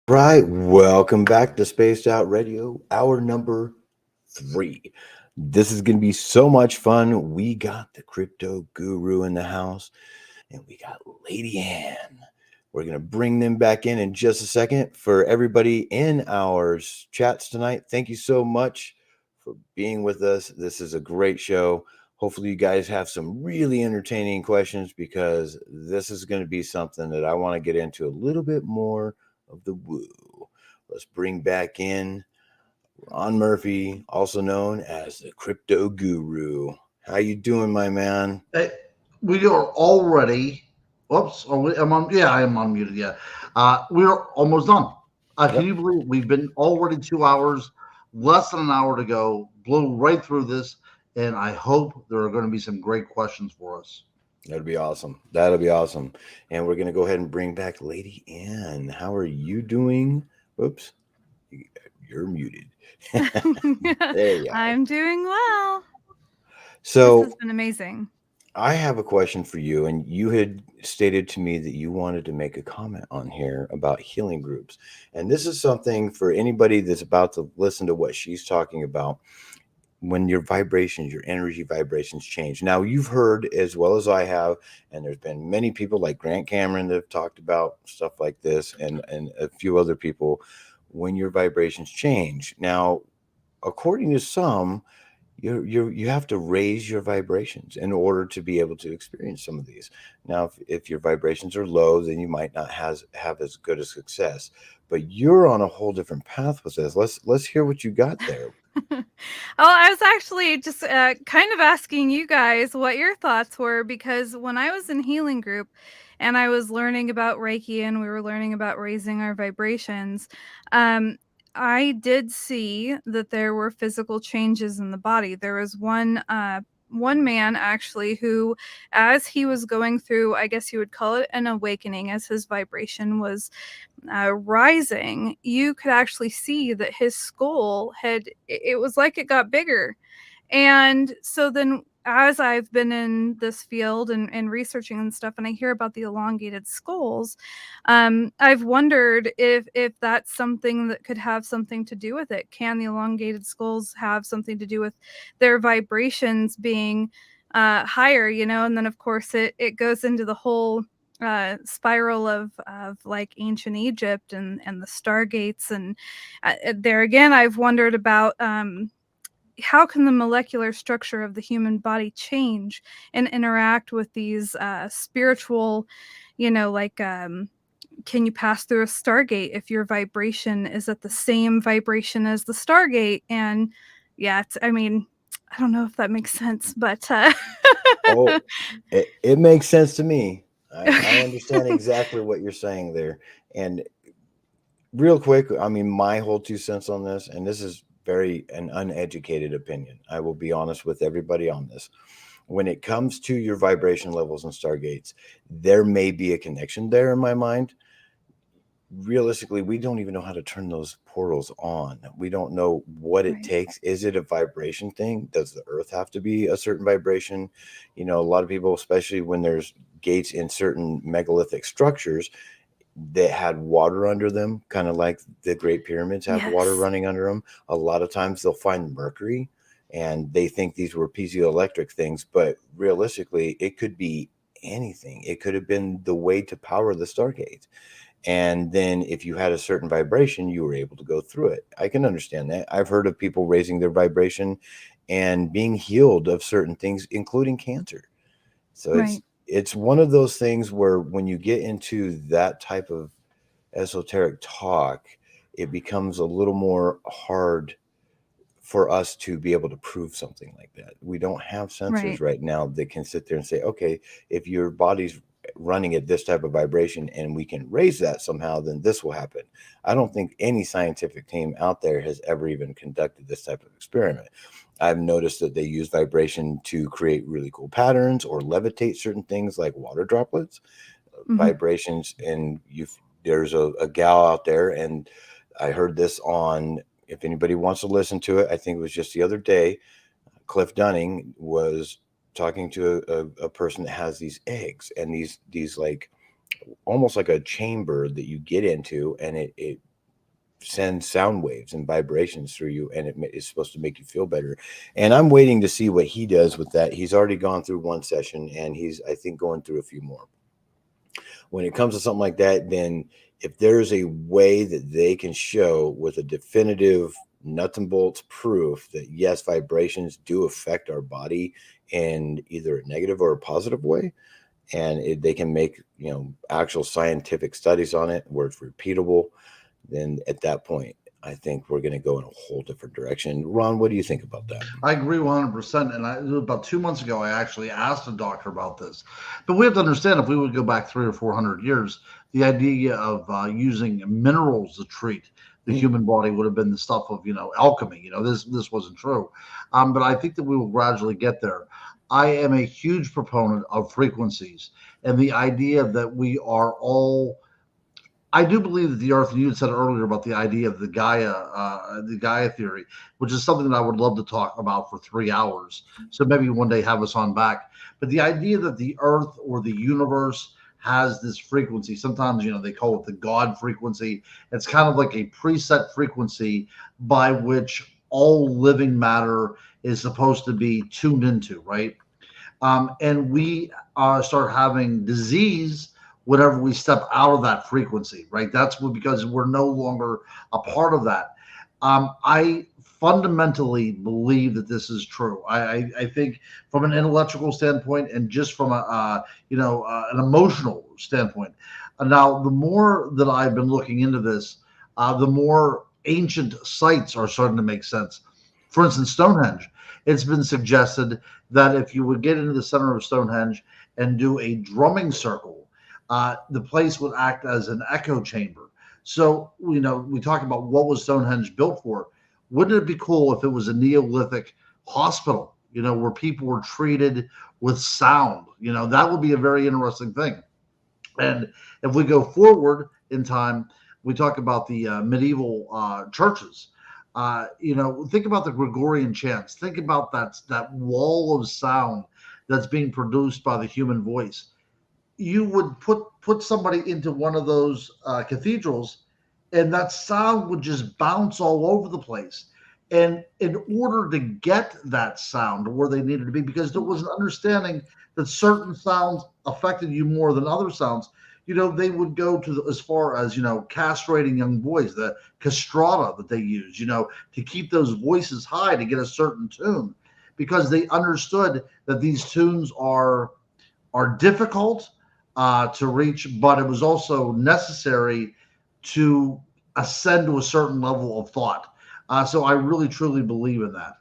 Right, welcome back to Spaced Out Radio, hour number 3. This is going to be so much fun. We got the crypto guru in the house, and we got Lady Ann. We're going to bring them back in just a second. For everybody in our chats tonight, thank you so much for being with us. This is a great show. Hopefully you guys have some really entertaining questions, because this is going to be something that I want to get into a little bit more of the woo. Let's bring back in Ron Murphy, also known as the Crypto Guru. How you doing, my man? Hey, we are already. Whoops! I'm on. Yeah, I am unmuted. Yeah, we are almost done. Can you believe we've been already 2 hours, less than an hour to go? Blew right through this, and I hope there are going to be some great questions for us. That'll be awesome. That'll be awesome. And we're going to go ahead and bring back Lady Ann. How are you doing? Oops, you're muted. There you go. I'm doing well. So this has been amazing. I have a question for you, and you had stated to me that you wanted to make a comment on here about healing groups. And this is something for anybody that's about to listen to what she's talking about. When your vibrations, your energy vibrations change. Now, you've heard as well as I have, and there's been many people like Grant Cameron that have talked about stuff like this, and a few other people, when your vibrations change. Now, according to some, you have to raise your vibrations in order to be able to experience some of these. Now, if your vibrations are low, then you might not have as good a success. But you're on a whole different path with this. Let's hear what you got there. I was actually just kind of asking you guys what your thoughts were, because when I was in healing group and I was learning about Reiki and we were learning about raising our vibrations, I did see that there were physical changes in the body. There was one man actually who, as he was going through, I guess you would call it an awakening, as his vibration was rising, you could actually see that his skull it was like it got bigger. And so then, as I've been in this field and researching and stuff, and I hear about the elongated skulls, I've wondered if that's something that could have something to do with it. Can the elongated skulls have something to do with their vibrations being higher, and then of course it goes into the whole spiral of like ancient Egypt and the stargates, and there again I've wondered about how can the molecular structure of the human body change and interact with these spiritual, can you pass through a stargate if your vibration is at the same vibration as the stargate? And yeah, I don't know if that makes sense, but Oh, it makes sense to me. I understand exactly what you're saying there. And real quick, my whole 2 cents on this, and this is very an uneducated opinion. I will be honest with everybody on this. When it comes to your vibration levels and stargates, there may be a connection there in my mind. Realistically, we don't even know how to turn those portals on. We don't know what it takes. Is it a vibration thing? Does the earth have to be a certain vibration? A lot of people, especially when there's gates in certain megalithic structures that had water under them, kind of like the Great Pyramids have water running under them. A lot of times they'll find mercury and they think these were piezoelectric things, but realistically, it could be anything. It could have been the way to power the Stargate. And then if you had a certain vibration, you were able to go through it. I can understand that. I've heard of people raising their vibration and being healed of certain things, including cancer. So it's one of those things where when you get into that type of esoteric talk, it becomes a little more hard for us to be able to prove something like that. We don't have sensors right now that can sit there and say, okay, if your body's running at this type of vibration and we can raise that somehow, then this will happen. I don't think any scientific team out there has ever even conducted this type of experiment. I've noticed that they use vibration to create really cool patterns or levitate certain things like water droplets, vibrations. And there's a gal out there, and I heard this on, if anybody wants to listen to it, I think it was just the other day, Cliff Dunning was talking to a person that has these eggs and these like almost like a chamber that you get into, and it sends sound waves and vibrations through you, and it is supposed to make you feel better. And I'm waiting to see what he does with that. He's already gone through one session, and he's, I think, going through a few more. When it comes to something like that, then if there's a way that they can show with a definitive nuts and bolts proof that yes, vibrations do affect our body in either a negative or a positive way, and they can make, you know, actual scientific studies on it where it's repeatable, then at that point, I think we're going to go in a whole different direction. Ron, what do you think about that? I agree 100%. And about 2 months ago, I actually asked a doctor about this. But we have to understand, if we would go back 300 or 400 years, the idea of using minerals to treat the human body would have been the stuff of, you know, alchemy. You know, this wasn't true. But I think that we will gradually get there. I am a huge proponent of frequencies and the idea that we are all. I do believe that the Earth, and you had said earlier about the idea of the Gaia theory, which is something that I would love to talk about for 3 hours. So maybe one day have us on back. But the idea that the Earth or the universe has this frequency, sometimes, you know, they call it the God frequency. It's kind of like a preset frequency by which all living matter is supposed to be tuned into, right? And we start having disease whenever we step out of that frequency, right? That's because we're no longer a part of that. I fundamentally believe that this is true. I think from an intellectual standpoint and just from an emotional standpoint. Now, the more that I've been looking into this, the more ancient sites are starting to make sense. For instance, Stonehenge. It's been suggested that if you would get into the center of Stonehenge and do a drumming circle, the place would act as an echo chamber. So, you know, we talk about what was Stonehenge built for. Wouldn't it be cool if it was a Neolithic hospital, you know, where people were treated with sound? You know, that would be a very interesting thing. And if we go forward in time, we talk about the medieval churches. You know, think about the Gregorian chants. Think about that wall of sound that's being produced by the human voice. You would put somebody into one of those cathedrals, and that sound would just bounce all over the place. And in order to get that sound where they needed to be, because there was an understanding that certain sounds affected you more than other sounds, you know, they would go to as far as, you know, castrating young boys, the castrata that they use, you know, to keep those voices high to get a certain tune, because they understood that these tunes are difficult to reach, but it was also necessary to ascend to a certain level of thought. So I really, truly believe in that.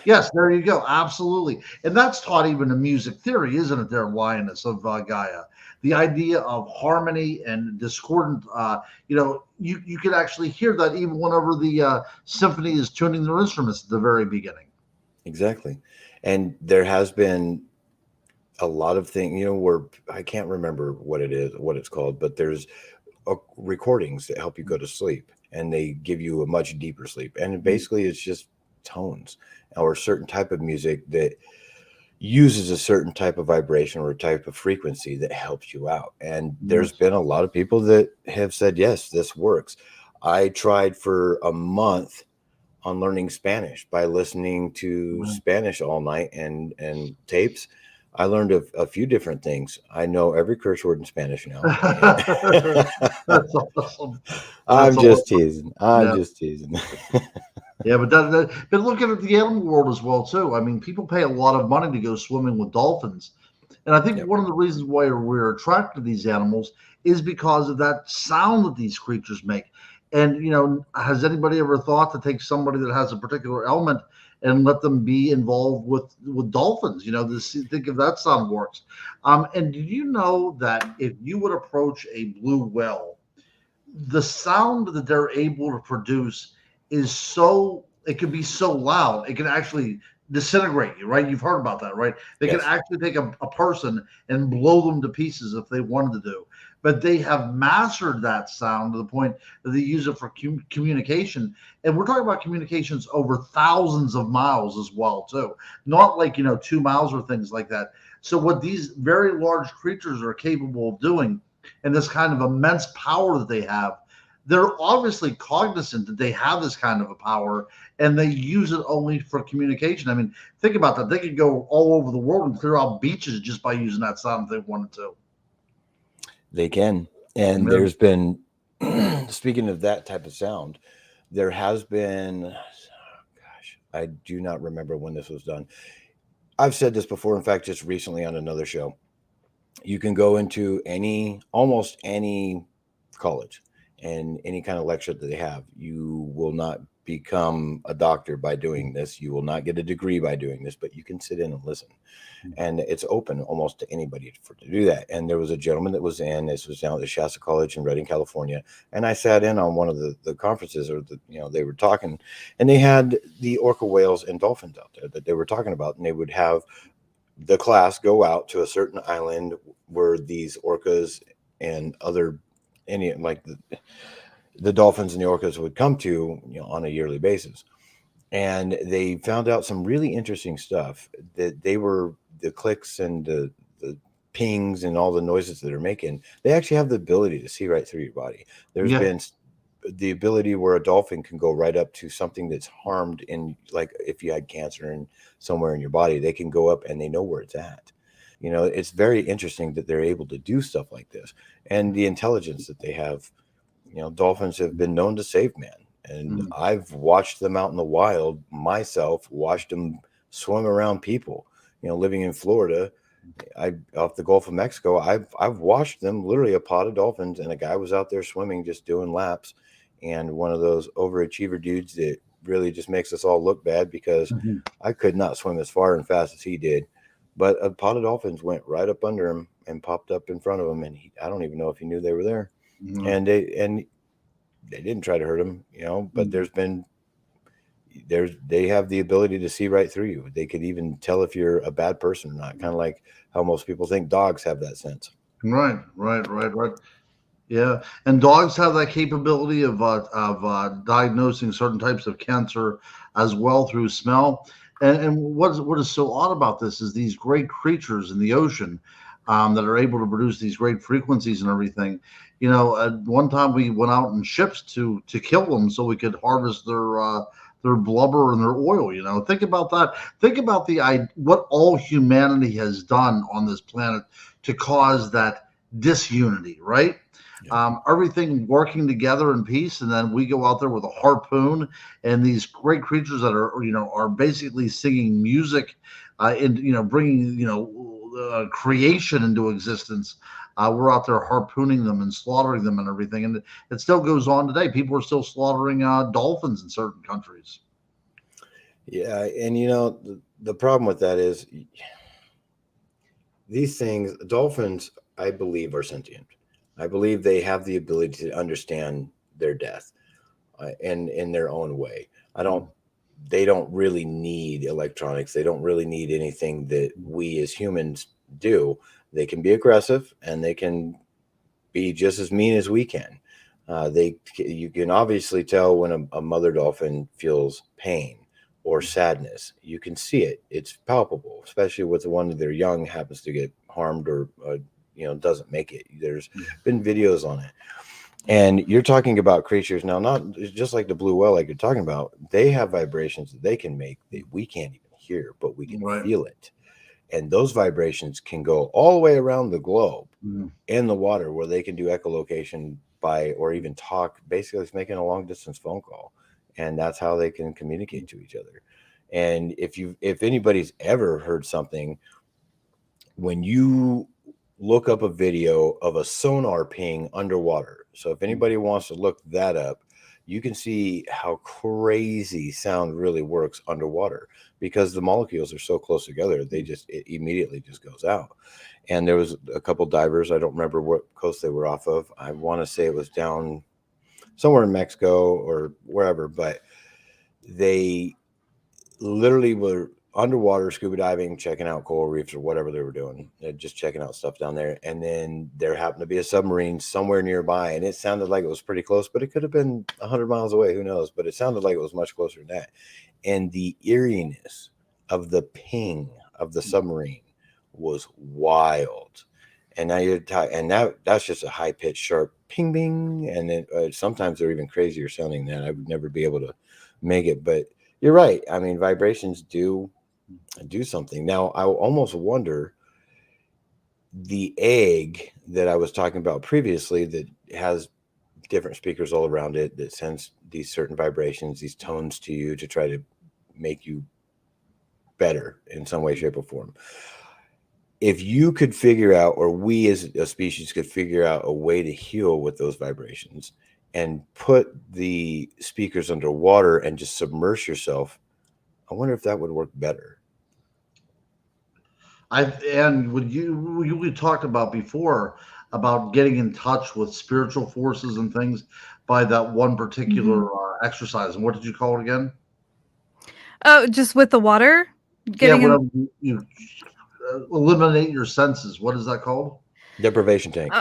Yes, there you go. Absolutely. And that's taught even in music theory, isn't it, there, Lioness of Gaia? The idea of harmony and discordant, you know, you can actually hear that even whenever the symphony is tuning their instruments at the very beginning. Exactly. And there has been a lot of things, you know, where I can't remember what it's called, but there's recordings that help you go to sleep, and they give you a much deeper sleep. And basically it's just tones or a certain type of music that uses a certain type of vibration or a type of frequency that helps you out. And there's been a lot of people that have said, yes, this works. I tried for a month on learning Spanish by listening to Spanish all night and tapes. I learned a few different things. I know every curse word in Spanish now. That's awesome. I'm just teasing. I'm just teasing. Yeah, but but looking at the animal world as well too. I mean, people pay a lot of money to go swimming with dolphins, and I think one of the reasons why we're attracted to these animals is because of that sound that these creatures make. And you know, has anybody ever thought to take somebody that has a particular ailment and let them be involved with dolphins? You know, to think if that sound works. And did you know that if you would approach a blue whale, the sound that they're able to produce is it can be so loud, it can actually disintegrate you, right? You've heard about that, right? They can actually take a person and blow them to pieces if they wanted to do. But they have mastered that sound to the point that they use it for communication. And we're talking about communications over thousands of miles as well, too. Not like, you know, 2 miles or things like that. So what these very large creatures are capable of doing, and this kind of immense power that they have, they're obviously cognizant that they have this kind of a power, and they use it only for communication. I mean, think about that. They could go all over the world and clear out beaches just by using that sound if they wanted to. They can. And Yeah. there's been, speaking of that type of sound, there has been, gosh, I do not remember when this was done. I've said this before, in fact, just recently on another show. You can go into almost any college and any kind of lecture that they have. You will not become a doctor by doing this. You will not get a degree by doing this, but you can sit in and listen. And it's open almost to anybody to do that. And there was a gentleman that was in, this was down at the Shasta College in Redding, California. And I sat in on one of the conferences, or they were talking, and they had the orca whales and dolphins out there that they were talking about. And they would have the class go out to a certain island where these orcas and the dolphins and the orcas would come to, on a yearly basis. And they found out some really interesting stuff, that they were the clicks and the pings and all the noises that they're making. They actually have the ability to see right through your body. There's been the ability where a dolphin can go right up to something that's harmed in, like if you had cancer in somewhere in your body, they can go up and they know where it's at. It's very interesting that they're able to do stuff like this, and the intelligence that they have. Dolphins have been known to save man. And I've watched them out in the wild myself, watched them swim around people, living in Florida. Off the Gulf of Mexico, I've watched them, literally a pod of dolphins, and a guy was out there swimming, just doing laps. And one of those overachiever dudes that really just makes us all look bad, because I could not swim as far and fast as he did. But a pod of dolphins went right up under him and popped up in front of him. And I don't even know if he knew they were there. And they didn't try to hurt him, but they have the ability to see right through you. They could even tell if you're a bad person or not, kind of like how most people think dogs have that sense. Right. Yeah, and dogs have that capability of diagnosing certain types of cancer as well through smell. And what is so odd about this is these great creatures in the ocean that are able to produce these great frequencies and everything. At one time we went out in ships to kill them so we could harvest their blubber and their oil. Think about that. Think about what all humanity has done on this planet to cause that disunity, right? Everything working together in peace, and then we go out there with a harpoon and these great creatures that are basically singing music and bringing creation into existence. We're out there harpooning them and slaughtering them and everything, and it still goes on today. People are still slaughtering dolphins in certain countries. Yeah, and the problem with that is these things, dolphins, I believe, are sentient. I believe they have the ability to understand their death, and in their own way. They don't really need electronics. They don't really need anything that we as humans do. They can be aggressive, and they can be just as mean as we can. You can obviously tell when a mother dolphin feels pain or sadness. You can see it. It's palpable, especially with the one that they're young happens to get harmed or doesn't make it. There's been videos on it. And you're talking about creatures now, not just like the blue whale, like you're talking about. They have vibrations that they can make that we can't even hear, but we can feel it. And those vibrations can go all the way around the globe in the water, where they can do echolocation or even talk. Basically, it's making a long distance phone call. And that's how they can communicate to each other. And if anybody's ever heard something, when you look up a video of a sonar ping underwater. So if anybody wants to look that up, you can see how crazy sound really works underwater, because the molecules are so close together. It immediately just goes out. And there was a couple divers. I don't remember what coast they were off of. I want to say it was down somewhere in Mexico or wherever, but they literally were underwater scuba diving, checking out coral reefs or whatever they were doing, just checking out stuff down there. And then there happened to be a submarine somewhere nearby, and it sounded like it was pretty close, but it could have been 100 miles away. Who knows? But it sounded like it was much closer than that. And the eeriness of the ping of the submarine was wild. And now that's just a high pitched, sharp ping, bing. And then sometimes they're even crazier sounding than that. I would never be able to make it, but you're right. I mean, vibrations do something. Now, I almost wonder the egg that I was talking about previously that has different speakers all around it that sends these certain vibrations, these tones to you to try to make you better in some way, shape, or form. If you could figure out, or we as a species could figure out a way to heal with those vibrations and put the speakers underwater and just submerge yourself, I wonder if that would work better. And we talked about before about getting in touch with spiritual forces and things by that one particular exercise. And what did you call it again? Oh, just with the water? Yeah, whatever you eliminate your senses. What is that called? Deprivation tank.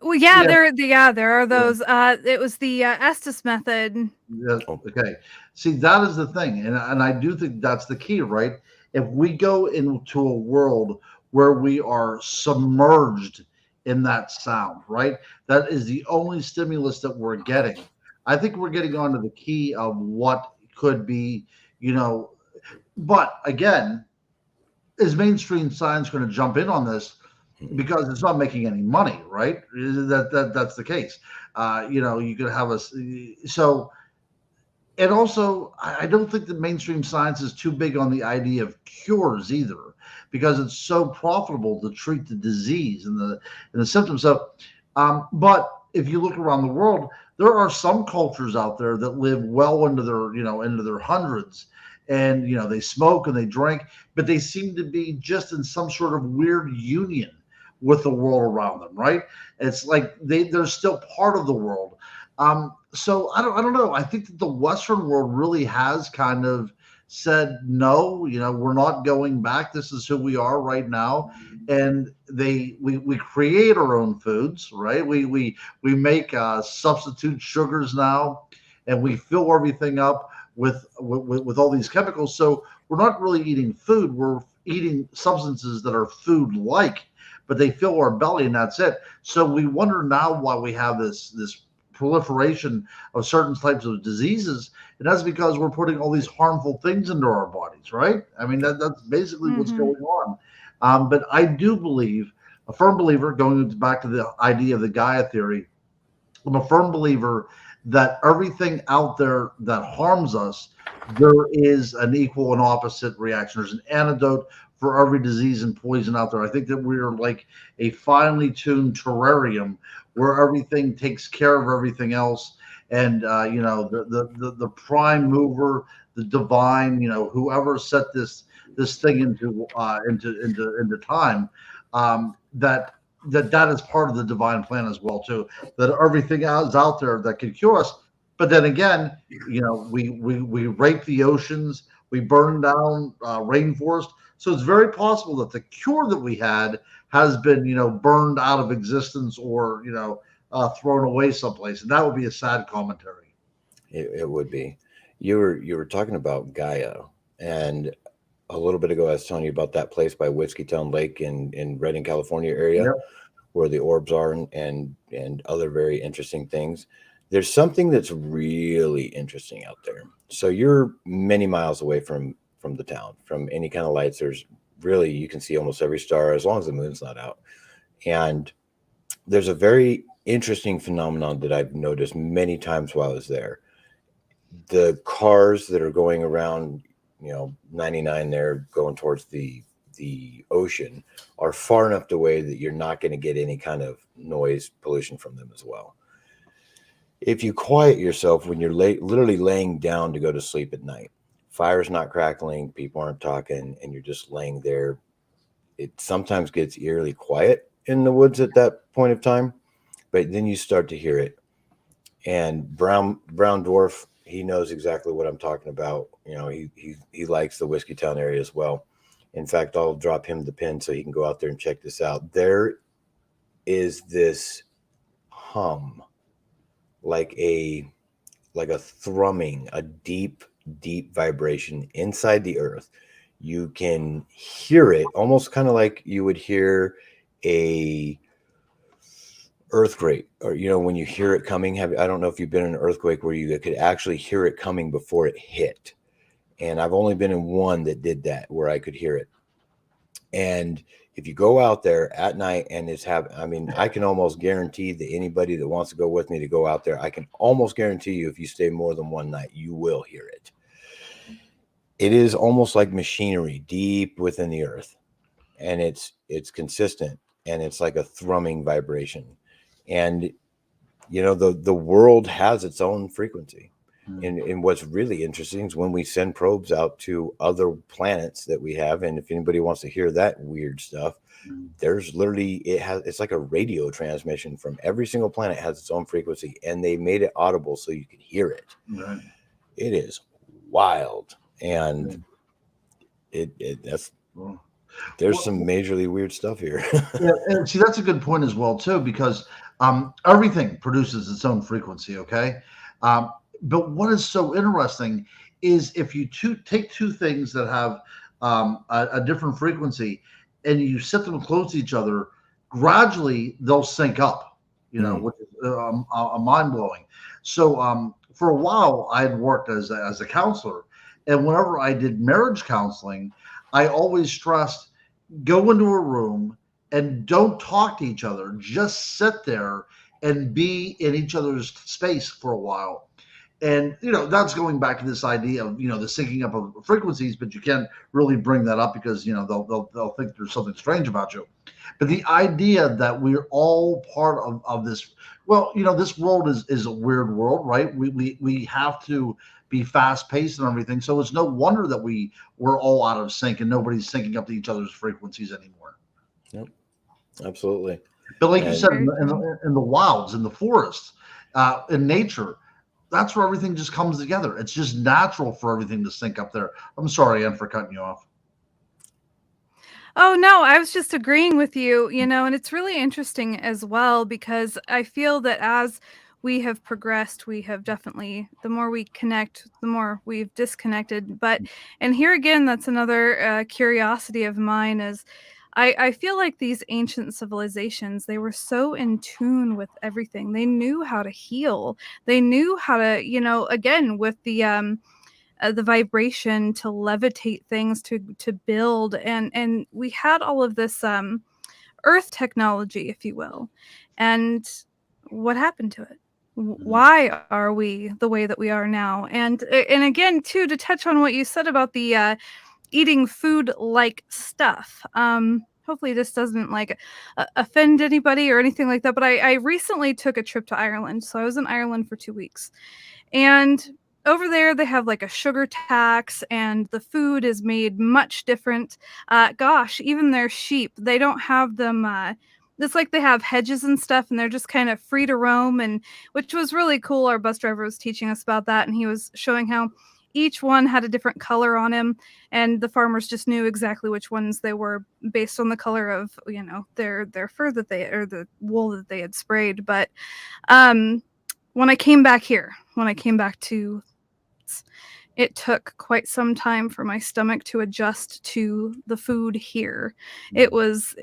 Well, yeah, there are those. It was the Estes method. Yeah, okay. See, that is the thing, and I do think that's the key, right? If we go into a world where we are submerged in that sound, right? That is the only stimulus that we're getting. I think we're getting onto the key of what could be, but again, is mainstream science going to jump in on this? Because it's not making any money, right? That's the case. You could have and also I don't think that mainstream science is too big on the idea of cures either, because it's so profitable to treat the disease and the symptoms. So, but if you look around the world, there are some cultures out there that live well into their hundreds, and they smoke and they drink, but they seem to be just in some sort of weird union with the world around them, right? It's like they're still part of the world. So I don't know. I think that the Western world really has kind of said, no, we're not going back. This is who we are right now. And we create our own foods, right? We make substitute sugars now, and we fill everything up with all these chemicals. So we're not really eating food. We're eating substances that are food-like, but they fill our belly, and that's it. So we wonder now why we have this proliferation of certain types of diseases, and that's because we're putting all these harmful things into our bodies, right? I mean, that's basically what's going on. But I do believe, a firm believer, going back to the idea of the Gaia theory, I'm a firm believer that everything out there that harms us, there is an equal and opposite reaction. There's an antidote for every disease and poison out there. I think that we're like a finely tuned terrarium where everything takes care of everything else. And the prime mover, the divine, whoever set this thing into time, that is part of the divine plan as well too. That everything is out there that can cure us. But then again, we rape the oceans, we burn down rainforest. So it's very possible that the cure that we had has been, burned out of existence or, thrown away someplace. And that would be a sad commentary. It would be. You were talking about Gaia, and a little bit ago I was telling you about that place by Whiskeytown Lake in Redding, California area, where the orbs are and other very interesting things. There's something that's really interesting out there. So you're many miles away from the town, from any kind of lights. There's really, you can see almost every star as long as the moon's not out. And there's a very interesting phenomenon that I've noticed many times while I was there. The cars that are going around, 99 there going towards the ocean are far enough away that you're not going to get any kind of noise pollution from them as well. If you quiet yourself when you're literally laying down to go to sleep at night, fire's not crackling, people aren't talking, and you're just laying there, it sometimes gets eerily quiet in the woods at that point of time, but then you start to hear it. And Brown Dwarf, he knows exactly what I'm talking about. He likes the Whiskeytown area as well. In fact, I'll drop him the pin so he can go out there and check this out. There is this hum, like a thrumming, a deep vibration inside the earth. You can hear it almost kind of like you would hear a earthquake, or when you hear it coming. I don't know if you've been in an earthquake where you could actually hear it coming before it hit. And I've only been in one that did that, where I could hear it. And if you go out there at night and I mean, I can almost guarantee that anybody that wants to go with me to go out there, I can almost guarantee you, if you stay more than one night, you will hear it. It is almost like machinery deep within the earth, and it's consistent, and it's like a thrumming vibration. And you know, the world has its own frequency. And what's really interesting is when we send probes out to other planets that we have, and if anybody wants to hear that weird stuff, there's literally, it's like a radio transmission from every single planet has its own frequency, and they made it audible so you can hear it. Right. It is wild, and there's some majorly weird stuff here. Yeah, and see, that's a good point as well too, because everything produces its own frequency. Okay. But what is so interesting is if you take two things that have a different frequency and you set them close to each other, gradually they'll sync up, you know, which is mind blowing. So for a while, I had worked as a counselor, and whenever I did marriage counseling, I always stressed, go into a room and don't talk to each other. Just sit there and be in each other's space for a while. And, you know, that's going back to this idea of, you know, the syncing up of frequencies, but you can't really bring that up because, you know, they'll think there's something strange about you. But the idea that we're all part of this, well, you know, this world is a weird world, right? We have to be fast paced and everything. So it's no wonder that we're all out of sync and nobody's syncing up to each other's frequencies anymore. Yep, absolutely. But like you said, in the wilds, in the forests, in nature, that's where everything just comes together. It's just natural for everything to sync up there. I'm sorry, Ann, for cutting you off. Oh, no, I was just agreeing with you, you know, and it's really interesting as well, because I feel that as we have progressed, we have definitely, the more we connect, the more we've disconnected. But, and here again, that's another curiosity of mine is, I feel like these ancient civilizations, they were so in tune with everything. They knew how to heal. They knew how to, you know, again, with the vibration to levitate things, to build. And we had all of this earth technology, if you will. And what happened to it? Why are we the way that we are now? And again, too, to touch on what you said about the eating food like stuff. Hopefully this doesn't like offend anybody or anything like that. But I recently took a trip to Ireland. So I was in Ireland for 2 weeks. And over there, they have like a sugar tax, and the food is made much different. Gosh, even their sheep, they don't have them. It's like they have hedges and stuff, and they're just kind of free to roam, and which was really cool. Our bus driver was teaching us about that, and he was showing how each one had a different color on him, and the farmers just knew exactly which ones they were based on the color of, you know, their fur that they, or the wool that they had sprayed. But when I came back to, it took quite some time for my stomach to adjust to the food here. It was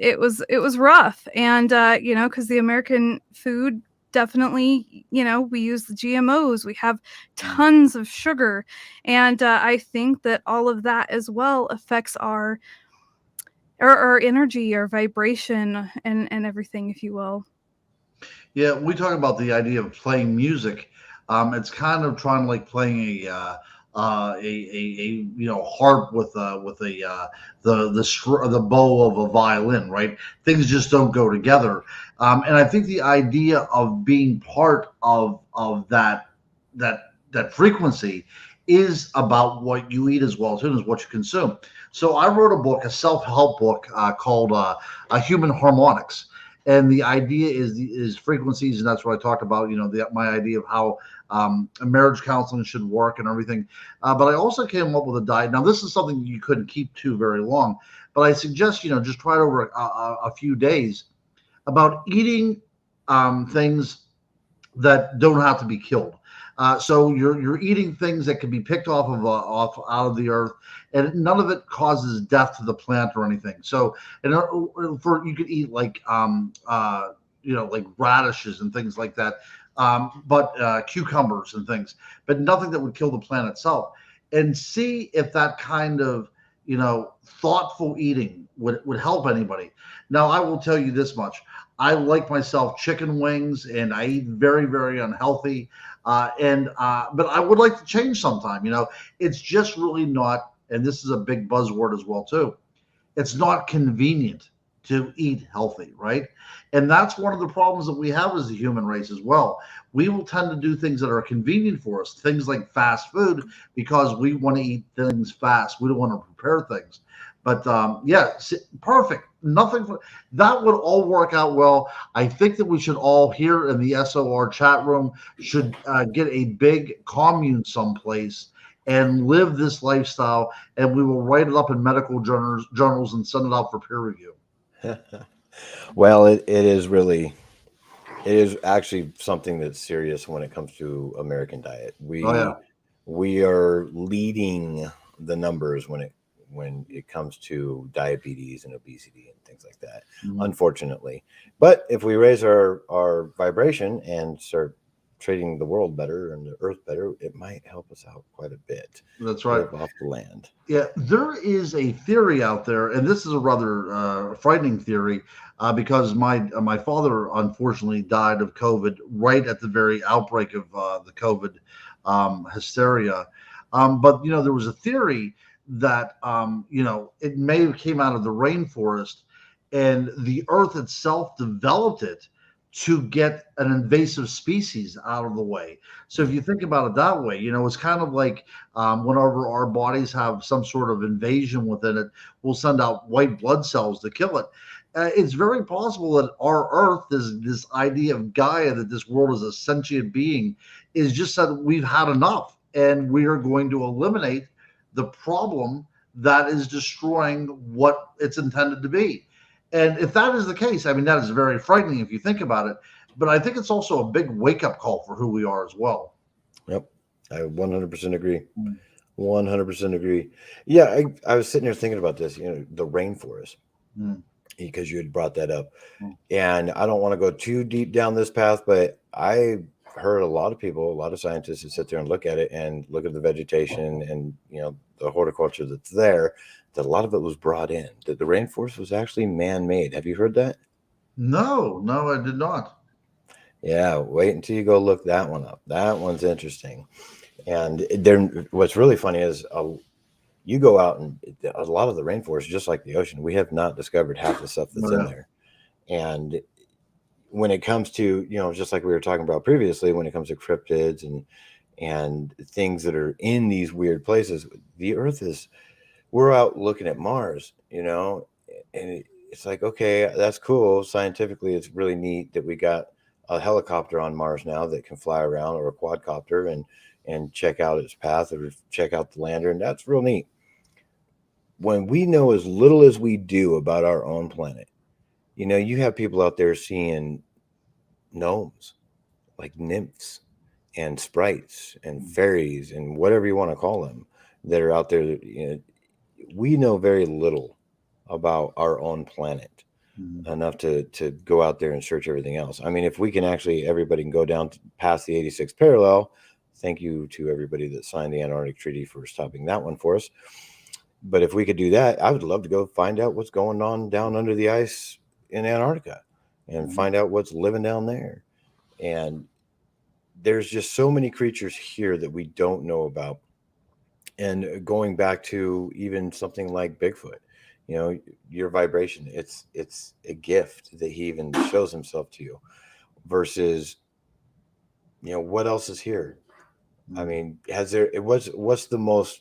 rough, and you know, because the American food, definitely, you know, we use the GMOs, we have tons of sugar, and I think that all of that as well affects our energy, our vibration, and everything, if you will. Yeah, we talk about the idea of playing music. It's kind of trying to like playing a you know, harp with the bow of a violin, right? Things just don't go together. And I think the idea of being part of that frequency is about what you eat as well too, as what you consume. So I wrote a book, a self-help book called Human Harmonics. And the idea is frequencies, and that's what I talked about, you know, my idea of how marriage counseling should work and everything. But I also came up with a diet. Now, this is something you couldn't keep to very long, but I suggest, you know, just try it over a few days about eating things that don't have to be killed. So you're eating things that can be picked off out of the earth, and none of it causes death to the plant or anything. So, and you could eat like you know, like radishes and things like that, but cucumbers and things, but nothing that would kill the plant itself. And see if that kind of, thoughtful eating would help anybody. Now, I will tell you this much. I like myself chicken wings, and I eat very, very unhealthy. But I would like to change sometime. It's just really not, and this is a big buzzword as well too. It's not convenient to eat healthy, right? And that's one of the problems that we have as a human race as well. We will tend to do things that are convenient for us, things like fast food, because we want to eat things fast. We don't want to prepare things. But perfect. Nothing that would all work out well. I think that we should all here in the SOR chat room should get a big commune someplace and live this lifestyle, and we will write it up in medical journals and send it out for peer review. Well, it is actually something that's serious when it comes to American diet. We are leading the numbers when it comes to diabetes and obesity and things like that, unfortunately. But if we raise our vibration and start treating the world better and the earth better, it might help us out quite a bit. That's right. Off the land. Yeah, there is a theory out there, and this is a rather frightening theory, because my father unfortunately died of COVID right at the very outbreak of the COVID hysteria. But there was a theory that it may have came out of the rainforest, and the earth itself developed it to get an invasive species out of the way. So if you think about it that way, it's kind of like whenever our bodies have some sort of invasion within it, we'll send out white blood cells to kill it. It's very possible that our Earth, this idea of Gaia, that this world is a sentient being, is just that we've had enough, and we are going to eliminate the problem that is destroying what it's intended to be. And if that is the case, that is very frightening if you think about it. But I think it's also a big wake-up call for who we are as well. Yep. I 100% agree. 100% agree. Yeah, I was sitting here thinking about this, the rainforest, because you had brought that up. And I don't want to go too deep down this path, but I heard a lot of scientists that sit there and look at it and look at the vegetation and, the horticulture that's there, that a lot of it was brought in, that the rainforest was actually man-made. Have you heard that? No, I did not. Yeah, wait until you go look that one up. That one's interesting. And then what's really funny is you go out, and a lot of the rainforest, just like the ocean, we have not discovered half the stuff that's in there. And when it comes to, just like we were talking about previously, when it comes to cryptids and things that are in these weird places, the earth we're out looking at Mars, and it's like, okay, that's cool. Scientifically, it's really neat that we got a helicopter on Mars now that can fly around, or a quadcopter, and check out its path, or check out the lander. And that's real neat. When we know as little as we do about our own planet, you have people out there seeing gnomes, like nymphs and sprites and fairies and whatever you want to call them, that are out there. We know very little about our own planet, enough to go out there and search everything else. If we can everybody can go down past the 86th parallel. Thank you to everybody that signed the Antarctic Treaty for stopping that one for us. But if we could do that, I would love to go find out what's going on down under the ice in Antarctica and find out what's living down there. And there's just so many creatures here that we don't know about. And going back to even something like Bigfoot, your vibration, it's a gift that he even shows himself to you, versus, what else is here? What's the most,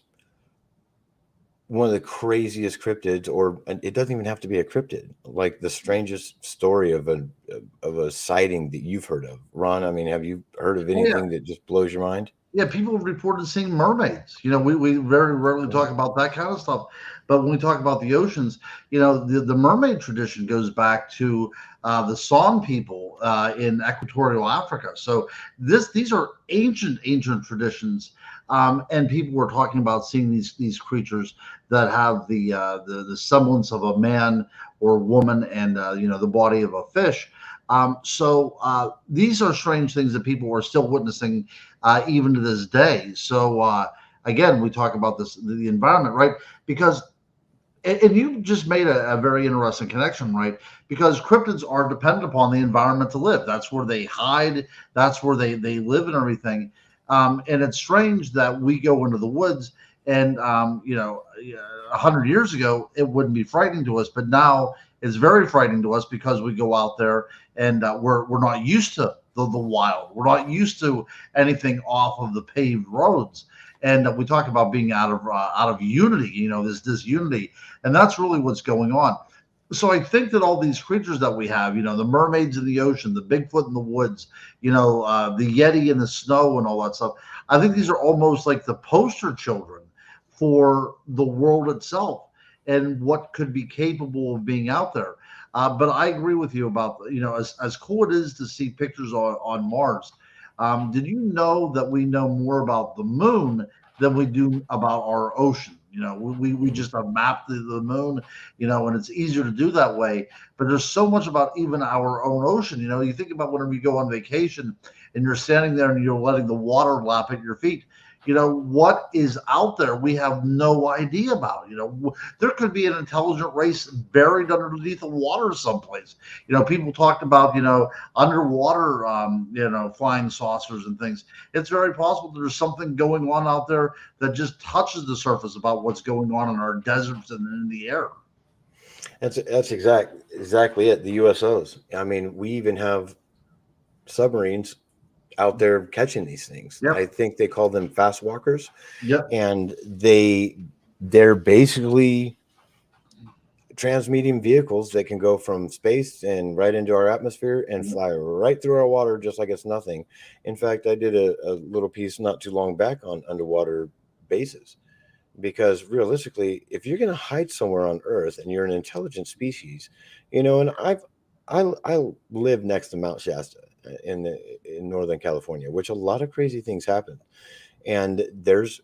one of the craziest cryptids, or it doesn't even have to be a cryptid, like the strangest story of a sighting that you've heard of, Ron? Have you heard of anything that just blows your mind? Yeah, people have reported seeing mermaids. We very rarely talk about that kind of stuff. But when we talk about the oceans, the mermaid tradition goes back to the San people in equatorial Africa. So these are ancient traditions. And people were talking about seeing these creatures that have the semblance of a man or woman, and the body of a fish. So these are strange things that people are still witnessing even to this day. So again, we talk about the environment, right? Because And you just made a very interesting connection, right? Because cryptids are dependent upon the environment to live. That's where they hide. That's where they live and everything. And it's strange that we go into the woods and, 100 years ago, it wouldn't be frightening to us. But now it's very frightening to us because we go out there and we're not used to the wild. We're not used to anything off of the paved roads. And we talk about being out of unity, this unity, and that's really what's going on. So I think that all these creatures that we have, the mermaids in the ocean, the Bigfoot in the woods, the Yeti in the snow, and all that stuff. I think these are almost like the poster children for the world itself and what could be capable of being out there. But I agree with you about, as cool it is to see pictures on Mars. Did you know that we know more about the moon than we do about our ocean? We just have mapped the moon, and it's easier to do that way. But there's so much about even our own ocean. You think about whenever you go on vacation and you're standing there and you're letting the water lap at your feet. What is out there we have no idea about. There could be an intelligent race buried underneath the water someplace. People talked about underwater flying saucers and things. It's very possible there's something going on out there that just touches the surface about what's going on in our deserts and in the air. That's exactly it. The USOs. I mean, we even have submarines out there catching these things. Yep. I think they call them fast walkers. Yep. And they're basically transmitting vehicles that can go from space and right into our atmosphere and fly right through our water just like it's nothing. In fact, I did a little piece not too long back on underwater bases, because realistically, if you're going to hide somewhere on Earth and you're an intelligent species, and I live next to Mount Shasta in Northern California, which a lot of crazy things happen. And there's,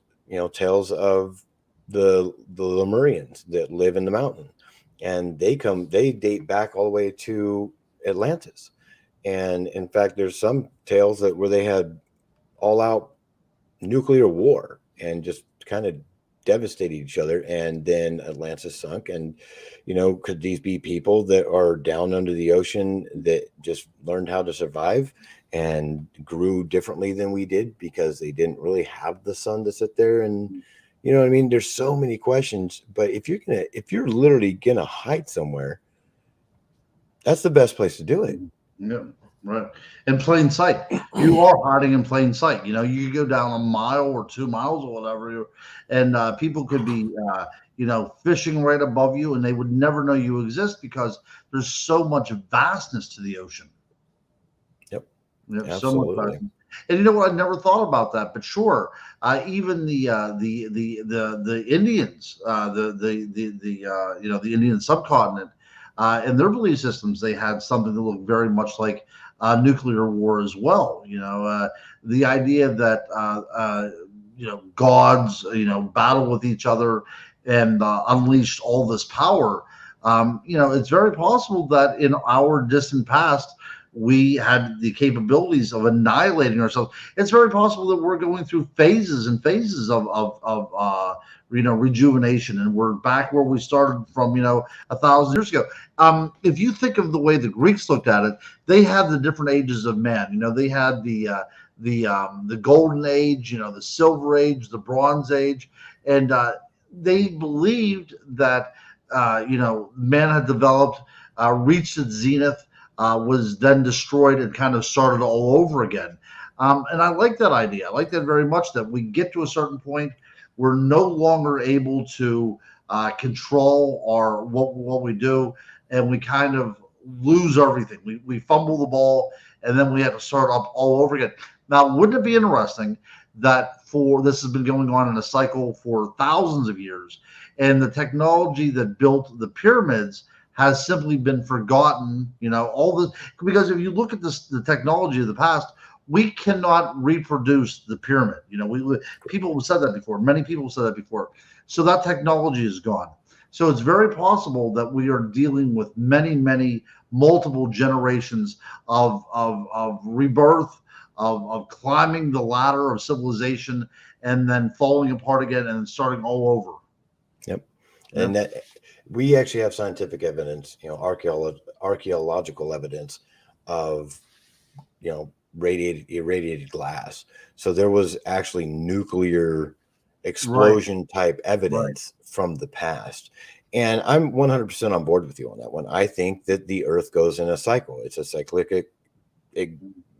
tales of the Lemurians that live in the mountain, and they date back all the way to Atlantis. And in fact, there's some tales where they had all out nuclear war and just kind of devastated each other, and then Atlantis sunk. And could these be people that are down under the ocean that just learned how to survive and grew differently than we did because they didn't really have the sun to sit there? And what I mean? There's so many questions, but if you're literally gonna hide somewhere, that's the best place to do it. Yeah. Right. In plain sight. You are hiding in plain sight. You go down a mile or 2 miles or whatever, and people could be, fishing right above you, and they would never know you exist because there's so much vastness to the ocean. Yep. So much vastness. And you know what? I never thought about that, but sure. Even the Indians, the Indian subcontinent, in their belief systems, they had something that looked very much like nuclear war as well. The idea that gods battle with each other and unleashed all this power. It's very possible that in our distant past we had the capabilities of annihilating ourselves. It's very possible that we're going through phases and phases of rejuvenation, and we're back where we started from 1,000 years ago. If you think of the way the Greeks looked at it, they had the different ages of man. They had the golden age, the silver age, the bronze age, and they believed that man had developed, reached its zenith, was then destroyed, and kind of started all over again. And I like that idea. I like that very much, that we get to a certain point, we're no longer able to control what we do, and we kind of lose everything. We fumble the ball, and then we have to start up all over again. Now, wouldn't it be interesting that this has been going on in a cycle for thousands of years, and the technology that built the pyramids has simply been forgotten? All this, because if you look at the technology of the past, we cannot reproduce the pyramid. People have said that before. Many people have said that before. So that technology is gone. So it's very possible that we are dealing with many multiple generations of rebirth, of climbing the ladder of civilization, and then falling apart again and starting all over. Yep. And we actually have scientific evidence, archaeological evidence of, irradiated glass. So there was actually nuclear explosion type evidence from the past. And I'm 100% on board with you on that one. I think that the Earth goes in a cycle. It's a cyclic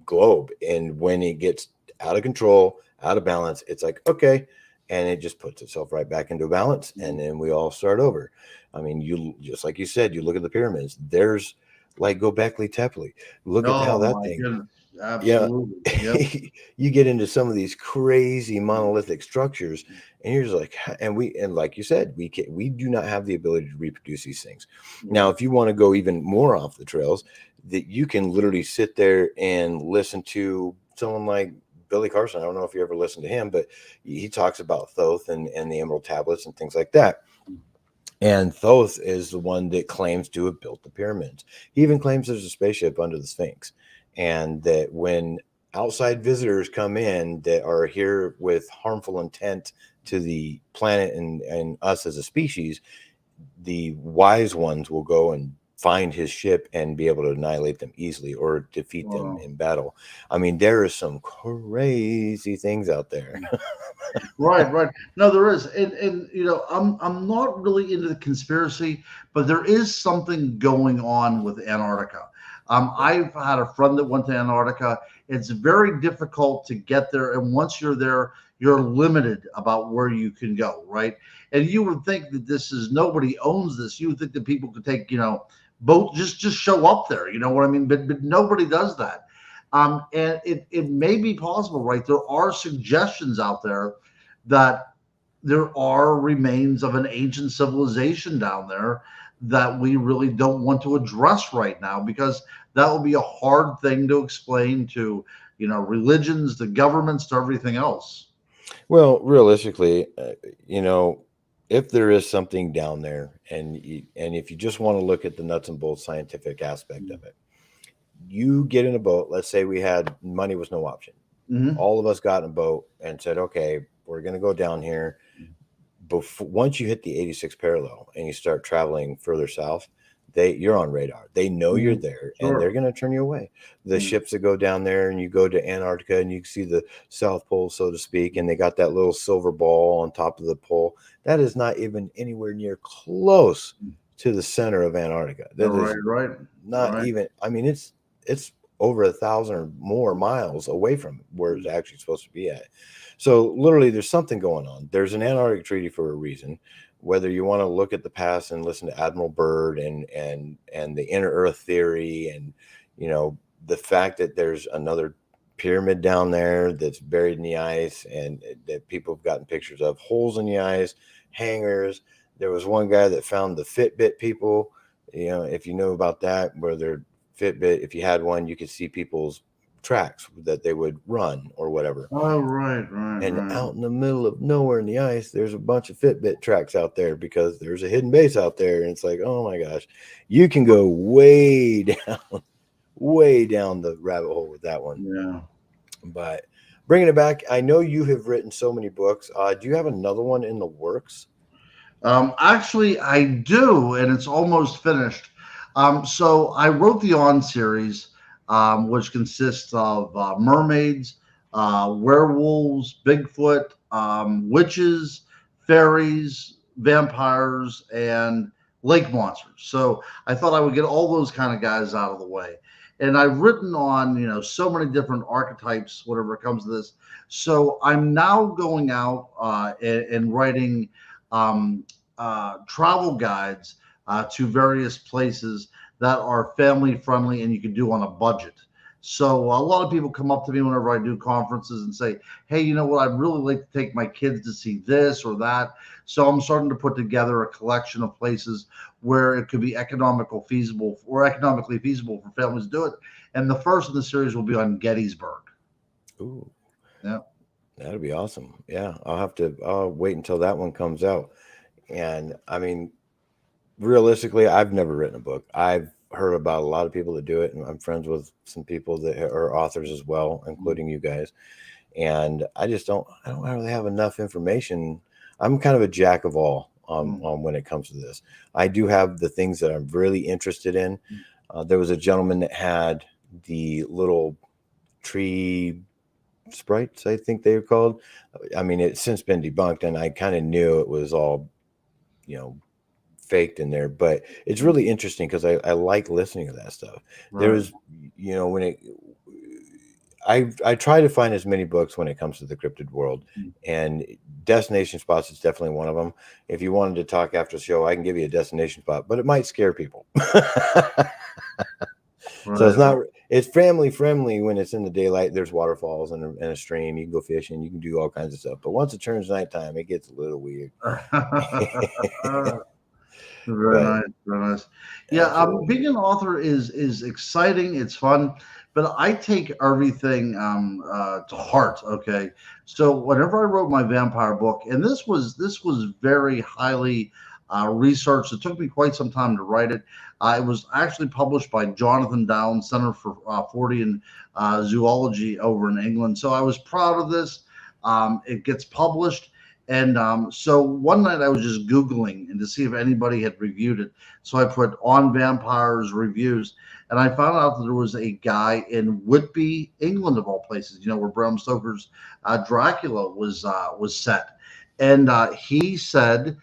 globe. And when it gets out of control, out of balance, it's like, okay. And it just puts itself right back into balance. And then we all start over. I mean, you just like you said, you look at the pyramids, there's like Göbekli Tepe. Look at how that thing. Goodness. Absolutely. Yeah. Yep. You get into some of these crazy monolithic structures, and you're just like, and like you said, we do not have the ability to reproduce these things. Now, if you want to go even more off the trails, that you can literally sit there and listen to someone like Billy Carson. I don't know if you ever listened to him, but he talks about Thoth and the Emerald Tablets and things like that. And Thoth is the one that claims to have built the pyramids. He even claims there's a spaceship under the Sphinx. And that when outside visitors come in that are here with harmful intent to the planet and us as a species, the wise ones will go and find his ship and be able to annihilate them easily or defeat them in battle. I mean, there are some crazy things out there. Right. No, there is. And I'm not really into the conspiracy, but there is something going on with Antarctica. I've had a friend that went to Antarctica. It's very difficult to get there. And once you're there, you're limited about where you can go, right? And you would think that nobody owns this. You would think that people could take, boat, just show up there. You know what I mean? But nobody does that. And it may be possible, right? There are suggestions out there that there are remains of an ancient civilization down there that we really don't want to address right now, because that will be a hard thing to explain to, religions, to governments, to everything else. Well, realistically, if there is something down there, and if you just want to look at the nuts and bolts scientific aspect of it, you get in a boat. Let's say money was no option. Mm-hmm. All of us got in a boat and said, okay, we're going to go down here. Once you hit the 86 parallel and you start traveling further south, you're on radar. They know you're there, and they're going to turn you away. The ships that go down there, and you go to Antarctica and you can see the South Pole, so to speak, and they got that little silver ball on top of the pole. That is not even anywhere near close to the center of Antarctica. Not even. I mean, it's over 1,000 or more miles away from where it's actually supposed to be at. So literally there's something going on. There's an Antarctic Treaty for a reason. Whether you want to look at the past and listen to Admiral Byrd and the inner Earth theory, and the fact that there's another pyramid down there that's buried in the ice and that people have gotten pictures of, holes in the ice, hangers. There was one guy that found the Fitbit people, if you know about that, where their Fitbit, if you had one, you could see people's tracks that they would run or whatever. Oh, right. And out in the middle of nowhere in the ice, there's a bunch of Fitbit tracks out there because there's a hidden base out there. And it's like, oh my gosh, you can go way down the rabbit hole with that one. Yeah. But bringing it back, I know you have written so many books. Do you have another one in the works? Actually, I do, and it's almost finished. So I wrote the On series, which consists of mermaids, werewolves, Bigfoot, witches, fairies, vampires, and lake monsters. So I thought I would get all those kind of guys out of the way. And I've written on, so many different archetypes, whatever it comes to this. So I'm now going out and writing travel guides to various places that are family friendly and you can do on a budget. So a lot of people come up to me whenever I do conferences and say, hey, you know what, I'd really like to take my kids to see this or that. So I'm starting to put together a collection of places where it could be economically feasible for families to do it. And the first in the series will be on Gettysburg. Ooh. Yeah. That'd be awesome. Yeah. I'll wait until that one comes out. And I mean, realistically, I've never written a book. I've heard about a lot of people that do it, and I'm friends with some people that are authors as well, including you guys. And I don't really have enough information. I'm kind of a jack of all. on when it comes to this. I do have the things that I'm really interested in. There was a gentleman that had the little tree sprites, I think they were called. I mean, it's since been debunked, and I kind of knew it was all, faked in there, but it's really interesting because I like listening to that stuff. Right. There was, when I try to find as many books when it comes to the cryptid world, and destination spots is definitely one of them. If you wanted to talk after the show, I can give you a destination spot, but it might scare people. So it's family friendly when it's in the daylight. There's waterfalls and a stream. You can go fishing. You can do all kinds of stuff. But once it turns nighttime, it gets a little weird. Very nice, very nice. Yeah, being an author is exciting. It's fun, but I take everything to heart. Okay, so whenever I wrote my vampire book, and this was very highly researched. It took me quite some time to write it. It was actually published by Jonathan Downes Center for Fortean Zoology over in England. So I was proud of this. It gets published. And so one night I was just Googling and to see if anybody had reviewed it. So I put on vampires reviews, and I found out that there was a guy in Whitby, England, of all places, where Bram Stoker's Dracula was set. And he said,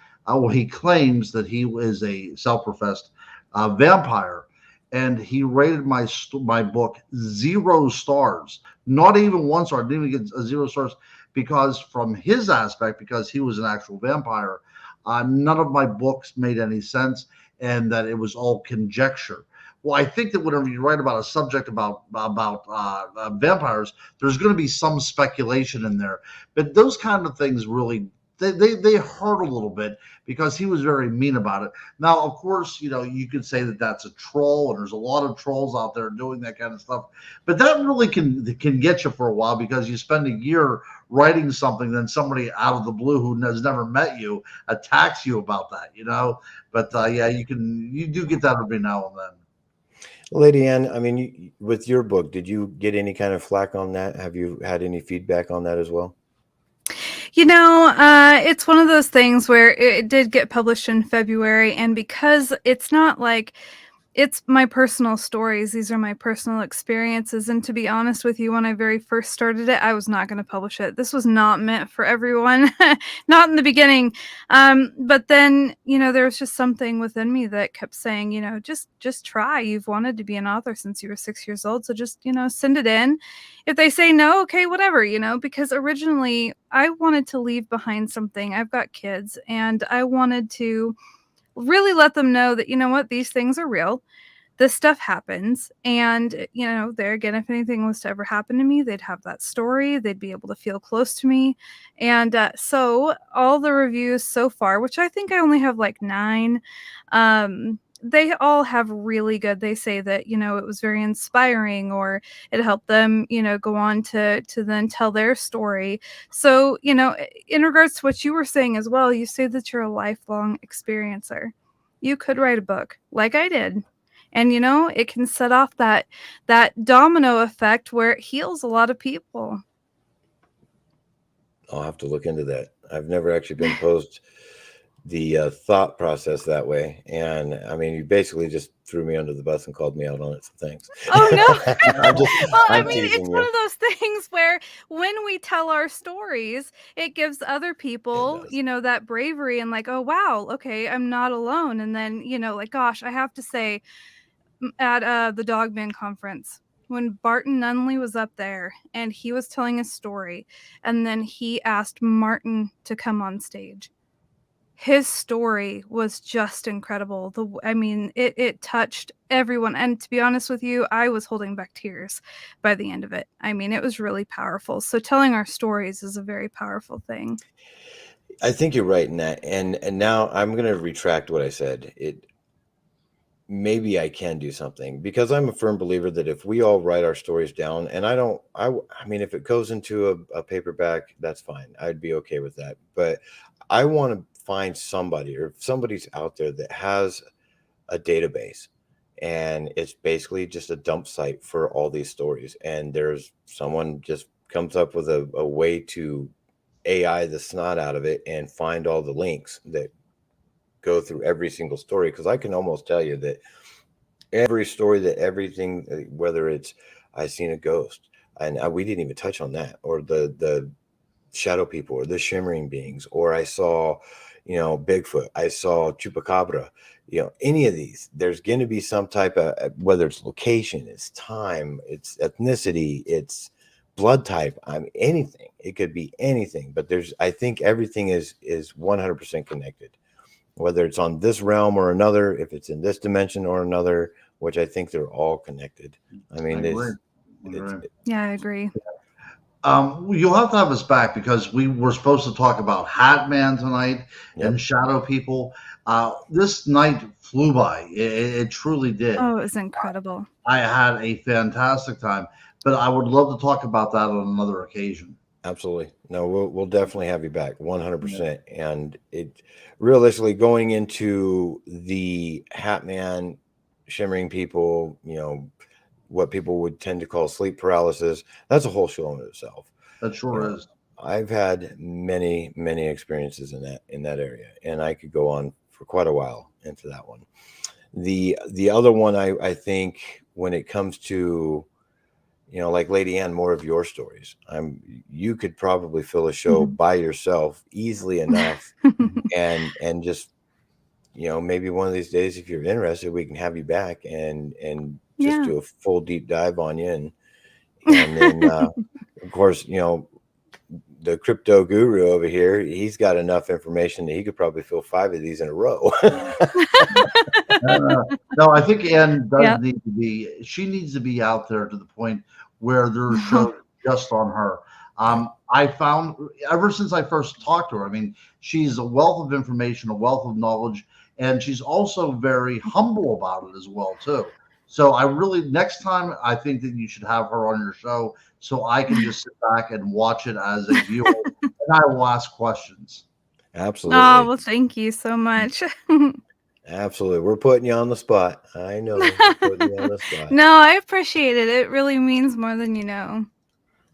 he claims that he was a self-professed vampire, and he rated my book 0 stars, not even 1 star, didn't even get 0 stars. Because from his aspect, because he was an actual vampire, none of my books made any sense, and that it was all conjecture. Well, I think that whenever you write about a subject about vampires, there's going to be some speculation in there. But those kind of things really they hurt a little bit because he was very mean about it. Now, of course, you could say that that's a troll, and there's a lot of trolls out there doing that kind of stuff. But that really can get you for a while, because you spend a year writing something, then somebody out of the blue who has never met you attacks you about that, But yeah, you do get that every now and then. Lady Ann, I mean, with your book, did you get any kind of flack on that? Have you had any feedback on that as well? It's one of those things where it did get published in February, and because it's not like it's my personal stories, these are my personal experiences, and to be honest with you, when I very first started it, I was not going to publish it. This was not meant for everyone, not in the beginning. But then, there was just something within me that kept saying, just try. You've wanted to be an author since you were 6 years old, so just, send it in. If they say no, okay, whatever, because originally I wanted to leave behind something. I've got kids, and I wanted to really let them know that, what, these things are real. This stuff happens. And, there again, if anything was to ever happen to me, they'd have that story. They'd be able to feel close to me. And so all the reviews so far, which I think I only have like 9, they all have really good. They say that, it was very inspiring, or it helped them, go on to then tell their story. So, in regards to what you were saying as well, you say that you're a lifelong experiencer. You could write a book like I did. And, it can set off that domino effect where it heals a lot of people. I'll have to look into that. I've never actually been posed the thought process that way, and I mean, you basically just threw me under the bus and called me out on it, so thanks. Oh no. I'm it's one of those things where when we tell our stories, it gives other people that bravery, and like, oh wow, okay, I'm not alone. And then like, gosh, I have to say, at the Dogman conference, when Barton Nunley was up there and he was telling his story, and then he asked Martin to come on stage, his story was just incredible. It touched everyone. And to be honest with you, I was holding back tears by the end of it. It was really powerful. So telling our stories is a very powerful thing. I think you're right in that. And now I'm going to retract what I said. Maybe I can do something, because I'm a firm believer that if we all write our stories down, and I mean, if it goes into a paperback, that's fine. I'd be okay with that. But I want to find somebody, or if somebody's out there that has a database, and it's basically just a dump site for all these stories, and there's someone just comes up with a way to AI the snot out of it and find all the links that go through every single story, because I can almost tell you that every story, that everything, whether it's I seen a ghost, and we didn't even touch on that, or the shadow people, or the shimmering beings, or I saw, Bigfoot, I saw chupacabra, any of these, there's going to be some type of, whether it's location, it's time, it's ethnicity, it's blood type, I mean, anything. It could be anything, but I think everything is 100% connected, whether it's on this realm or another, if it's in this dimension or another, which I think they're all connected. I mean, Yeah, I agree. You'll have to have us back, because we were supposed to talk about Hat Man tonight and shadow people. This night flew by. It truly did. Oh, it was incredible. I had a fantastic time, but I would love to talk about that on another occasion. Absolutely. No, we'll definitely have you back 100%. And it realistically, going into the Hat Man, shimmering people, what people would tend to call sleep paralysis, that's a whole show in itself. That sure is. I've had many, many experiences in that area, and I could go on for quite a while into that one. The other one, I think, when it comes to, like Lady Ann, more of your stories, you could probably fill a show by yourself easily enough, and just, maybe one of these days, if you're interested, we can have you back and just do a full deep dive on you, and then of course, the crypto guru over here, he's got enough information that he could probably fill 5 of these in a row. No, I think Ann does need to be. She needs to be out there to the point where there's shows just on her. I found, ever since I first talked to her, I mean, she's a wealth of information, a wealth of knowledge, and she's also very humble about it as well too. So I really, next time, I think that you should have her on your show, so I can just sit back and watch it as a viewer, and I will ask questions. Absolutely. Oh, well, thank you so much. Absolutely. We're putting you on the spot. I know. We're putting you on the spot. No, I appreciate it. It really means more than you know.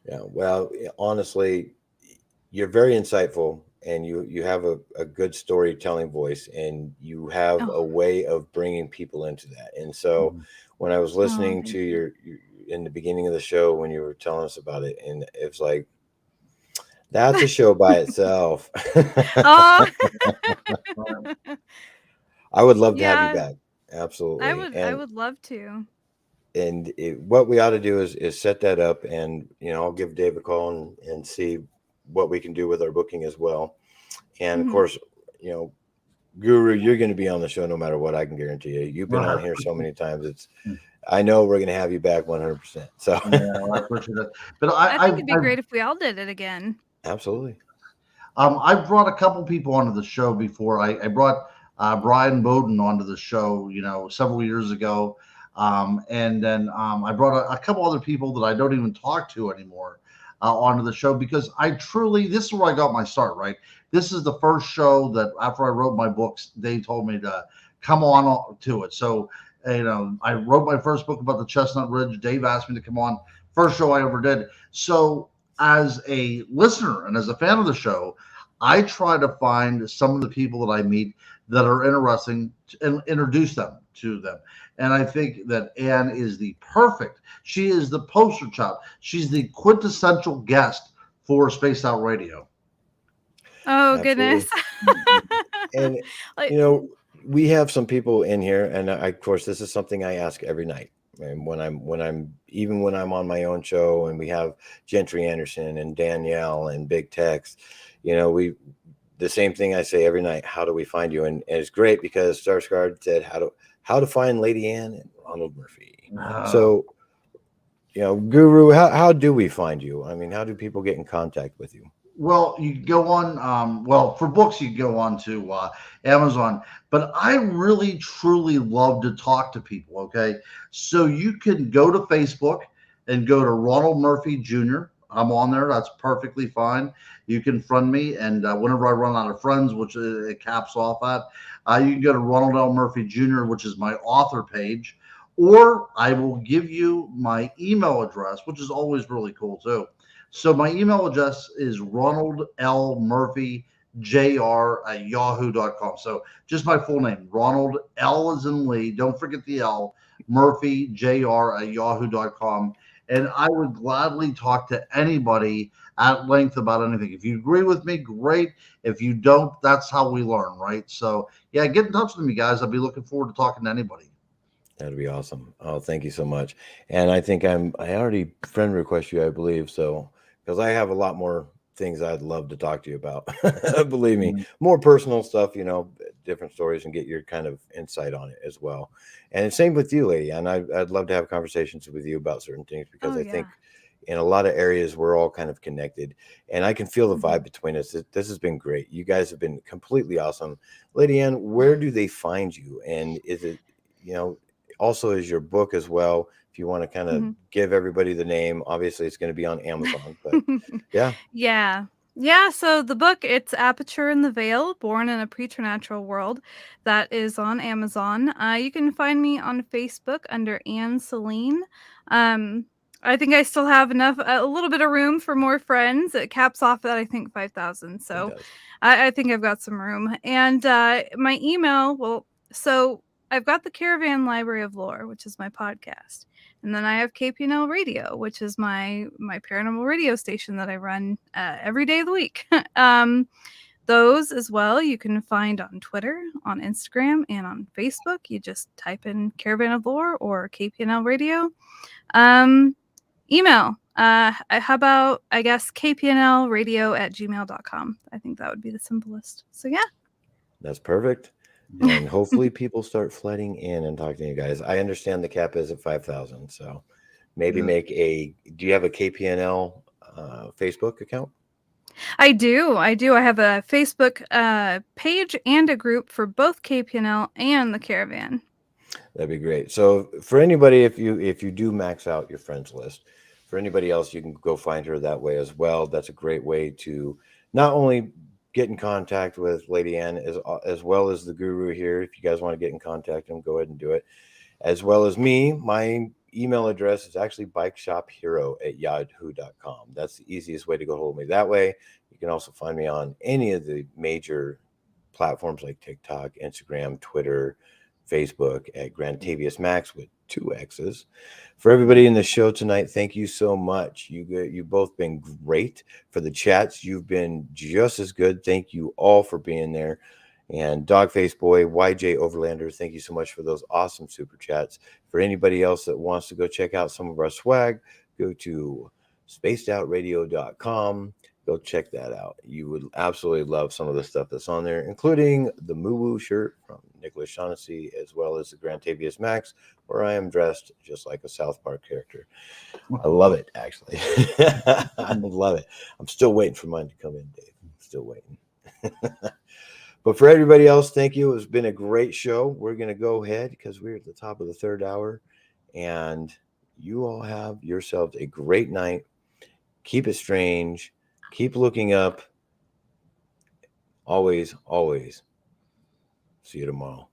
Yeah. Well, honestly, you're very insightful, and you have a good storytelling voice, and you have a way of bringing people into that. And so when I was listening to your in the beginning of the show, when you were telling us about it, and it was like, that's a show by itself. Oh. I would love to have you back. Absolutely. I would love to. And what we ought to do is set that up, and I'll give Dave a call and see what we can do with our booking as well. And of course, Guru, you're going to be on the show no matter what. I can guarantee you. You've been on here so many times. I know we're going to have you back 100%. So I appreciate that. But I think it'd be great if we all did it again. Absolutely. I brought a couple people onto the show before. I brought Brian Bowden onto the show, several years ago. And then I brought a couple other people that I don't even talk to anymore onto the show, because this is where I got my start, right? This is the first show that after I wrote my books, they told me to come on to it. So, I wrote my first book about the Chestnut Ridge. Dave asked me to come on. First show I ever did. So as a listener and as a fan of the show, I try to find some of the people that I meet that are interesting and introduce them to them. And I think that Ann is she is the poster child. She's the quintessential guest for Spaced Out Radio. Oh, goodness. And, we have some people in here, and of course, this is something I ask every night. And when I'm on my own show, and we have Gentry Anderson and Danielle and Big Tex, the same thing I say every night. How do we find you? And it's great because Starscard said how to find Lady Ann and Ronald Murphy. So, Guru, how do we find you? I mean, how do people get in contact with you? Well, you go on, for books, you go on to Amazon, but I really, truly love to talk to people, okay? So you can go to Facebook and go to Ronald Murphy Jr. I'm on there. That's perfectly fine. You can friend me, and whenever I run out of friends, which it caps off at, you can go to Ronald L. Murphy Jr., which is my author page, or I will give you my email address, which is always really cool too. So my email address is ronaldlmurphy ronaldjr@yahoo.com. So just my full name, Ronald, L as in Lee. Don't forget the L, Murphy, jr@yahoo.com. And I would gladly talk to anybody at length about anything. If you agree with me, great. If you don't, that's how we learn, right? So yeah, get in touch with me, guys. I'll be looking forward to talking to anybody. That'd be awesome. Oh, thank you so much. And I think I already friend request you, I believe. So, because I have a lot more things I'd love to talk to you about. Believe me, more personal stuff, different stories, and get your kind of insight on it as well. And same with you, lady. And I'd love to have conversations with you about certain things, because I think in a lot of areas we're all kind of connected, and I can feel the vibe between us. This has been great. You guys have been completely awesome. Lady Ann, where do they find you? And is it, also is your book as well? If you want to kind of give everybody the name, obviously it's going to be on Amazon, but Yeah. So the book, it's Aperture in the Veil, Born in a Preternatural World. That is on Amazon. You can find me on Facebook under Anne Selene. I think I still have a little bit of room for more friends. It caps off at, I think, 5,000. So I think I've got some room. And my email, so I've got the Caravan Library of Lore, which is my podcast. And then I have KPNL Radio, which is my paranormal radio station that I run every day of the week. Those as well you can find on Twitter, on Instagram, and on Facebook. You just type in Caravan of Lore or KPNL Radio. Email. How about, I guess, kpnlradio@gmail.com. I think that would be the simplest. So yeah. That's perfect. And hopefully people start flooding in and talking to you guys. I understand the cap is at 5,000. So maybe do you have a KPNL Facebook account? I do. I have a Facebook page and a group for both KPNL and the Caravan. That'd be great. So for anybody, if you do max out your friends list, for anybody else, you can go find her that way as well. That's a great way to not only get in contact with Lady Ann as well as the guru here. If you guys want to get in contact with him, go ahead and do it. As well as me, my email address is actually bikeshophero@yahoo.com. That's the easiest way to go hold me that way. You can also find me on any of the major platforms like TikTok, Instagram, Twitter, Facebook at Grantavius Max with 2 X's. For everybody in the show tonight, thank you so much. You both been great. For the chats, you've been just as good. Thank you all for being there. And Dogface Boy, YJ Overlander, thank you so much for those awesome super chats. For anybody else that wants to go check out some of our swag, go to spacedoutradio.com. Go check that out. You would absolutely love some of the stuff that's on there, including the Moo Woo shirt from Nicholas Shaughnessy, as well as the Grantavius Max, where I am dressed just like a South Park character. I love it, actually. I love it. I'm still waiting for mine to come in, Dave. I'm still waiting. But for everybody else, thank you. It's been a great show. We're going to go ahead because we're at the top of the 3rd hour. And you all have yourselves a great night. Keep it strange. Keep looking up. Always, always. See you tomorrow.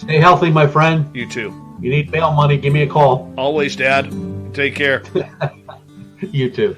Stay healthy, my friend. You too. You need bail money, give me a call. Always, Dad. Take care. You too.